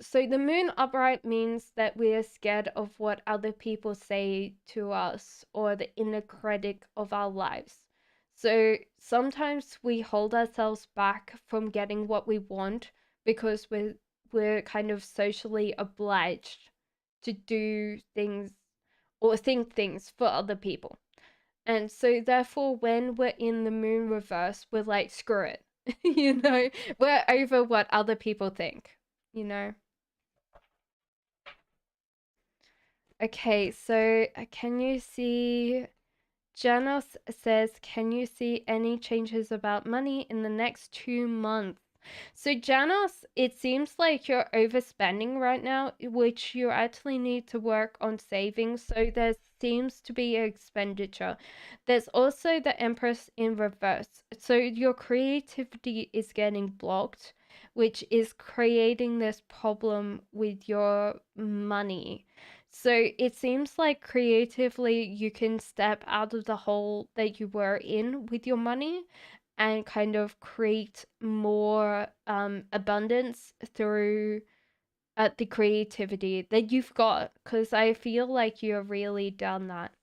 So the moon upright means that we're scared of what other people say to us or the inner critic of our lives. So sometimes we hold ourselves back from getting what we want because we're kind of socially obliged to do things or think things for other people. And so therefore when we're in the moon reverse, we're like, screw it. We're over what other people think. Okay, so can you see? Janos says, can you see any changes about money in the next 2 months? So, Janos, it seems like you're overspending right now, which you actually need to work on saving. So, there seems to be expenditure. There's also the Empress in reverse. So, your creativity is getting blocked, which is creating this problem with your money. So it seems like creatively you can step out of the hole that you were in with your money and kind of create more abundance through the creativity that you've got, because I feel like you're really done that.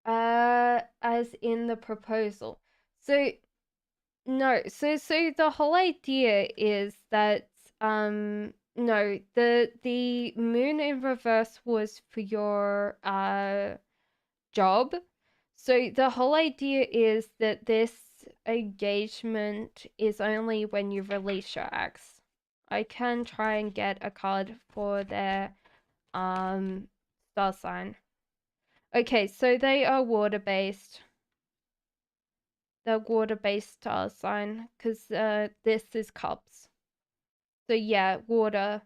As in the proposal. So no, so the whole idea is that no, the moon in reverse was for your job. So the whole idea is that this engagement is only when you release your ex. I can try and get a card for their star sign. Okay, so they are water based. The water-based star sign, because this is cups. So yeah, water.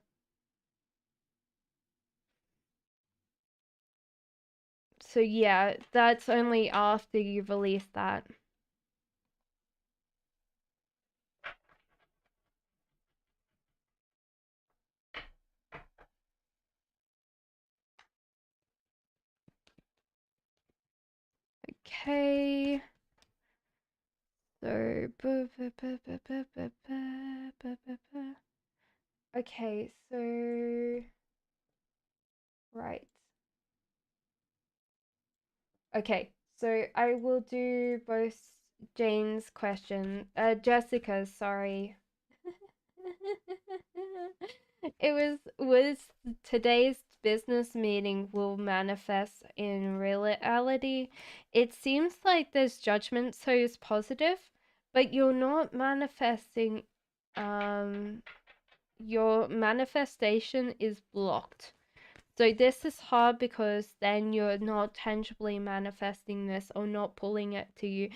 So yeah, that's only after you release that. Okay. So okay, so right. Okay, so I will do both Jane's question. Jessica's, sorry. It was today's business meeting will manifest in reality. It seems like there's judgment, so it's positive, but you're not manifesting. Your manifestation is blocked. So this is hard because then you're not tangibly manifesting this or not pulling it to you.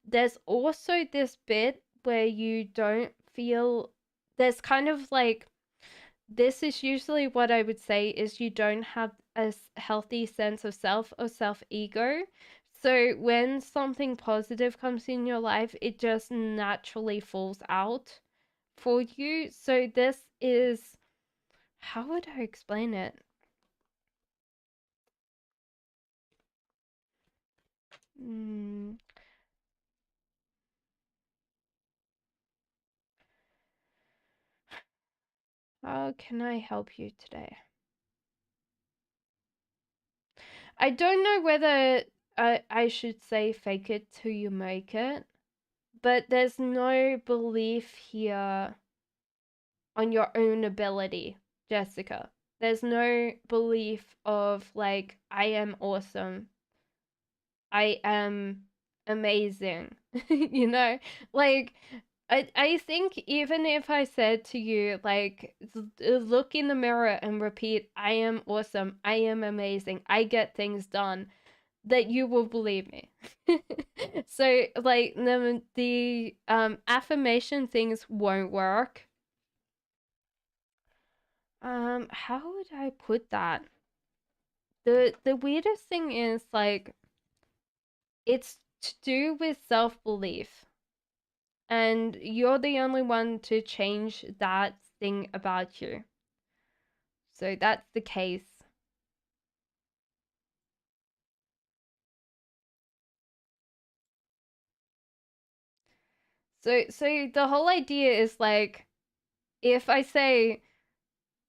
There's also this bit where you don't feel, there's kind of like, this is usually what I would say is you don't have a healthy sense of self or self ego. So when something positive comes in your life, it just naturally falls out for you. So this is, how would I explain it? Hmm. How can I help you today? I don't know whether I should say fake it till you make it, but there's no belief here on your own ability, Jessica. There's no belief of like, I am awesome. I am amazing. You know? Like, I think even if I said to you, like, look in the mirror and repeat, I am awesome, I am amazing, I get things done, that you will believe me. So, like, the affirmation things won't work. How would I put that? The weirdest thing is, like, it's to do with self-belief. And you're the only one to change that thing about you. So that's the case. So the whole idea is like, if I say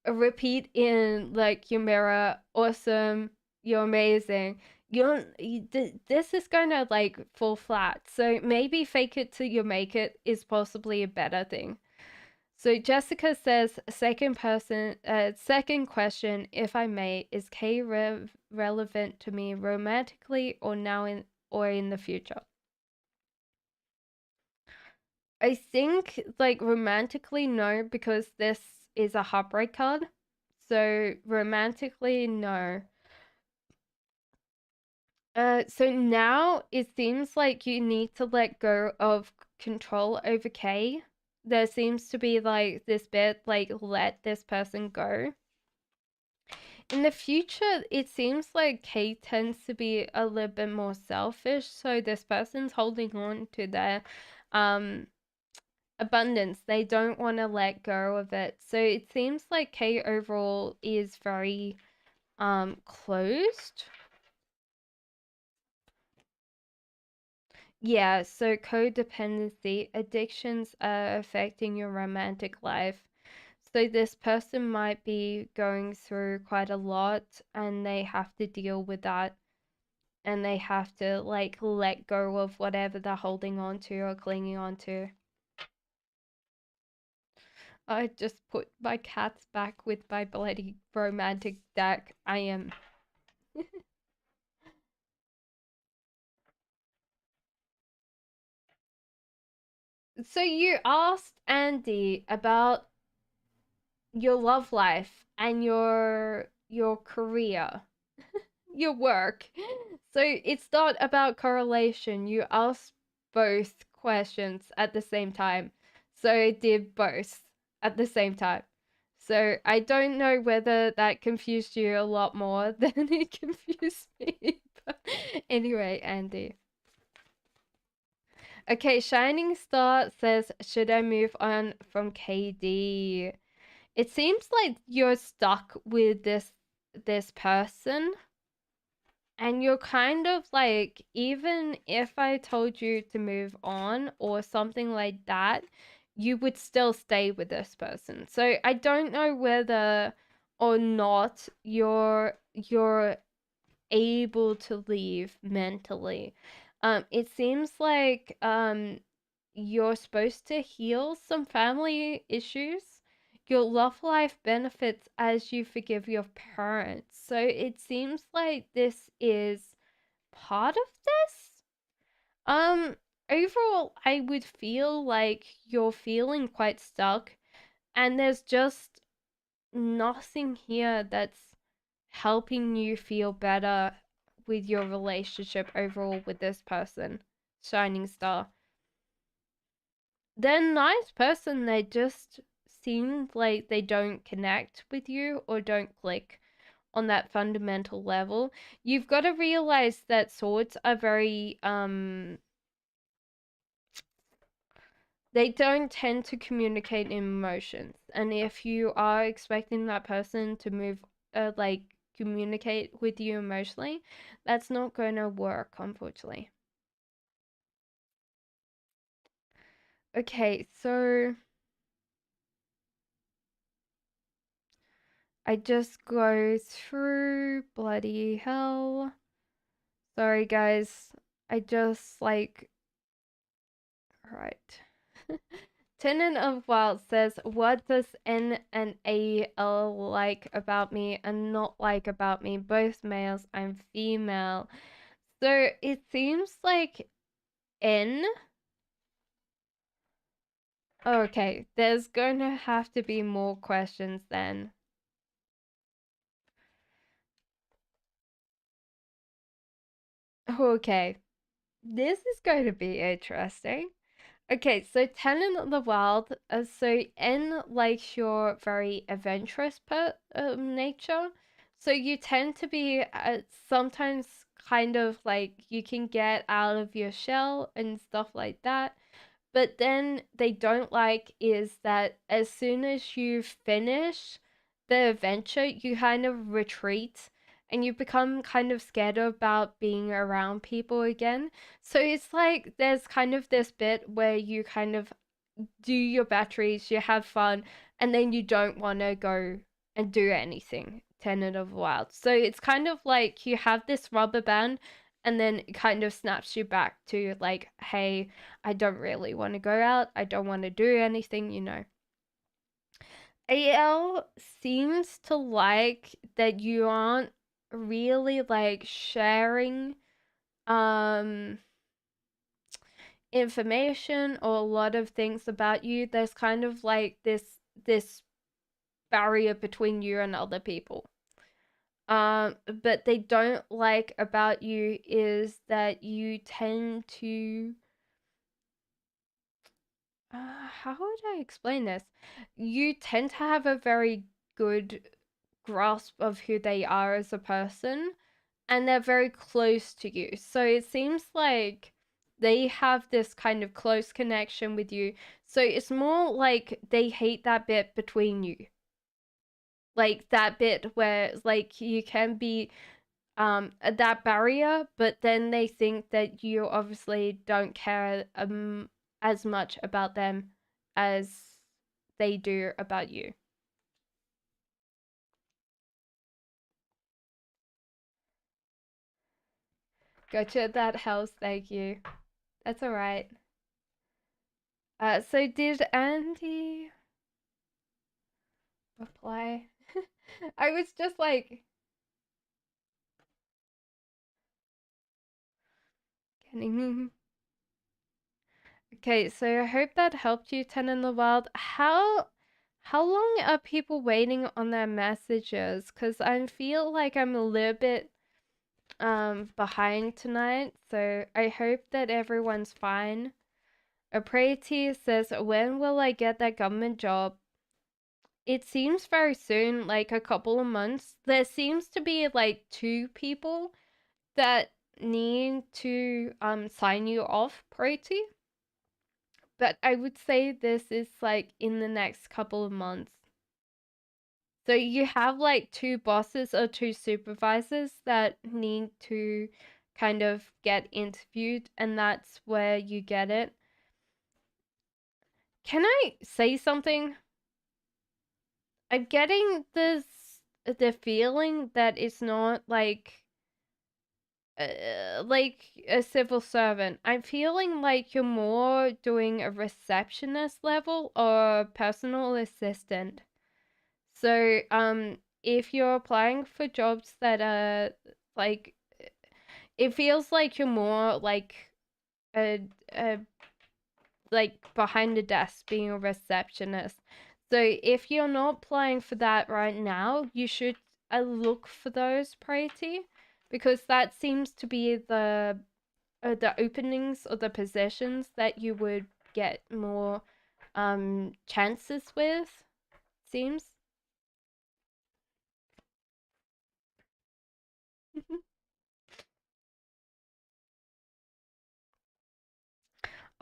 repeat in like your mirror, awesome, you're amazing, this is gonna like fall flat. So maybe fake it till you make it is possibly a better thing. So Jessica says, second question, if I may, is Kay relevant to me romantically or now in the future? I think like romantically no, because this is a heartbreak card. So romantically no. So now it seems like you need to let go of control over Kay. There seems to be like this bit like, let this person go. In the future, it seems like Kate tends to be a little bit more selfish. So this person's holding on to their um abundance. They don't want to let go of it. So it seems like Kate overall is very closed. Yeah, so codependency, addictions are affecting your romantic life. So this person might be going through quite a lot and they have to deal with that, and they have to like let go of whatever they're holding on to or clinging on to. I just put my cats back with my bloody romantic deck. I am. So you asked Andy about your love life and your career, your work. So it's not about correlation. You asked both questions at the same time. So I did both at the same time. So I don't know whether that confused you a lot more than it confused me. But anyway, Andy. Okay, Shining Star says, should I move on from KD? It seems like you're stuck with this person, and you're kind of like, even if I told you to move on or something like that, you would still stay with this person. So I don't know whether or not you're able to leave mentally. It seems like you're supposed to heal some family issues. Your love life benefits as you forgive your parents. So it seems like this is part of this. Um, Overall, I would feel like you're feeling quite stuck, and there's just nothing here that's helping you feel better with your relationship overall with this person, Shining Star. They're a nice person, they just seem like they don't connect with you or don't click, on that fundamental level. You've got to realize that swords are very they don't tend to communicate emotions, and if you are expecting that person to like communicate with you emotionally, that's not going to work, unfortunately. Okay, so I just go through bloody hell. Sorry guys, I just like right. Tenant of Wild says, what does N and A L like about me and not like about me? Both males, I'm female. So it seems like N. Okay, there's going to have to be more questions then. Okay, this is going to be interesting. Okay, so Tenant of the Wild, so N likes your very adventurous nature. So you tend to be sometimes kind of like you can get out of your shell and stuff like that. But then they don't like is that as soon as you finish the adventure, you kind of retreat and you become kind of scared about being around people again. So it's like there's kind of this bit where you kind of do your batteries, you have fun, and then you don't want to go and do anything. Tenant of Wild. So it's kind of like you have this rubber band and then it kind of snaps you back to like, hey, I don't really want to go out. I don't want to do anything. AL seems to like that you aren't really like sharing um information or a lot of things about you. There's kind of like this barrier between you and other people. But they don't like about you is that you tend to how would I explain this? You tend to have a very good grasp of who they are as a person, and they're very close to you. So it seems like they have this kind of close connection with you. So it's more like they hate that bit between you. Like that bit where like you can be that barrier, but then they think that you obviously don't care as much about them as they do about you. Gotcha, that helps, thank you. That's all right. So did Andy reply? I was just like getting. Okay, so I hope that helped you, Ten in the Wild. How long are people waiting on their messages? Cause I feel like I'm a little bit behind tonight, so I hope that everyone's fine. A Pretty says, when will I get that government job? It seems very soon, like a couple of months. There seems to be like two people that need to sign you off, Pretty. But I would say this is like in the next couple of months. So you have like two bosses or two supervisors that need to kind of get interviewed, and that's where you get it. Can I say something? I'm getting the feeling that it's not like a civil servant. I'm feeling like you're more doing a receptionist level or personal assistant. So, if you're applying for jobs that are like, it feels like you're more a like behind the desk being a receptionist. So if you're not applying for that right now, you should look for those priority, because that seems to be the openings or the positions that you would get more chances with. Seems.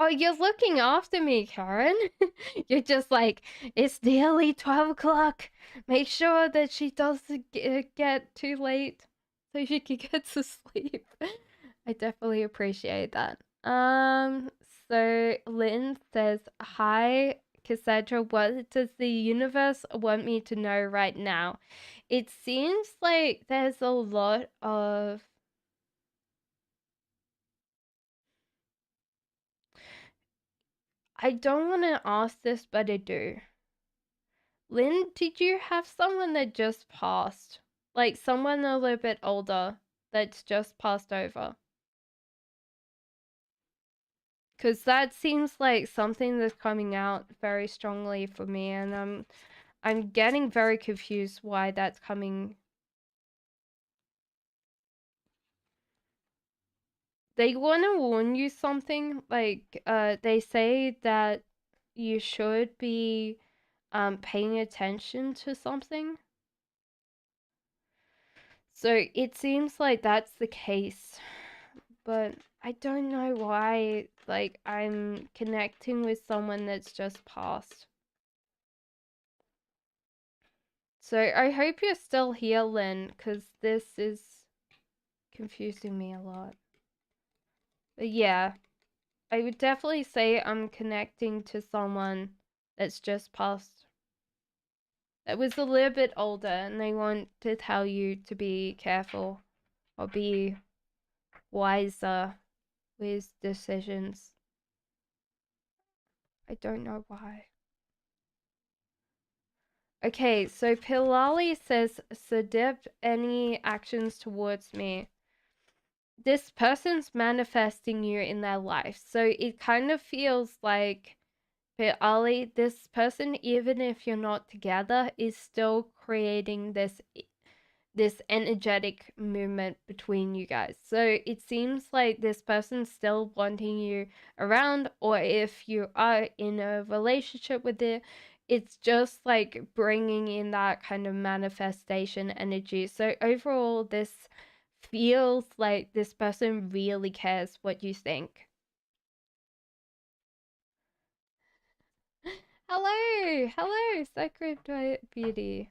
Oh, you're looking after me, Karen. You're just like, it's nearly 12 o'clock. Make sure that she doesn't get too late so she can get to sleep. I definitely appreciate that. So Lynn says, hi, Cassandra, what does the universe want me to know right now? It seems like there's a lot of I don't want to ask this, but I do. Lynn, did you have someone that just passed? Like someone a little bit older that's just passed over? Because that seems like something that's coming out very strongly for me, and I'm getting very confused why that's coming. They want to warn you something, like they say that you should be paying attention to something. So it seems like that's the case, but I don't know why, like, I'm connecting with someone that's just passed. So I hope you're still here, Lynn, because this is confusing me a lot. But yeah, I would definitely say I'm connecting to someone that's just passed. That was a little bit older, and they want to tell you to be careful or be wiser with decisions. I don't know why. Okay, so Pilali says, Sadip, any actions towards me? This person's manifesting you in their life. So it kind of feels like, Pilali, this person, even if you're not together, is still creating this energetic movement between you guys. So it seems like this person's still wanting you around, or if you are in a relationship with it, it's just like bringing in that kind of manifestation energy. So overall, this feels like this person really cares what you think. Hello, Sacred Beauty.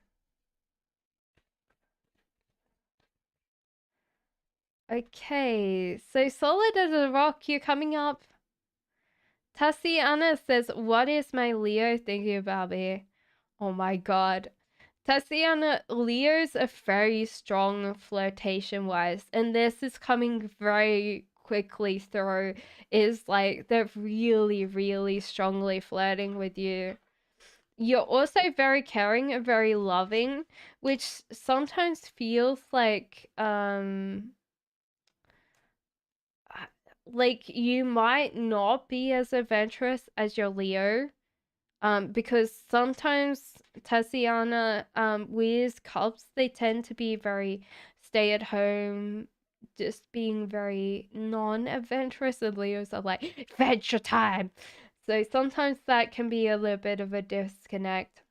Okay, so solid as a rock, you're coming up. Tatiana says, what is my Leo thinking about me? Oh my god. Tatiana, Leo's are very strong flirtation wise, and this is coming very quickly through. Is like they're really, really strongly flirting with you. You're also very caring and very loving, which sometimes feels like you might not be as adventurous as your Leo. Because sometimes Tatiana, with Cubs, they tend to be very stay at home, just being very non-adventurous, and Leos are like, adventure time. So sometimes that can be a little bit of a disconnect.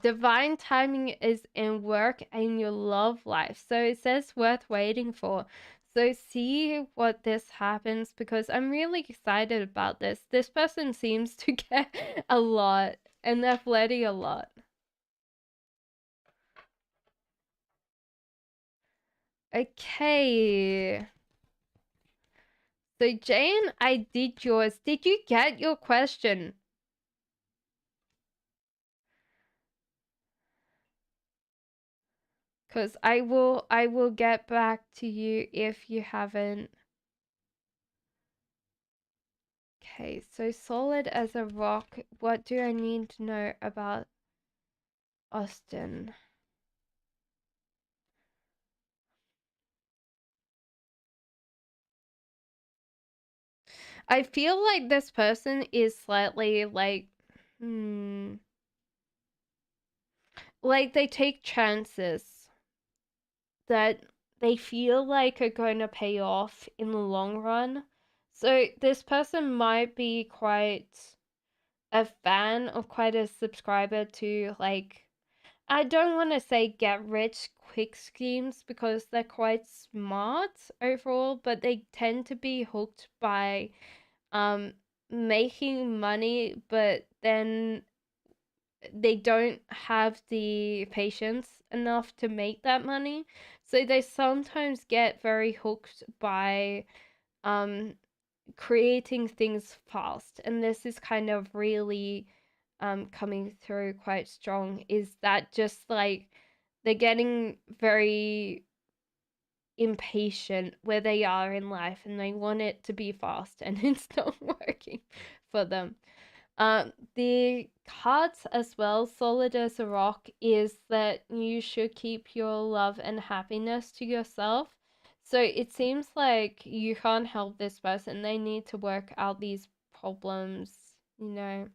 Divine timing is in work and your love life. So it says worth waiting for. So see what this happens, because I'm really excited about this. This person seems to get a lot, and they're flirting a lot. Okay. So Jane, I did yours. Did you get your question? Because I will get back to you if you haven't. Okay, so solid as a rock. What do I need to know about Austin? I feel like this person is slightly like they take chances that they feel like are going to pay off in the long run. So this person might be quite a fan or quite a subscriber to like I don't want to say get rich quick schemes because they're quite smart overall, but they tend to be hooked by um making money, but then they don't have the patience enough to make that money. So they sometimes get very hooked by um creating things fast. And this is kind of really coming through quite strong, is that just like they're getting very impatient where they are in life and they want it to be fast and it's not working for them. The cards as well, solid as a rock, is that you should keep your love and happiness to yourself. So it seems like you can't help this person. They need to work out these problems, you know.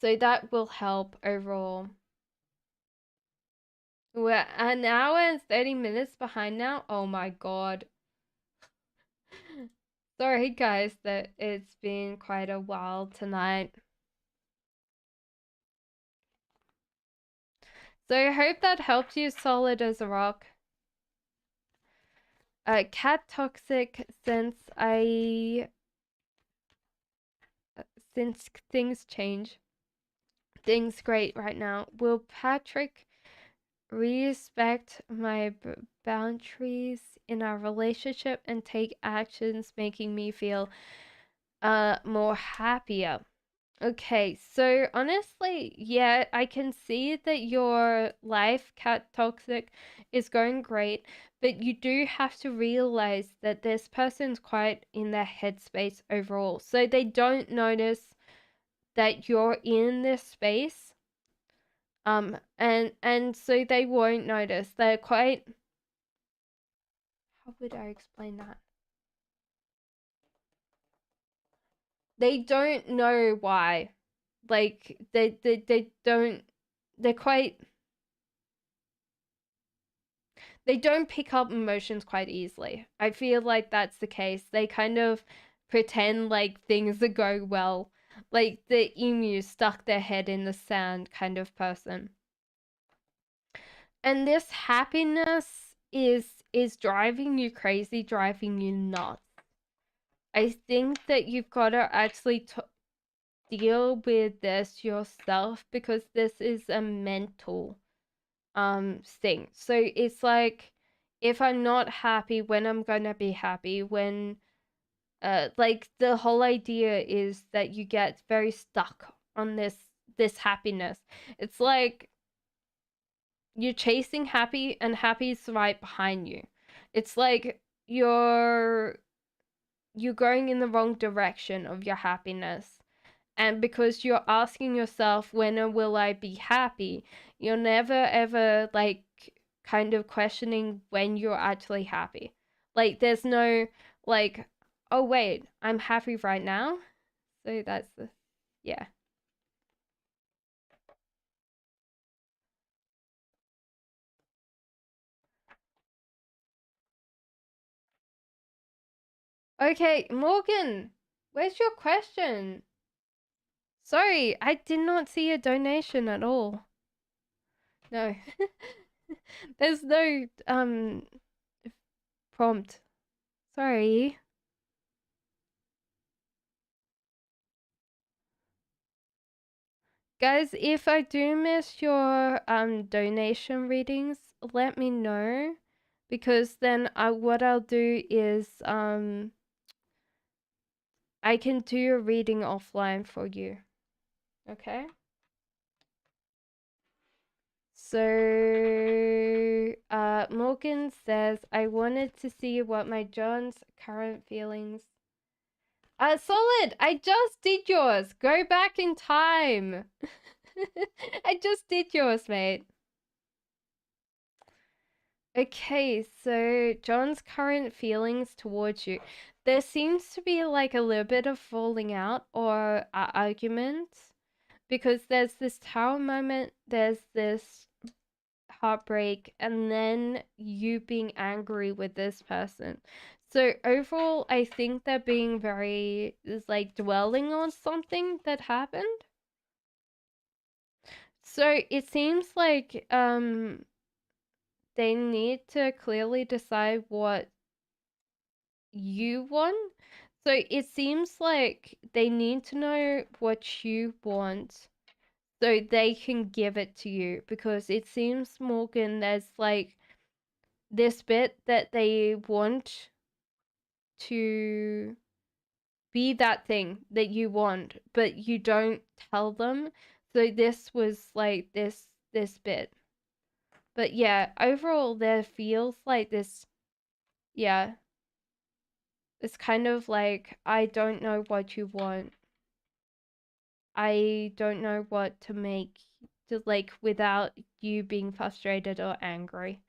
So that will help overall. We're an hour and 30 minutes behind now. Oh my god. Sorry, guys, that it's been quite a while tonight. So I hope that helped you, solid as a rock. Cat toxic since things change. Things great right now. Will Patrick respect my boundaries in our relationship and take actions making me feel more happier? Okay, so honestly, yeah, I can see that your life, Cat Toxic, is going great, but you do have to realize that this person's quite in their headspace overall. So they don't notice that you're in this space. And so they won't notice. They're quite, how would I explain that? They don't know why. Like they don't, they're quite, they don't pick up emotions quite easily. I feel like that's the case. They kind of pretend like things are going well, like the emu stuck their head in the sand kind of person. And this happiness is driving you crazy, driving you nuts. I think that you've got to actually deal with this yourself because this is a mental thing. So it's like if I'm not happy, when I'm gonna be happy, when like the whole idea is that you get very stuck on this happiness. It's like you're chasing happy and happy's right behind you. It's like you're going in the wrong direction of your happiness. And because you're asking yourself, when will I be happy? You're never ever like kind of questioning when you're actually happy. Like there's no like, oh wait, I'm happy right now. So that's the, yeah. Okay, Morgan, where's your question? Sorry, I did not see a donation at all. No. There's no prompt. Sorry. Guys, if I do miss your donation readings, let me know because then what I'll do is I can do a reading offline for you. Okay? So Morgan says I wanted to see what my John's current feelings. Solid, I just did yours. Go back in time. I just did yours, mate. Okay, so John's current feelings towards you. There seems to be like a little bit of falling out or argument because there's this tower moment, there's this heartbreak, and then you being angry with this person. So overall, I think they're being is like dwelling on something that happened. So it seems like they need to clearly decide what you want. So it seems like they need to know what you want so they can give it to you, because it seems, Morgan, there's like this bit that they want to be that thing that you want, but you don't tell them. So this was like this bit. But yeah, overall there feels like this, yeah, it's kind of like, I don't know what you want. I don't know what to make to, like, without you being frustrated or angry.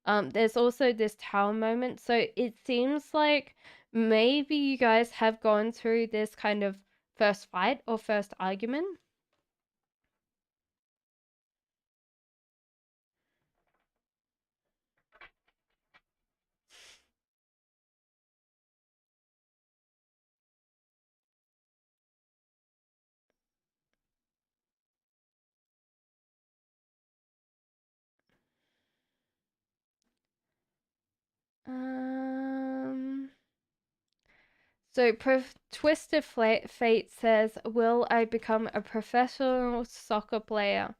There's also this tower moment, so it seems like maybe you guys have gone through this kind of first fight or first argument. Um. So, Twisted Fate says, "Will I become a professional soccer player?"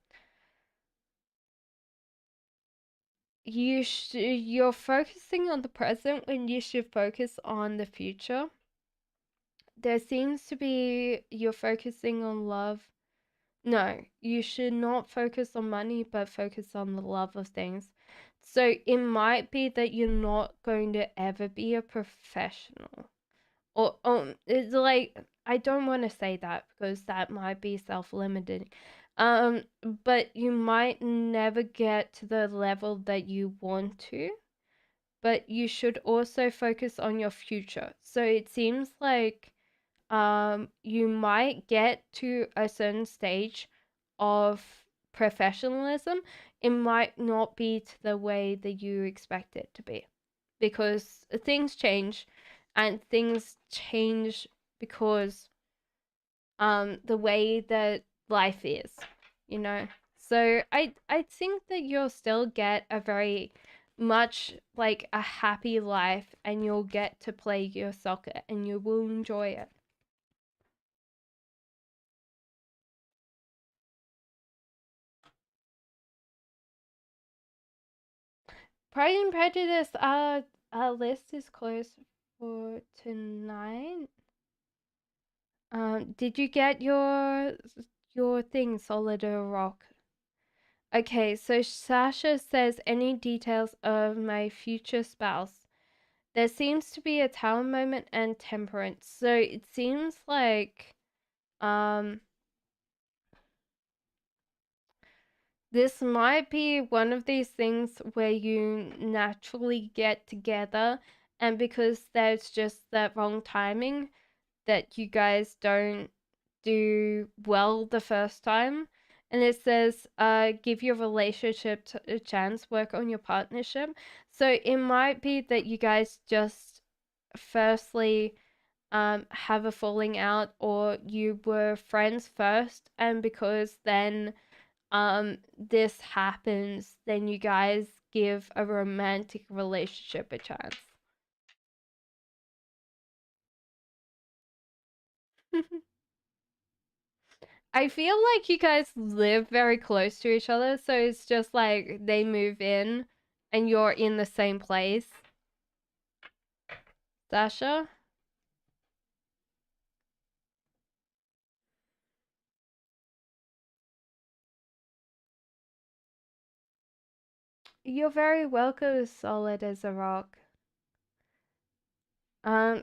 You're focusing on the present when you should focus on the future. There seems to be you're focusing on love. No, you should not focus on money, but focus on the love of things. So it might be that you're not going to ever be a professional. Or it's like, I don't want to say that because that might be self-limiting. But you might never get to the level that you want to, but you should also focus on your future. So it seems like you might get to a certain stage of professionalism. It might not be to the way that you expect it to be, because things change, and things change because the way that life is, you know. So I think that you'll still get a very much like a happy life, and you'll get to play your soccer and you will enjoy it. Pride and Prejudice, our list is closed for tonight. Did you get your thing, Solid or Rock? Okay, so Sasha says, any details of my future spouse? There seems to be a tower moment and temperance. So it seems like um this might be one of these things where you naturally get together, and because there's just that wrong timing, that you guys don't do well the first time. And it says, give your relationship a chance, work on your partnership. So it might be that you guys just firstly have a falling out, or you were friends first, and because then this happens, then you guys give a romantic relationship a chance. I feel like you guys live very close to each other, so it's just like they move in and you're in the same place. Sasha, you're very welcome, solid as a rock.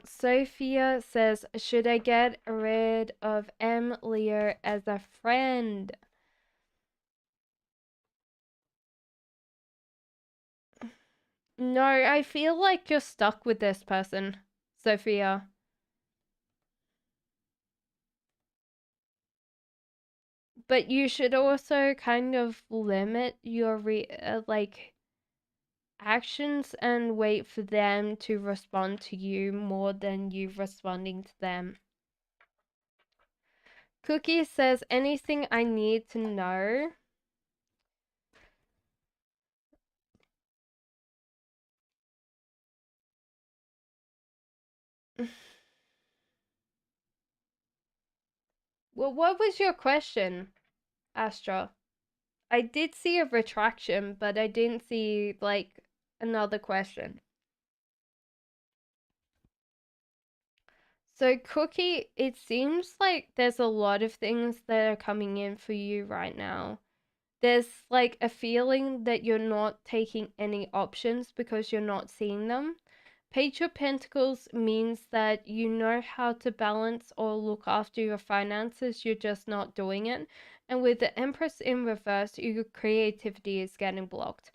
Sophia says, should I get rid of M. Leo as a friend? No, I feel like you're stuck with this person, Sophia. But you should also kind of limit your like actions and wait for them to respond to you more than you responding to them. Cookie says, anything I need to know. Well, what was your question, Astra? I did see a retraction, but I didn't see like another question. So, Cookie, it seems like there's a lot of things that are coming in for you right now. There's like a feeling that you're not taking any options because you're not seeing them. Page of Pentacles means that you know how to balance or look after your finances, you're just not doing it. And with the Empress in reverse, your creativity is getting blocked.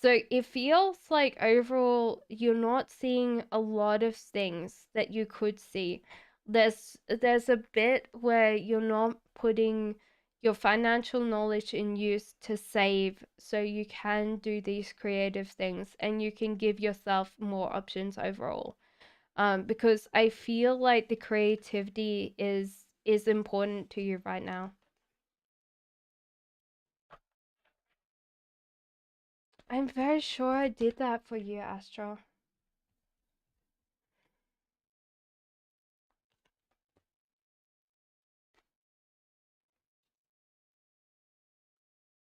So it feels like overall you're not seeing a lot of things that you could see. There's a bit where you're not putting your financial knowledge in use to save so you can do these creative things and you can give yourself more options overall. Because I feel like the creativity is important to you right now. I'm very sure I did that for you, Astro.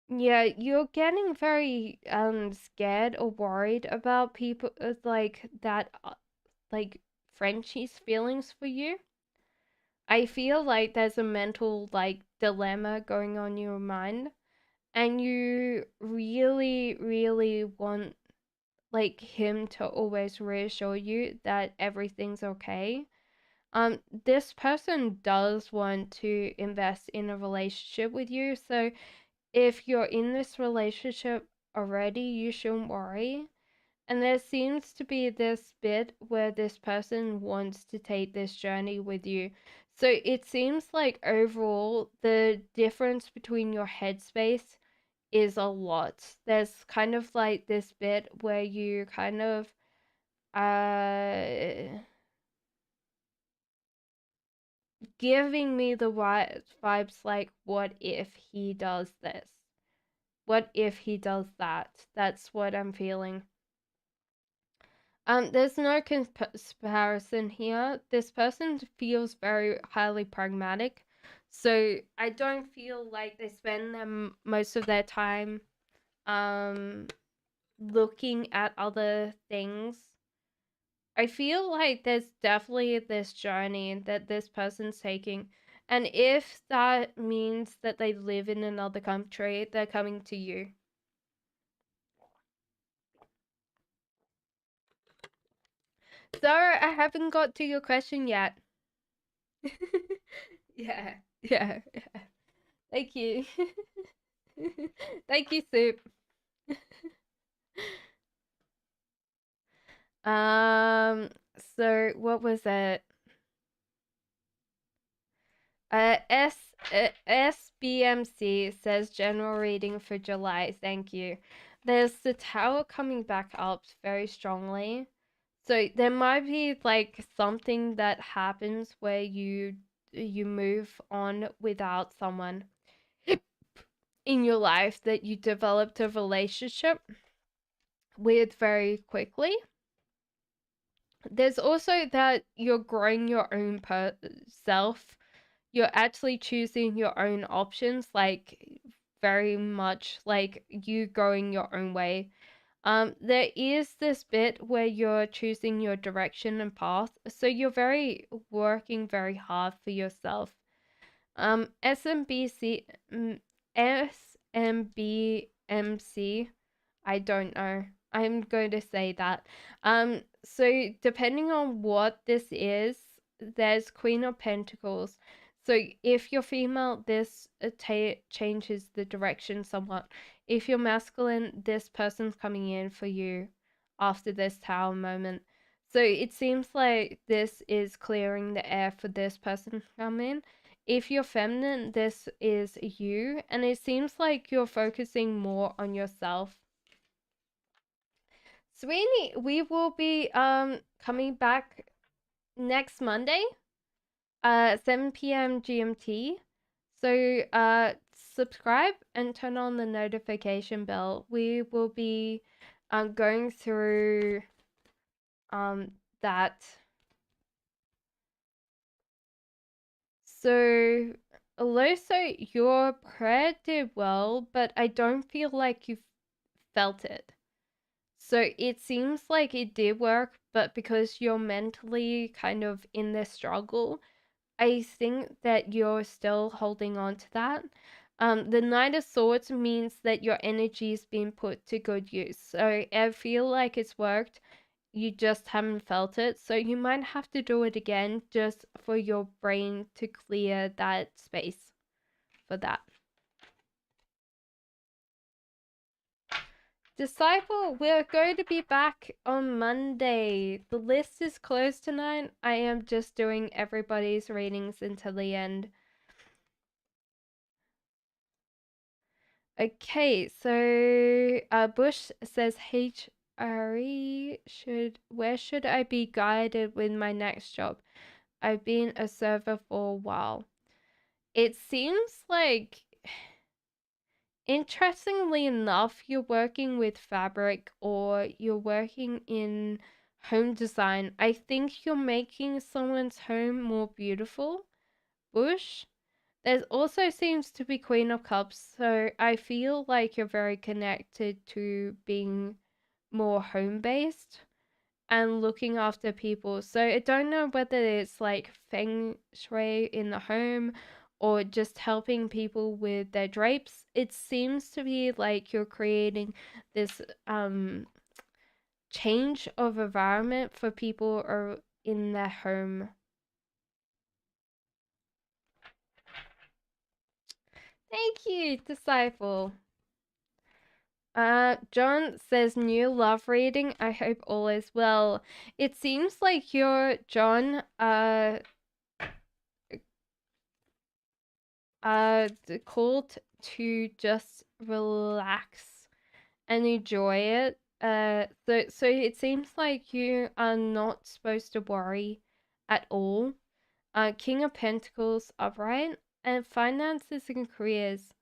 Yeah, you're getting very scared or worried about people like that like Frenchie's feelings for you. I feel like there's a mental like dilemma going on in your mind and you really really want like him to always reassure you that everything's okay. This person does want to invest in a relationship with you, so if you're in this relationship already, you shouldn't worry. And there seems to be this bit where this person wants to take this journey with you. So it seems like overall, the difference between your headspace is a lot. There's kind of like this bit where you kind of uh giving me the vibes like, what if he does this? What if he does that? That's what I'm feeling. There's no comparison here. This person feels very highly pragmatic, so I don't feel like they spend them most of their time, um, looking at other things. I feel like there's definitely this journey that this person's taking, and if that means that they live in another country, they're coming to you. Sorry, I haven't got to your question yet. Yeah, yeah, yeah. Thank you. Thank you, Soup. Um, so what was it? SBMC says general reading for July. Thank you. There's the tower coming back up very strongly. So there might be like something that happens where you move on without someone in your life that you developed a relationship with very quickly. There's also that you're growing your own self. You're actually choosing your own options, like very much like you going your own way. There is this bit where you're choosing your direction and path, so you're very working very hard for yourself. SMBC, SMBMC, I don't know. I'm going to say that. So depending on what this is, there's Queen of Pentacles. So if you're female, this changes the direction somewhat. If you're masculine, this person's coming in for you after this tower moment. So it seems like this is clearing the air for this person to come in. If you're feminine, this is you, and it seems like you're focusing more on yourself. Sweeney, we will be coming back next Monday, 7 p.m. GMT. So subscribe and turn on the notification bell. We will be going through that. So Also, your prayer did well, but I don't feel like you felt it. So it seems like it did work, but because you're mentally kind of in this struggle, I think that you're still holding on to that. The Knight of Swords means that your energy is being put to good use. So I feel like it's worked. You just haven't felt it. So you might have to do it again just for your brain to clear that space for that. Disciple, we're going to be back on Monday. The list is closed tonight. I am just doing everybody's readings until the end. Okay, so Bush says HRE where should I be guided with my next job? I've been a server for a while. It seems like, interestingly enough, you're working with fabric or you're working in home design. I think you're making someone's home more beautiful. Bush. There also seems to be Queen of Cups, so I feel like you're very connected to being more home based and looking after people. So I don't know whether it's like feng shui in the home or just helping people with their drapes. It seems to be like you're creating this change of environment for people or in their home. Thank you, Disciple. John says new love reading. I hope all is well. It seems like you're John called to just relax and enjoy it. So it seems like you are not supposed to worry at all. King of Pentacles upright and finances and careers.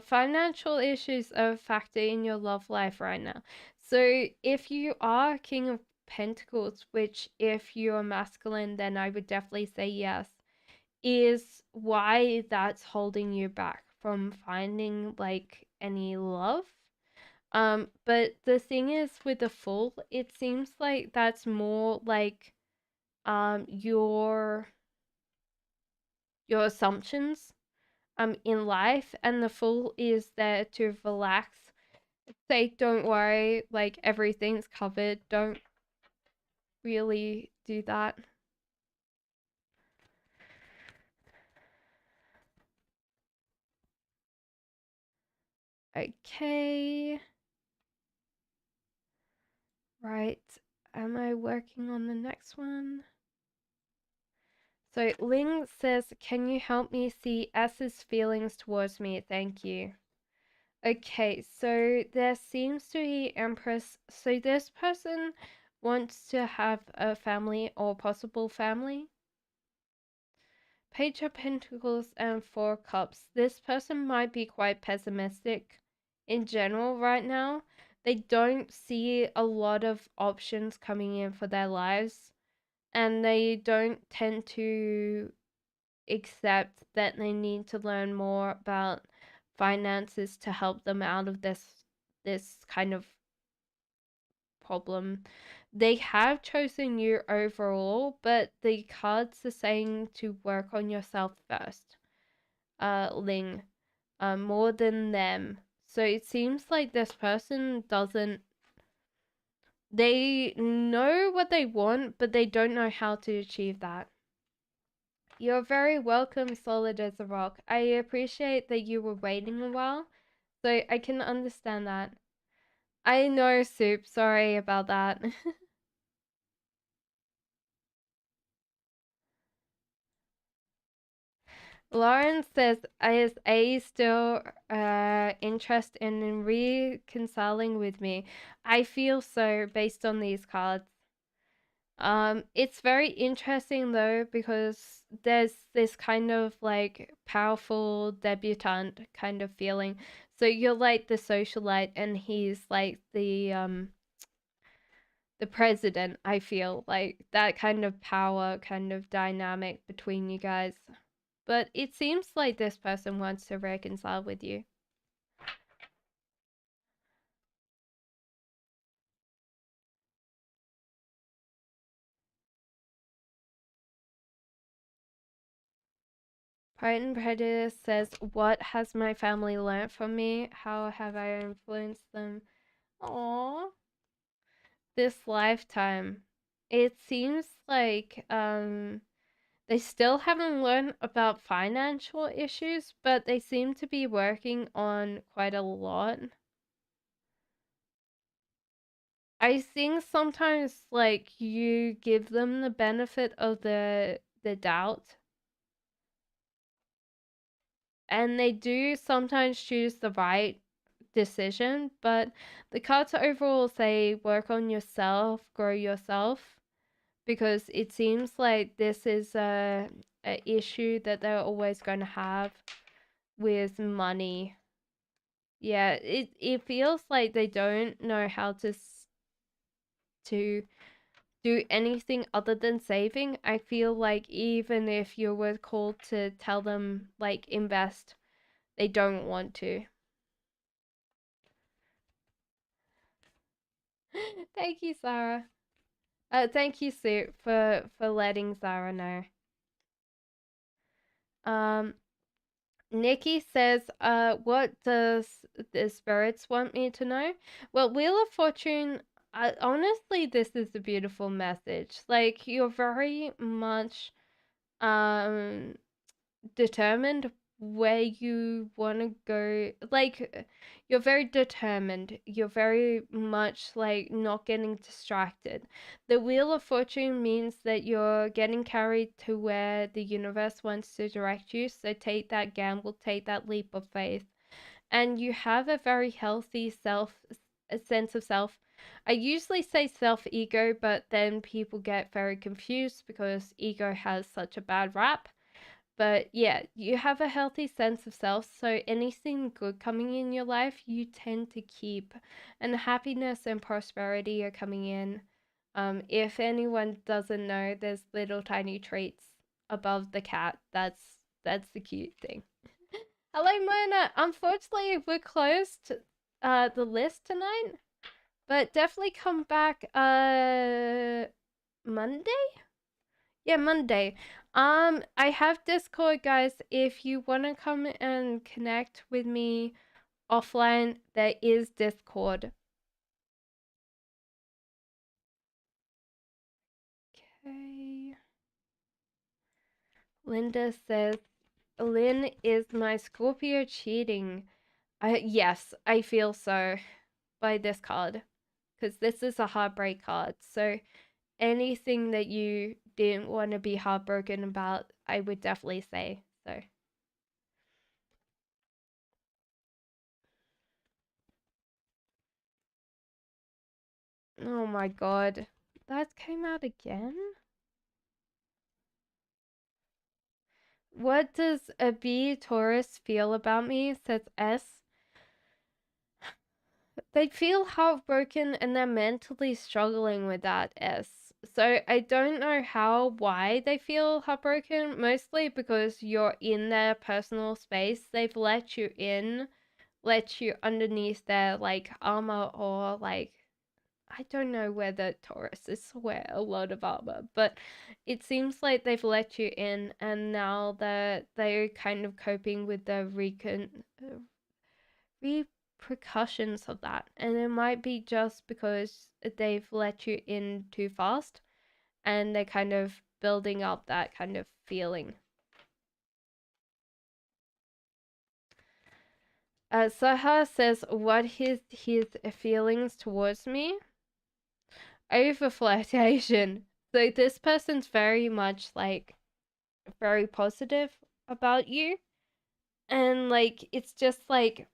Financial issues are a factor in your love life right now. So if you are King of Pentacles, which if you're masculine, then I would definitely say yes, is why that's holding you back from finding like any love. But the thing is with the Fool, it seems like that's more like your assumptions in life, and the Fool is there to relax, say don't worry, like everything's covered. Don't really do that. Okay. Right. Am I working on the next one? So Ling says, can you help me see S's feelings towards me? Thank you. Okay, so there seems to be Empress. So this person wants to have a family or possible family. Page of Pentacles and Four Cups. This person might be quite pessimistic in general right now. They don't see a lot of options coming in for their lives, and they don't tend to accept that they need to learn more about finances to help them out of this kind of problem. They have chosen you overall, but the cards are saying to work on yourself first, Ling, more than them. So it seems like this person doesn't. They know what they want, but they don't know how to achieve that. You're very welcome, Solid as a Rock. I appreciate that you were waiting a while, so I can understand that. I know, Soup. Sorry about that. Lauren says, is A still interested in reconciling with me? I feel so based on these cards. It's very interesting though because there's this kind of like powerful debutante kind of feeling. So you're like the socialite and he's like the president. I feel like that kind of power kind of dynamic between you guys. but it seems like this person wants to reconcile with you. Pride and Prejudice says, "What has my family learned from me? How have I influenced them?" Aww. This lifetime. It seems like they still haven't learned about financial issues, but they seem to be working on quite a lot. I think sometimes like you give them the benefit of the doubt, and they do sometimes choose the right decision, but the cards overall say work on yourself, grow yourself, because it seems like this is a issue that they're always going to have with money. Yeah, it feels like they don't know how to do anything other than saving. I feel like even if you were called to tell them like invest, they don't want to. Thank you, Sarah. Thank you, Sue, for letting Sarah know. Um, Nikki says, what does the spirits want me to know? Well, Wheel of Fortune, honestly, this is a beautiful message. Like, you're very much, um, determined where you want to go. Like, you're very determined. You're very much like not getting distracted. The Wheel of Fortune means that you're getting carried to where the universe wants to direct you. So take that gamble, take that leap of faith. And you have a very healthy a sense of self. I usually say self ego, but then people get very confused because ego has such a bad rap. But yeah, you have a healthy sense of self, so anything good coming in your life, you tend to keep, and happiness and prosperity are coming in. If anyone doesn't know, there's little tiny treats above the cat. That's the cute thing. Hello, Mona. Unfortunately, we're closed the list tonight, but definitely come back Monday. Yeah, Monday. I have Discord, guys. If you want to come and connect with me offline, there is Discord. Okay. Linda says, Lynn, is my Scorpio cheating? Yes, I feel so by this card. Because this is a heartbreak card. So anything that you didn't want to be heartbroken about, I would definitely say so. Oh my god. That came out again? What does a B Taurus feel about me? Says S. They feel heartbroken and they're mentally struggling with that S. So I don't know why they feel heartbroken. Mostly because you're in their personal space. They've let you underneath their like armor, or like I don't know whether Tauruses wear a lot of armor, but it seems like they've let you in, and now that they're kind of coping with the repercussions of that. And it might be just because they've let you in too fast, and they're kind of building up that kind of feeling. Saha says, what his feelings towards me? Over flirtation. So this person's very much like very positive about you, and like it's just like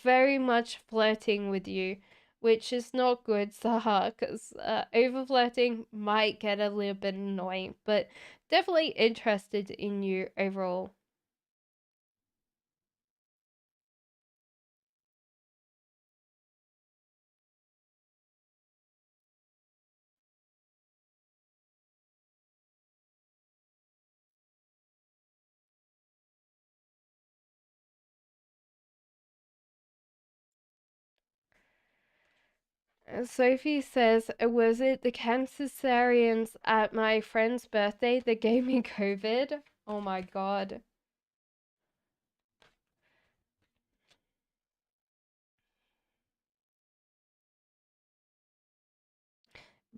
very much flirting with you, which is not good, Saha, because over flirting might get a little bit annoying, but definitely interested in you overall. Sophie says, was it the Cancerians at my friend's birthday that gave me COVID? Oh my god.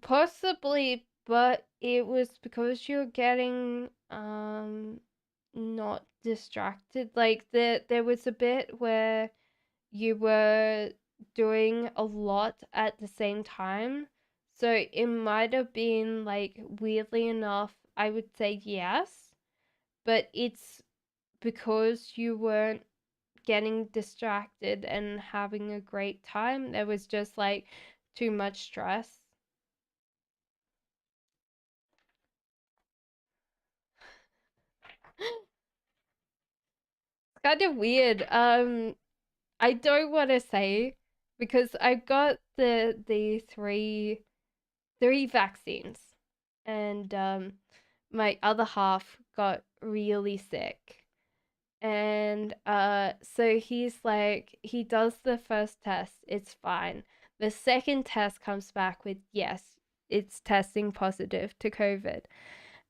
Possibly, but it was because you're getting not distracted. Like there was a bit where you were doing a lot at the same time. So it might have been like weirdly enough, I would say yes, but it's because you weren't getting distracted and having a great time. There was just like too much stress. It's kind of weird. I don't want to say because I got the three vaccines, and my other half got really sick. And so he's like, he does the first test, it's fine. The second test comes back with yes, it's testing positive to COVID.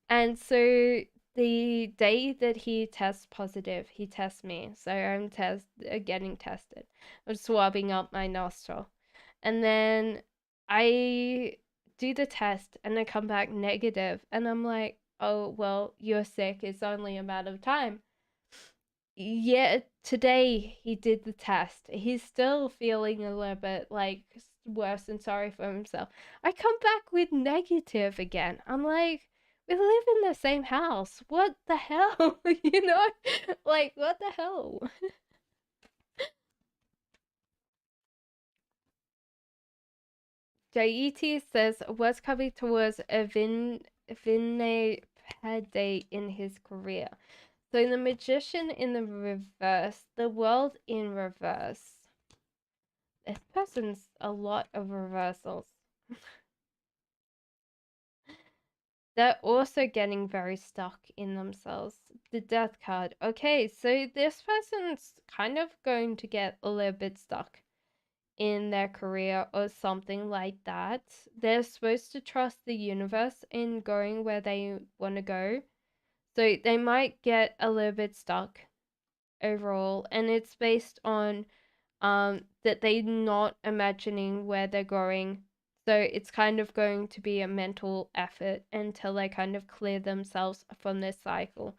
And so the day that he tests positive, he tests me. So I'm getting tested. I'm swabbing up my nostril. And then I do the test and I come back negative, and I'm like, "Oh, well, you're sick. It's only a matter of time." Yeah, today he did the test. He's still feeling a little bit like worse and sorry for himself. I come back with negative again. I'm like, we live in the same house. What the hell? You know? Like, what the hell? JET says was coming towards a Vinay day in his career. So the magician in the reverse, the world in reverse. This person's a lot of reversals. They're also getting very stuck in themselves. The death card. Okay, so this person's kind of going to get a little bit stuck in their career or something like that. They're supposed to trust the universe in going where they want to go. So they might get a little bit stuck overall, and it's based on that they're not imagining where they're going. So it's kind of going to be a mental effort until they kind of clear themselves from this cycle.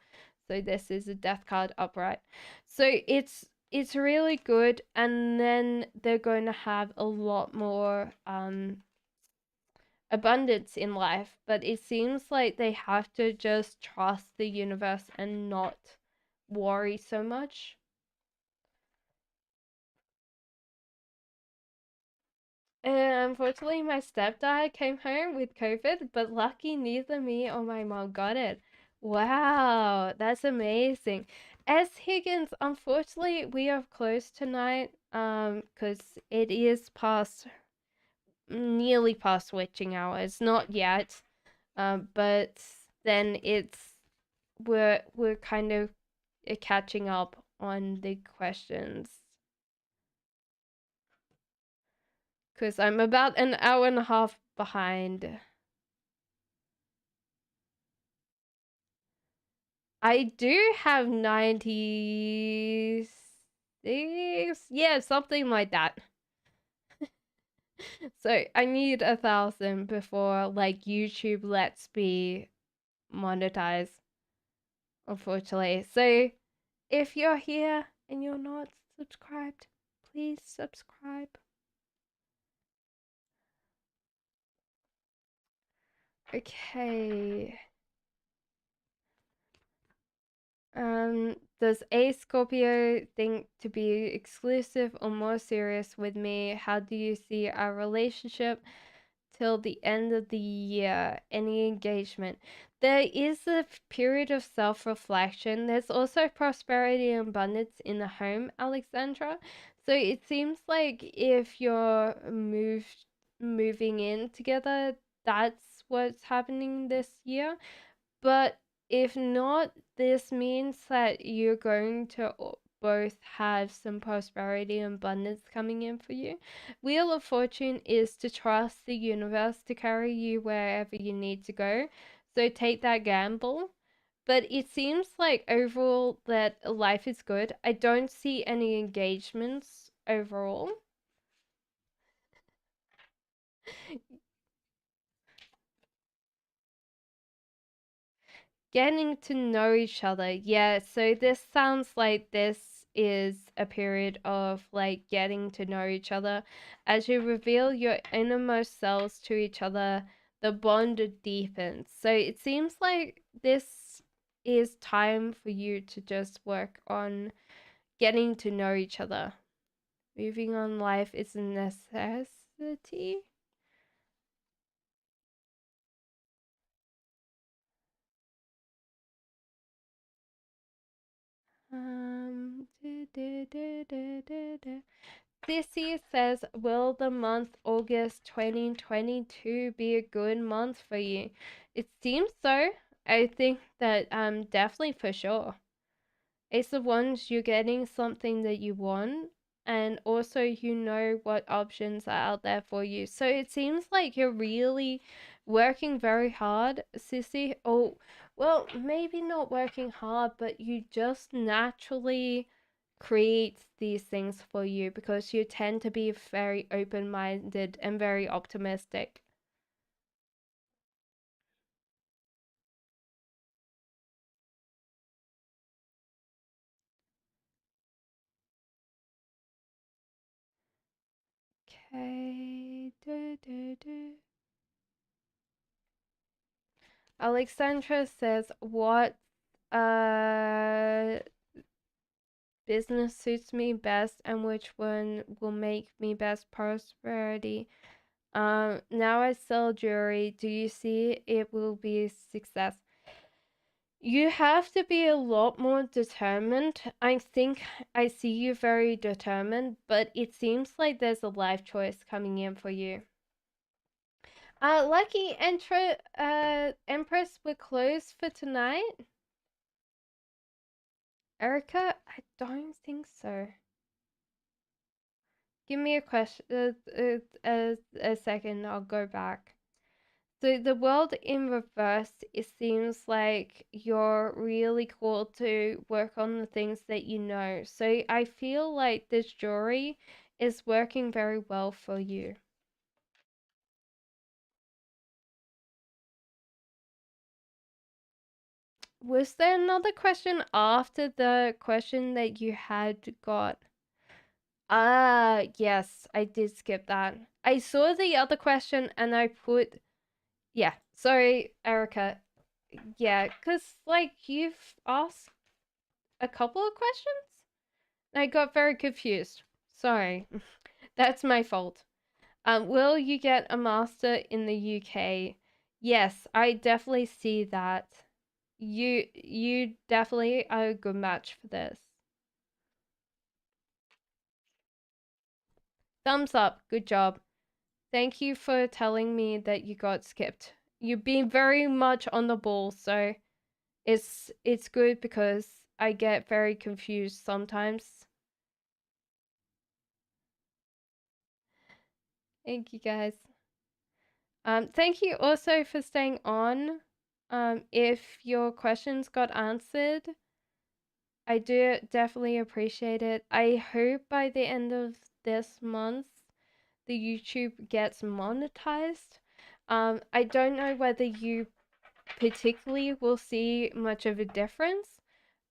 So this is a death card upright. So it's really good, and then they're going to have a lot more abundance in life, but it seems like they have to just trust the universe and not worry so much. Unfortunately, my stepdad came home with COVID, but lucky neither me or my mom got it. Wow, that's amazing. S. Higgins, unfortunately, we are closed tonight, because it is past, nearly past witching hours. Not yet, but then we're kind of catching up on the questions. Because I'm about an hour and a half behind. I do have 96. Yeah, something like that. So I need 1,000 before like YouTube lets me monetize, unfortunately. So if you're here and you're not subscribed, please subscribe. Okay. Does a Scorpio think to be exclusive or more serious with me? How do you see our relationship till the end of the year? Any engagement? There is a period of self-reflection. There's also prosperity and abundance in the home, Alexandra. So it seems like if you're moving in together, that's what's happening this year. But if not, this means that you're going to both have some prosperity and abundance coming in for you. Wheel of Fortune is to trust the universe to carry you wherever you need to go. So take that gamble. But it seems like overall that life is good. I don't see any engagements overall. Getting to know each other. Yeah, so this sounds like this is a period of like getting to know each other. As you reveal your innermost selves to each other, the bond deepens. So it seems like this is time for you to just work on getting to know each other. Moving on life is a necessity. This year says, will the month August 2022 be a good month for you? It seems so. I think that definitely for sure. Ace of Wands, you're getting something that you want, and also you know what options are out there for you. So it seems like you're really working very hard, sissy. Oh, well, maybe not working hard, but you just naturally create these things for you because you tend to be very open-minded and very optimistic. Okay. Alexandra says, what uh business suits me best and which one will make me best prosperity? Now I sell jewelry. Do you see it will be a success? You have to be a lot more determined. I think I see you very determined, but it seems like there's a life choice coming in for you. Lucky Empress, we're closed for tonight. Erica, I don't think so. Give me a question, a second, I'll go back. So the world in reverse, it seems like you're really called to work on the things that you know. So I feel like this jewelry is working very well for you. Was there another question after the question that you had got? Ah, yes, I did skip that. I saw the other question and I put, yeah, sorry, Erica. Yeah, because like you've asked a couple of questions. I got very confused. Sorry. That's my fault. Will you get a master in the UK? Yes, I definitely see that. You definitely are a good match for this. Thumbs up. Good job. Thank you for telling me that you got skipped. You've been very much on the ball, so it's good because I get very confused sometimes. Thank you guys. Thank you also for staying on. If your questions got answered, I do definitely appreciate it. I hope by the end of this month, the YouTube gets monetized. I don't know whether you particularly will see much of a difference,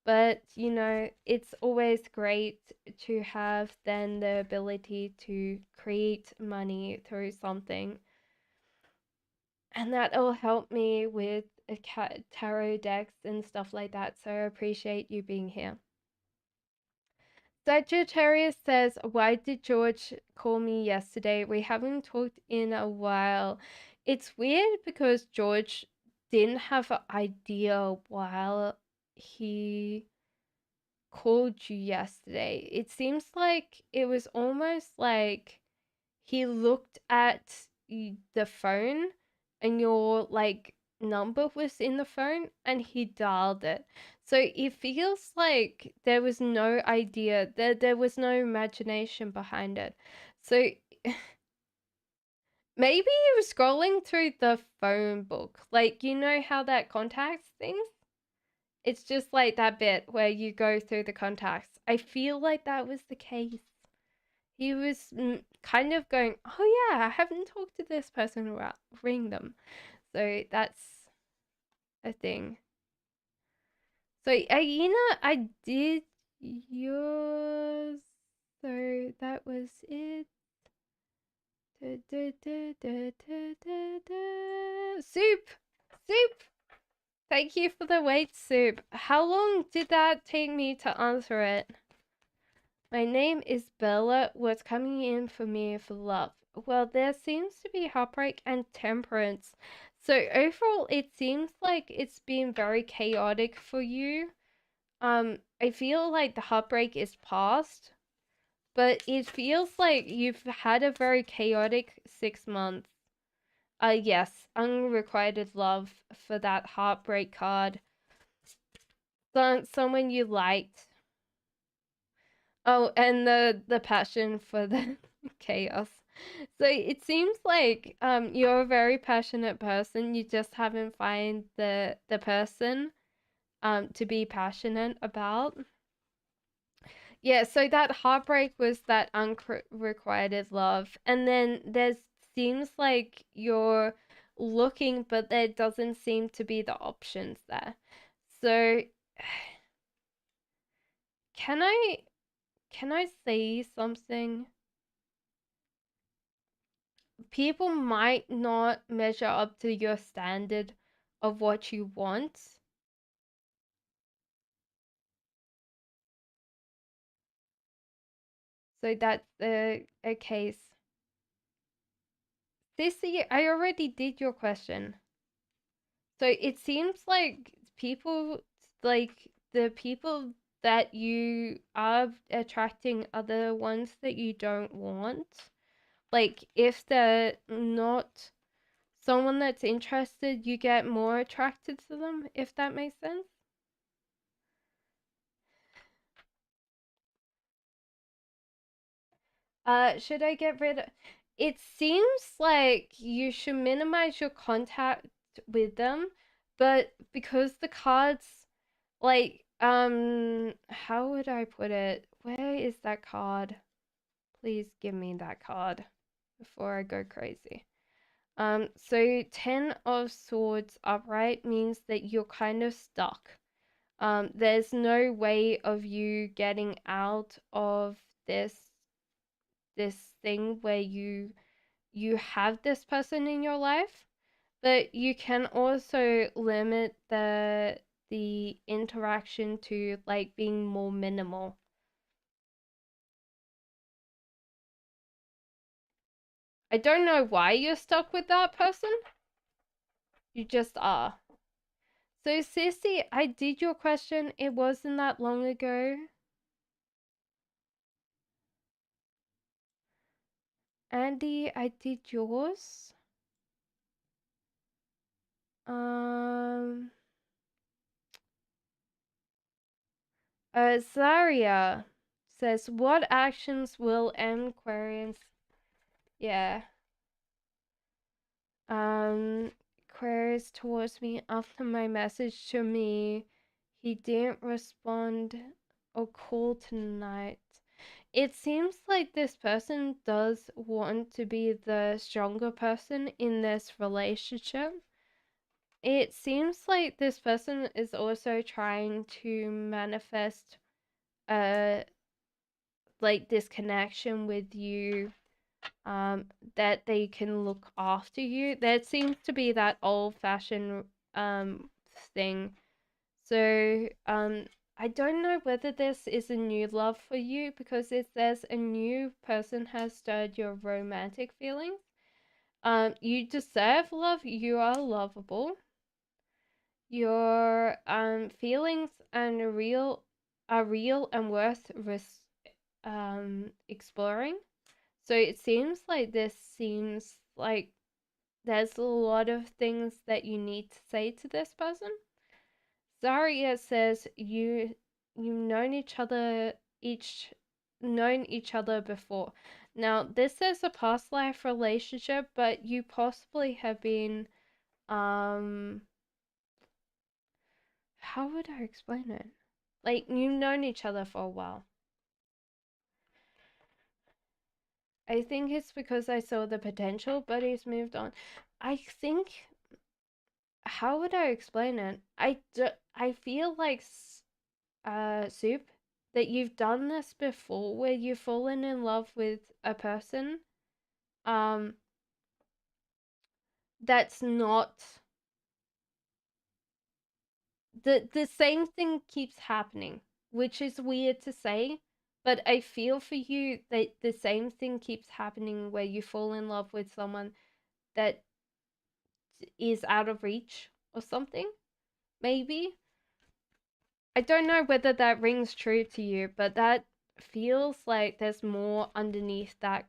but you know, it's always great to have then the ability to create money through something. And that'll help me with tarot decks and stuff like that. So I appreciate you being here. Sagittarius says, why did George call me yesterday? We haven't talked in a while. It's weird because George didn't have an idea while he called you yesterday. It seems like it was almost like he looked at the phone and you're like number was in the phone and he dialed it. So it feels like there was no idea, there was no imagination behind it. So maybe he was scrolling through the phone book. Like, you know how that contacts things? It's just like that bit where you go through the contacts. I feel like that was the case. He was kind of going, oh yeah, I haven't talked to this person about ring them. So that's a thing. So I did yours. So that was it. Da, da, da, da, da, da, da. Soup! Soup! Thank you for the wait, Soup. How long did that take me to answer it? My name is Bella. What's coming in for me for love? Well, there seems to be heartbreak and temperance. So overall, it seems like it's been very chaotic for you. I feel like the heartbreak is past, but it feels like you've had a very chaotic 6 months. Yes, unrequited love for that heartbreak card. Someone you liked. Oh, and the passion for the chaos. So it seems like you're a very passionate person. You just haven't find the person to be passionate about. Yeah, so that heartbreak was that unrequited love. And then there seems like you're looking, but there doesn't seem to be the options there. So can I say something? People might not measure up to your standard of what you want. So that's a case. Sissy, I already did your question. So it seems like people, like the people that you are attracting are the ones that you don't want. Like if they're not someone that's interested, you get more attracted to them, if that makes sense. Should I get rid of it? Seems like you should minimize your contact with them, but because the cards, like, how would I put it? Where is that card? Please give me that card before I go crazy. So 10 of Swords upright means that you're kind of stuck. There's no way of you getting out of this thing where you have this person in your life, but you can also limit the interaction to like being more minimal. I don't know why you're stuck with that person. You just are. So Sissy, I did your question. It wasn't that long ago. Andy, I did yours. Um Zaria says, what actions will end Aquarians? Yeah. Aquarius towards me after my message to me. He didn't respond or call tonight. It seems like this person does want to be the stronger person in this relationship. It seems like this person is also trying to manifest uh like this connection with you, that they can look after you. There seems to be that old fashioned thing. So I don't know whether this is a new love for you, because it says a new person has stirred your romantic feelings. You deserve love. You are lovable. Your feelings and real are real and worth exploring. So it seems like this seems like there's a lot of things that you need to say to this person. Zaria says you've known each other before. Now this is a past life relationship, but you possibly have been how would I explain it? Like you've known each other for a while. I think it's because I saw the potential, but he's moved on. I think how would I explain it? I feel like Soup, that you've done this before where you've fallen in love with a person um that's not the same thing keeps happening, which is weird to say, but I feel for you that the same thing keeps happening where you fall in love with someone that is out of reach or something, maybe. I don't know whether that rings true to you, but that feels like there's more underneath that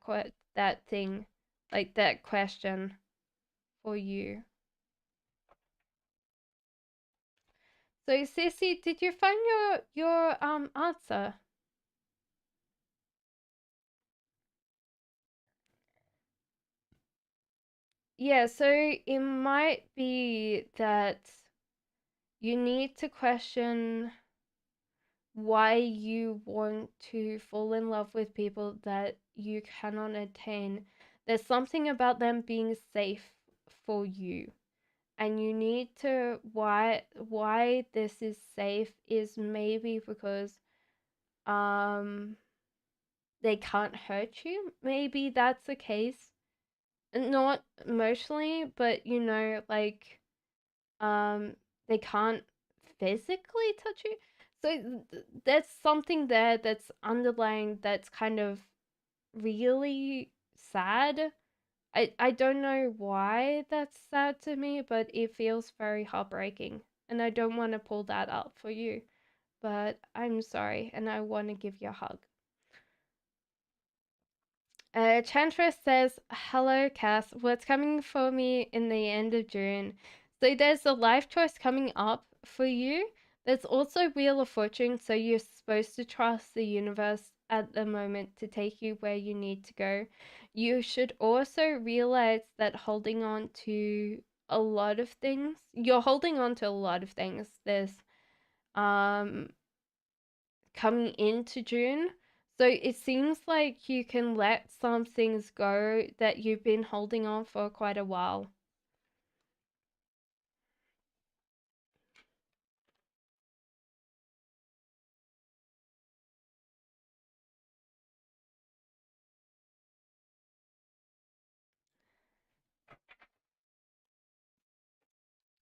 thing, like that question for you. So, Sissy, did you find your answer? Yeah, so it might be that you need to question why you want to fall in love with people that you cannot attain. There's something about them being safe for you. And you need to why this is safe is maybe because um they can't hurt you. Maybe that's the case. Not emotionally, but like um they can't physically touch you. So there's something there that's underlying that's kind of really sad. I don't know why that's sad to me, but it feels very heartbreaking. And I don't want to pull that up for you, but I'm sorry and I want to give you a hug. Chantra says, "Hello, Cass. What's coming for me in the end of June?" So there's a life choice coming up for you. There's also Wheel of Fortune, so you're supposed to trust the universe at the moment to take you where you need to go. You should also realize that holding on to a lot of things, you're holding on to a lot of things. There's um coming into June. So it seems like you can let some things go that you've been holding on for quite a while.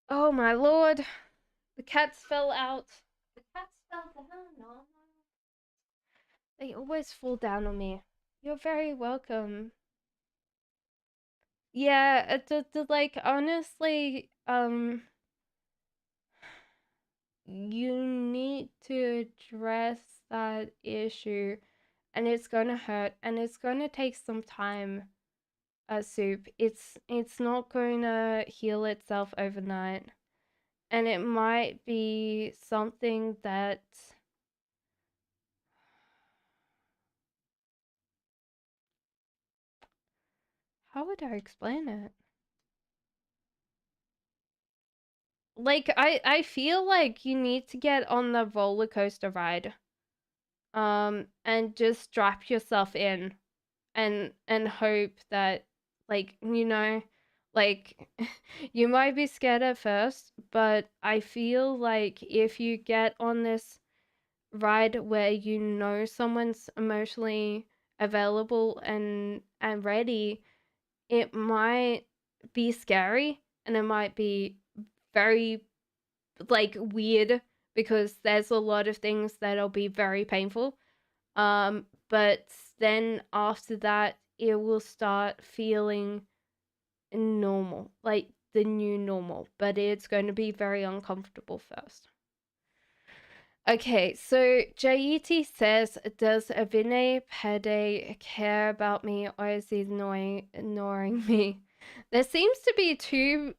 Oh my lord, the cats fell out. The cats fell down. No. They always fall down on me. You're very welcome. Yeah, like honestly, you need to address that issue, and it's gonna hurt, and it's gonna take some time. Soup. It's not going to heal itself overnight, and it might be something that how would I explain it? Like I feel like you need to get on the roller coaster ride, and just strap yourself in, and hope that like like you might be scared at first, but I feel like if you get on this ride where someone's emotionally available and ready, it might be scary and it might be very like weird because there's a lot of things that'll be very painful. But then after that it will start feeling normal, like the new normal, but it's going to be very uncomfortable first. Okay, so Jaiti says, "Does Vinay Pede care about me, or is he ignoring me?" There seems to be two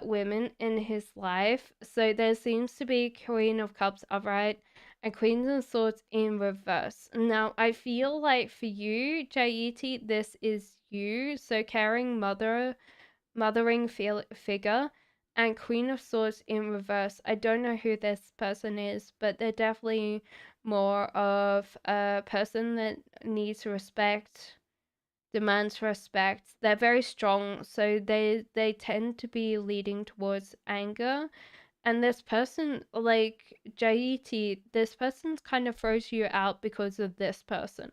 women in his life. So there seems to be Queen of Cups upright and Queen of Swords in reverse. Now I feel like for you, Jaiti, this is you. So caring mothering figure, and Queen of Swords in reverse. I don't know who this person is, but they're definitely more of a person that needs respect, demands respect. They're very strong, so they tend to be leading towards anger. And this person, like Jaiti, this person kind of throws you out because of this person.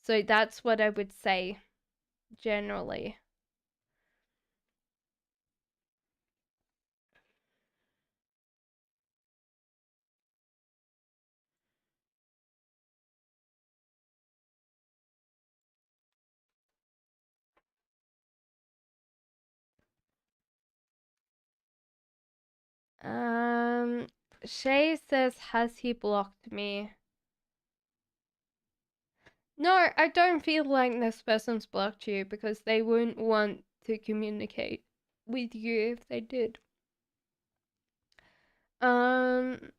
So that's what I would say generally. Um, Shay says, has he blocked me? No, I don't feel like this person's blocked you because they wouldn't want to communicate with you if they did. Um,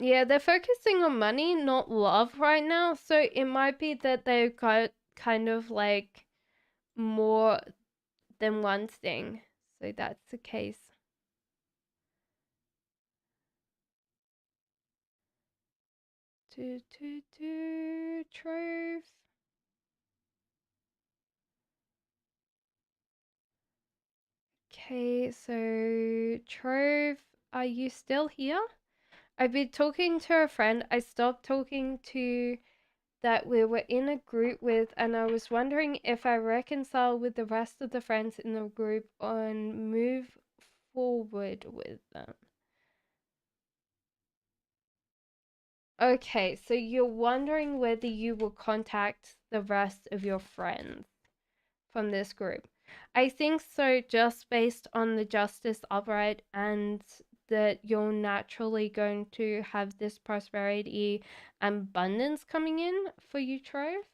yeah, they're focusing on money, not love right now. So it might be that they've got kind of like more than one thing. So that's the case. Trove. Okay, so Trove, are you still here? I've been talking to a friend I stopped talking to that we were in a group with, and I was wondering if I reconcile with the rest of the friends in the group and move forward with them. Okay, so you're wondering whether you will contact the rest of your friends from this group. I think so, just based on the justice upright and that you're naturally going to have this prosperity and abundance coming in for you, Trove.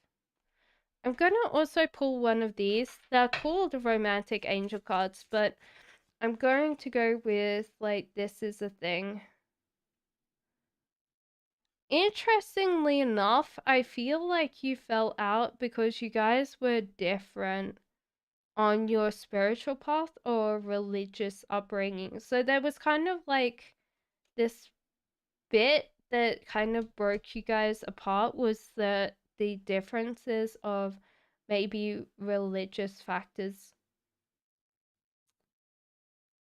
I'm gonna also pull one of these. They're called romantic angel cards, but I'm going to go with like this is a thing. Interestingly enough, I feel like you fell out because you guys were different on your spiritual path or religious upbringing. So there was kind of like this bit that kind of broke you guys apart was the differences of maybe religious factors.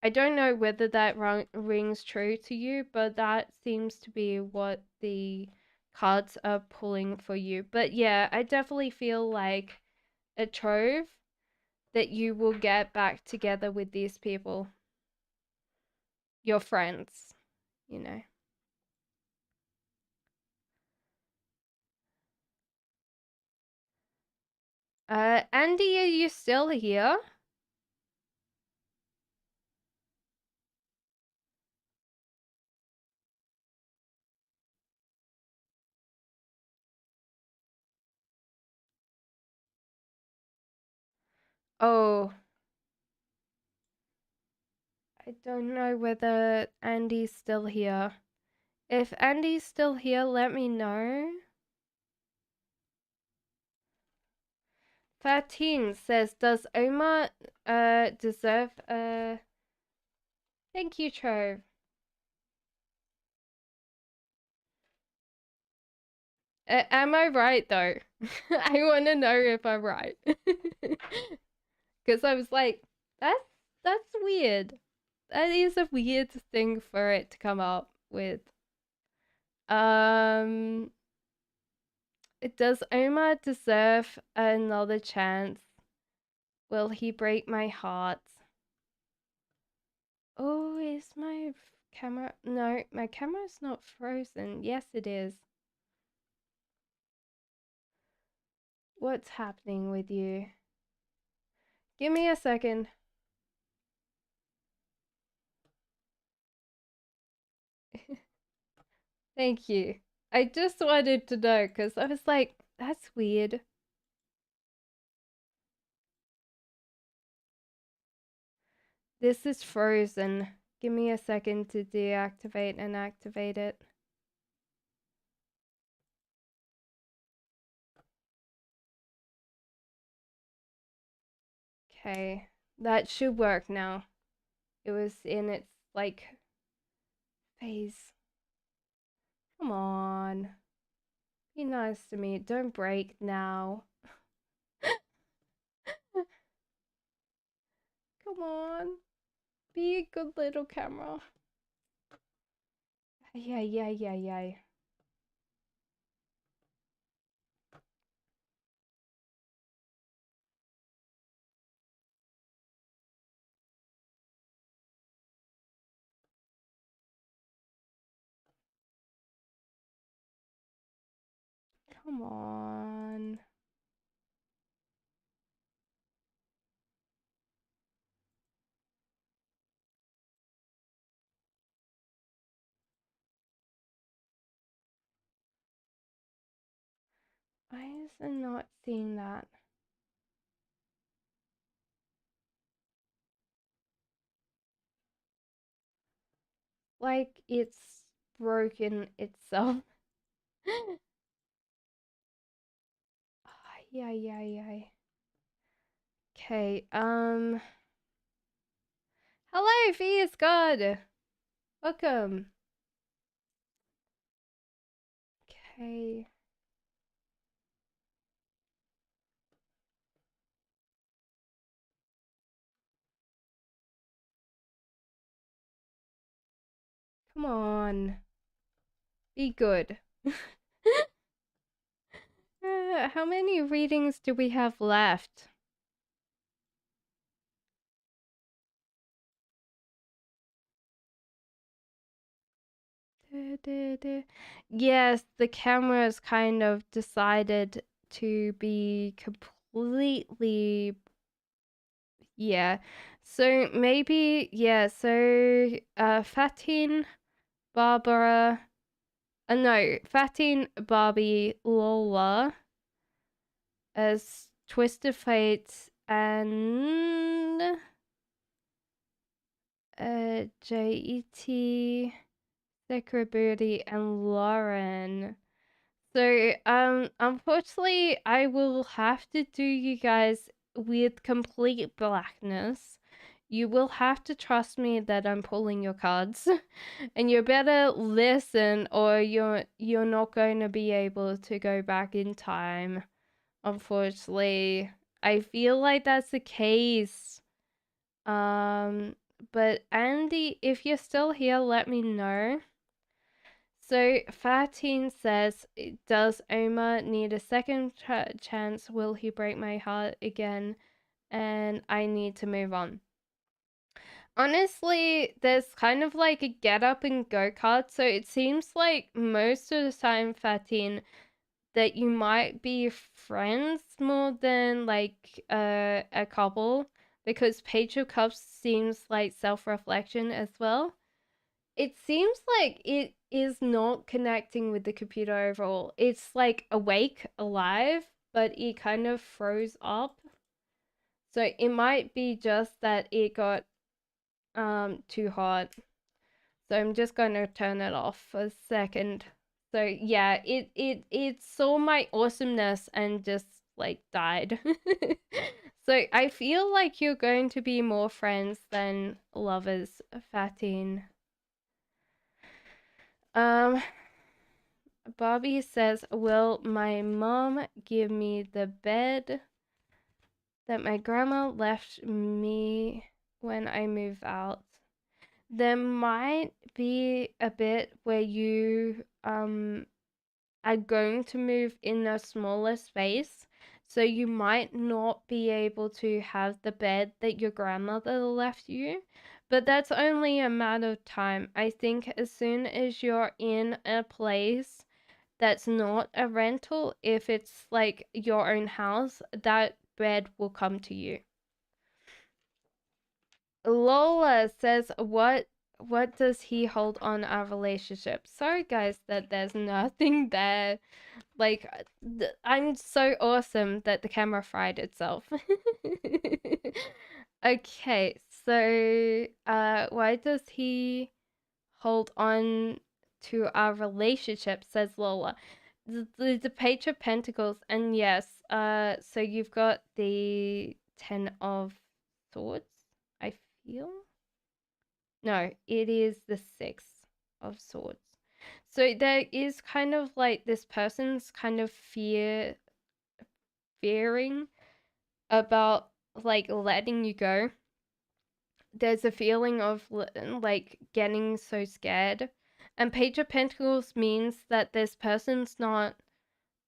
I don't know whether that rings true to you, but that seems to be what the cards are pulling for you. But yeah, I definitely feel like a trove that you will get back together with these people, your friends, you know. Andy, are you still here? Oh, I don't know whether Andy's still here. If Andy's still here, let me know. 13 says, does Omar deserve a... Thank you, Trove. Am I right, though? I want to know if I'm right. Because I was like, that's, that's weird. That is a weird thing for it to come up with. Um, does Omar deserve another chance? Will he break my heart? Oh, is my camera? No, my camera's not frozen. Yes, it is. What's happening with you? Give me a second. Thank you. I just wanted to know because I was like, that's weird. This is frozen. Give me a second to deactivate and activate it. Okay, that should work now. It was in its, like, phase. Come on. Be nice to me. Don't break now. Come on. Be a good little camera. Yeah. Come on. Why is it not seeing that? Like it's broken itself. Yeah. Okay, hello, V is God. Welcome. Okay. Come on. Be good. How many readings do we have left? Yes, the camera's kind of decided to be completely. Yeah. So maybe, yeah, so Fatin, Barbara, no, Fatin, Barbie, Lola as Twisted Fate, and JET, Sacred Beauty, and Lauren. So, unfortunately, I will have to do you guys with complete blackness. You will have to trust me that I'm pulling your cards, and you better listen, or you're not going to be able to go back in time. Unfortunately, I feel like that's the case. But Andy, if you're still here, let me know. So Fatin says, does Omar need a second chance? Will he break my heart again? And I need to move on. Honestly, there's kind of like a get up and go card. So it seems like most of the time, Fatin, that you might be friends more than like a couple, because Page of Cups seems like self-reflection as well. It seems like it is not connecting with the computer overall. It's like awake, alive, but it kind of froze up. So it might be just that it got too hot. So I'm just gonna turn it off for a second. So yeah, it saw my awesomeness and just like died. So I feel like you're going to be more friends than lovers, Fatin. Bobby says, will my mom give me the bed that my grandma left me when I move out? There might be a bit where you are going to move in a smaller space, so you might not be able to have the bed that your grandmother left you, but that's only a matter of time. I think as soon as you're in a place that's not a rental, if it's like your own house, that bed will come to you. Lola says, what does he hold on our relationship? Sorry guys that there's nothing there. Like, I'm so awesome that the camera fried itself. Okay, so So, why does he hold on to our relationship? Says Lola. The Page of Pentacles, and yes, so you've got the Ten of Swords, I feel. No, it is the Six of Swords. So there is kind of like this person's kind of fearing about like letting you go. There's a feeling of like getting so scared. And Page of Pentacles means that this person's not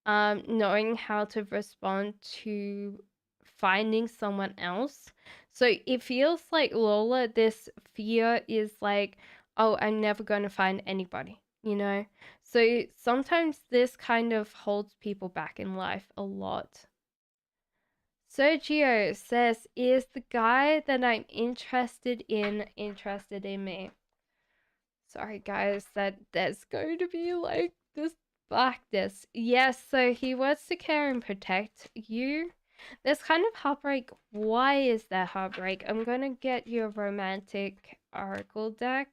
knowing how to respond to finding someone else. So it feels like Lola, this fear is like, oh, I'm never going to find anybody, you know? So sometimes this kind of holds people back in life a lot. Sergio says, is the guy that I'm interested in me? Sorry guys, that's going to be like this this. Yes, so he wants to care and protect you. There's kind of heartbreak. Why is there heartbreak? I'm gonna get your romantic oracle deck.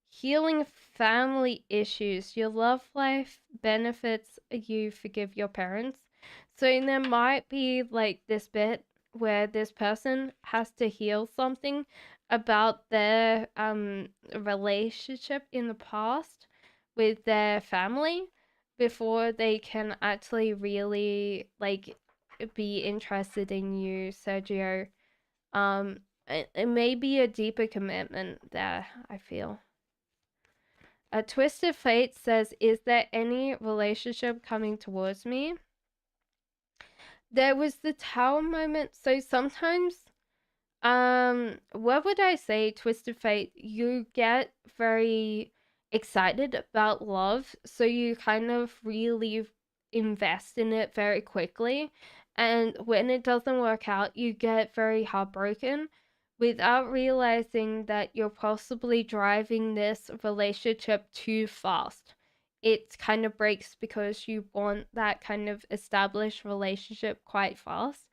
Healing family issues. Your love life benefits you forgive your parents. So there might be like this bit where this person has to heal something about their relationship in the past with their family before they can actually really like be interested in you, Sergio. It may be a deeper commitment there, I feel. A Twisted Fate says, is there any relationship coming towards me? There was the tower moment. So sometimes, what would I say, Twisted Fate? You get very excited about love. So you kind of really invest in it very quickly. And when it doesn't work out, you get very heartbroken without realizing that you're possibly driving this relationship too fast. It kind of breaks because you want that kind of established relationship quite fast,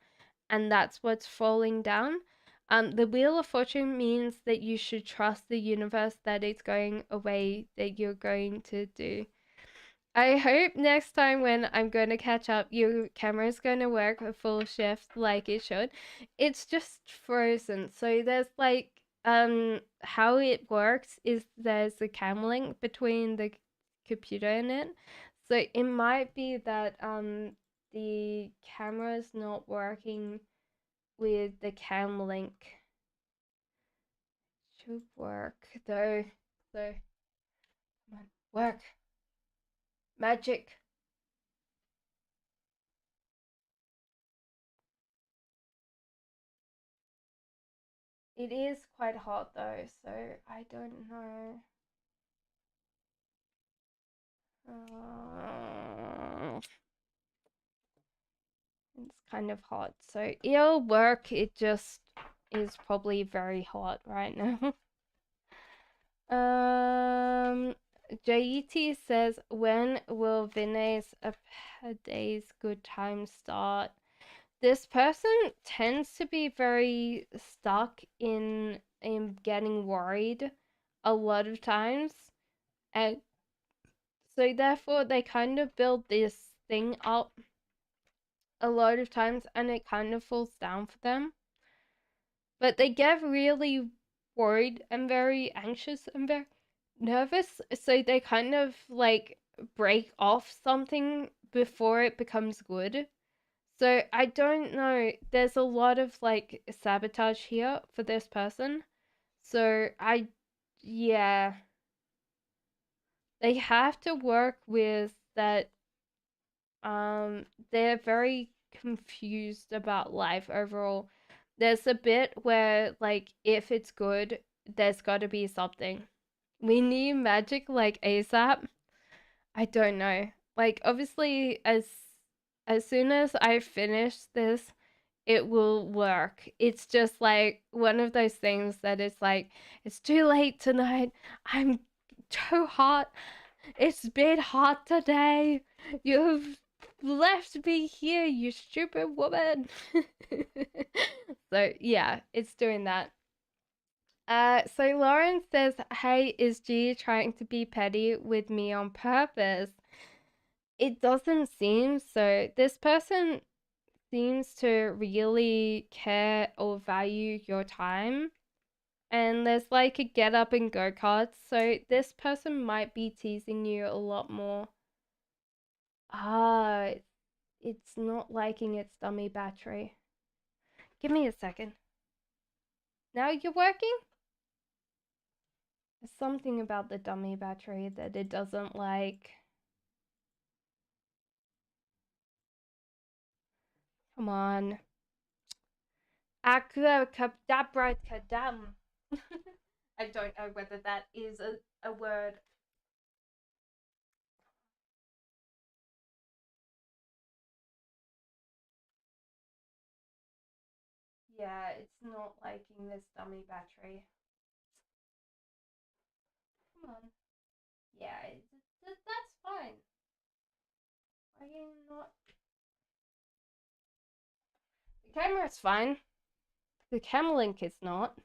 and that's what's falling down. The Wheel of Fortune means that you should trust the universe that it's going a way that you're going to do. I hope next time when I'm going to catch up, your camera's going to work a full shift like it should. It's just frozen. So there's like, how it works is there's a cam link between the computer and it. So it might be that, the camera's not working with the cam link. Should work though. So, come on, work. Magic. It is quite hot though, so I don't know. It's kind of hot, so it'll work. It just is probably very hot right now. JET says, when will Vinay's a day's good time start? This person tends to be very stuck in getting worried a lot of times, and so therefore they kind of build this thing up a lot of times and it kind of falls down for them. But they get really worried and very anxious and very nervous, so they kind of like break off something before it becomes good. So I don't know. There's a lot of like sabotage here for this person. So yeah, they have to work with that. They're very confused about life overall. There's a bit where like if it's good, there's got to be something. We need magic like ASAP. I don't know. Like obviously as soon as I finish this, it will work. It's just like one of those things that is like, it's too late tonight. I'm too hot. It's been hot today. You've left me here, you stupid woman. So yeah, it's doing that. So Lauren says, "Hey, is G trying to be petty with me on purpose?" It doesn't seem so. This person seems to really care or value your time. And there's like a get up and go card. So this person might be teasing you a lot more. Ah, it's not liking its dummy battery. Give me a second. Now you're working? There's something about the dummy battery that it doesn't like. Come on. Akabra kadam. I don't know whether that is a word. Yeah, it's not liking this dummy battery. Come on. Yeah, that's fine. Are you not? The camera's fine. The camera link is not.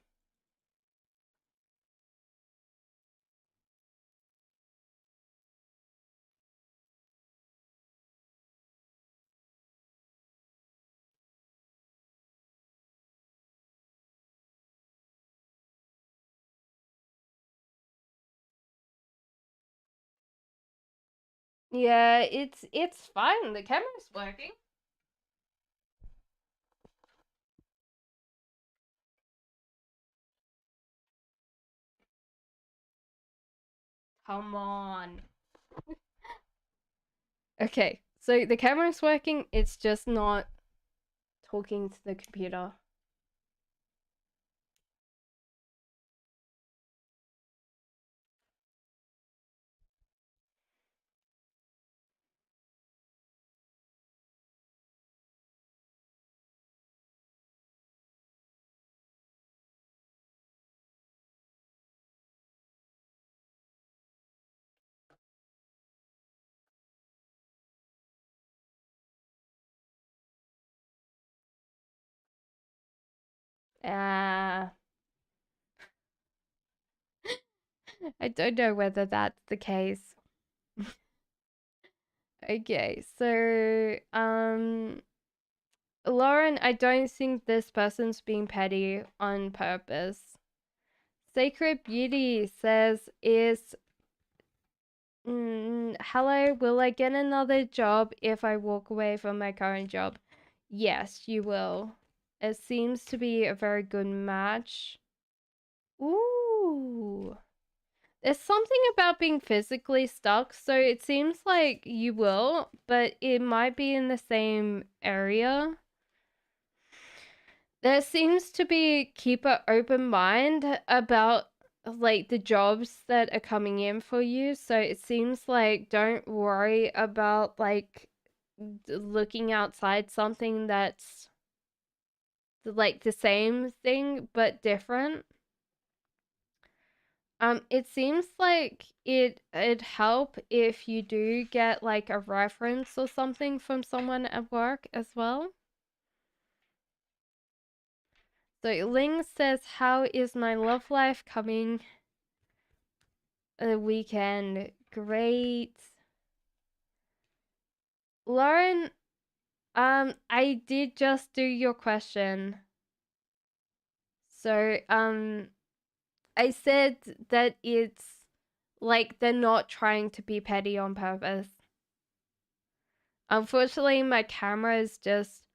Yeah, it's fine. The camera's working. Come on. Okay, so the camera's working. It's just not talking to the computer. Ah, I don't know whether that's the case. Okay, so Lauren, I don't think this person's being petty on purpose. Sacred Beauty says, "Is hello, will I get another job if I walk away from my current job?" Yes, you will. It seems to be a very good match. Ooh. There's something about being physically stuck, so it seems like you will, but it might be in the same area. There seems to be keep an open mind about like the jobs that are coming in for you. So it seems like don't worry about like looking outside something that's like the same thing but different. It seems like it'd help if you do get like a reference or something from someone at work as well. So Ling says, "How is my love life coming the weekend?" Great. Lauren, I did just do your question. So, I said that it's like they're not trying to be petty on purpose. Unfortunately, my camera is just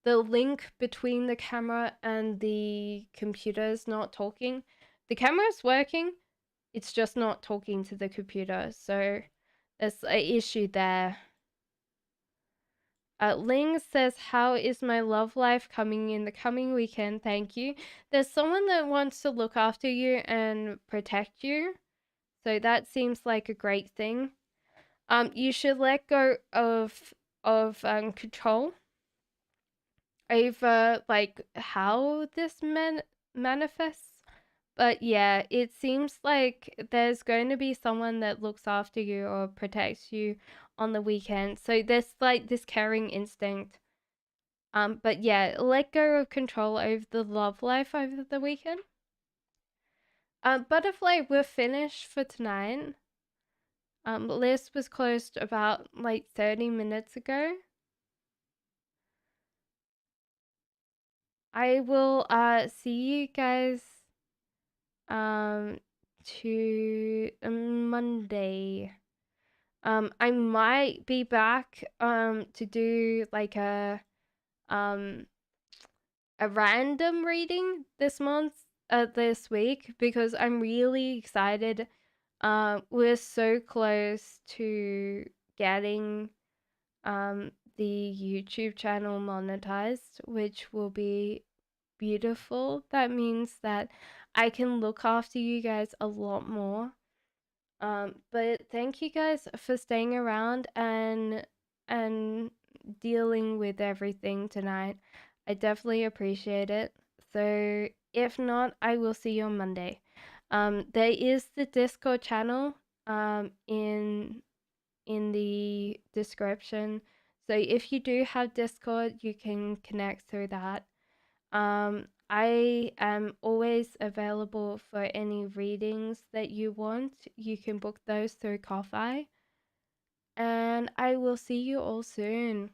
the link between the camera and the computer is not talking. The camera is working, it's just not talking to the computer. So there's an issue there. Ling says, "How is my love life coming in the coming weekend? Thank you." There's someone that wants to look after you and protect you. So that seems like a great thing. You should let go of control over like how this manifests. But yeah, it seems like there's going to be someone that looks after you or protects you on the weekend. So there's like this caring instinct. But yeah, let go of control over the love life over the weekend. Butterfly, we're finished for tonight. List was closed about like 30 minutes ago. I will see you guys to Monday. I might be back to do like um a random reading this month, this week, because I'm really excited. We're so close to getting the YouTube channel monetized, which will be beautiful. That means that I can look after you guys a lot more. But thank you guys for staying around and dealing with everything tonight. I definitely appreciate it. So if not, I will see you on Monday. There is the Discord channel in the description. So if you do have Discord, you can connect through that. I am always available for any readings that you want. You can book those through Ko-Fi. And I will see you all soon.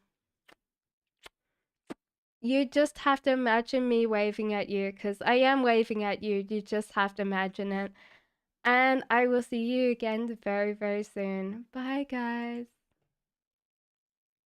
You just have to imagine me waving at you, because I am waving at you. You just have to imagine it. And I will see you again very, very soon. Bye, guys.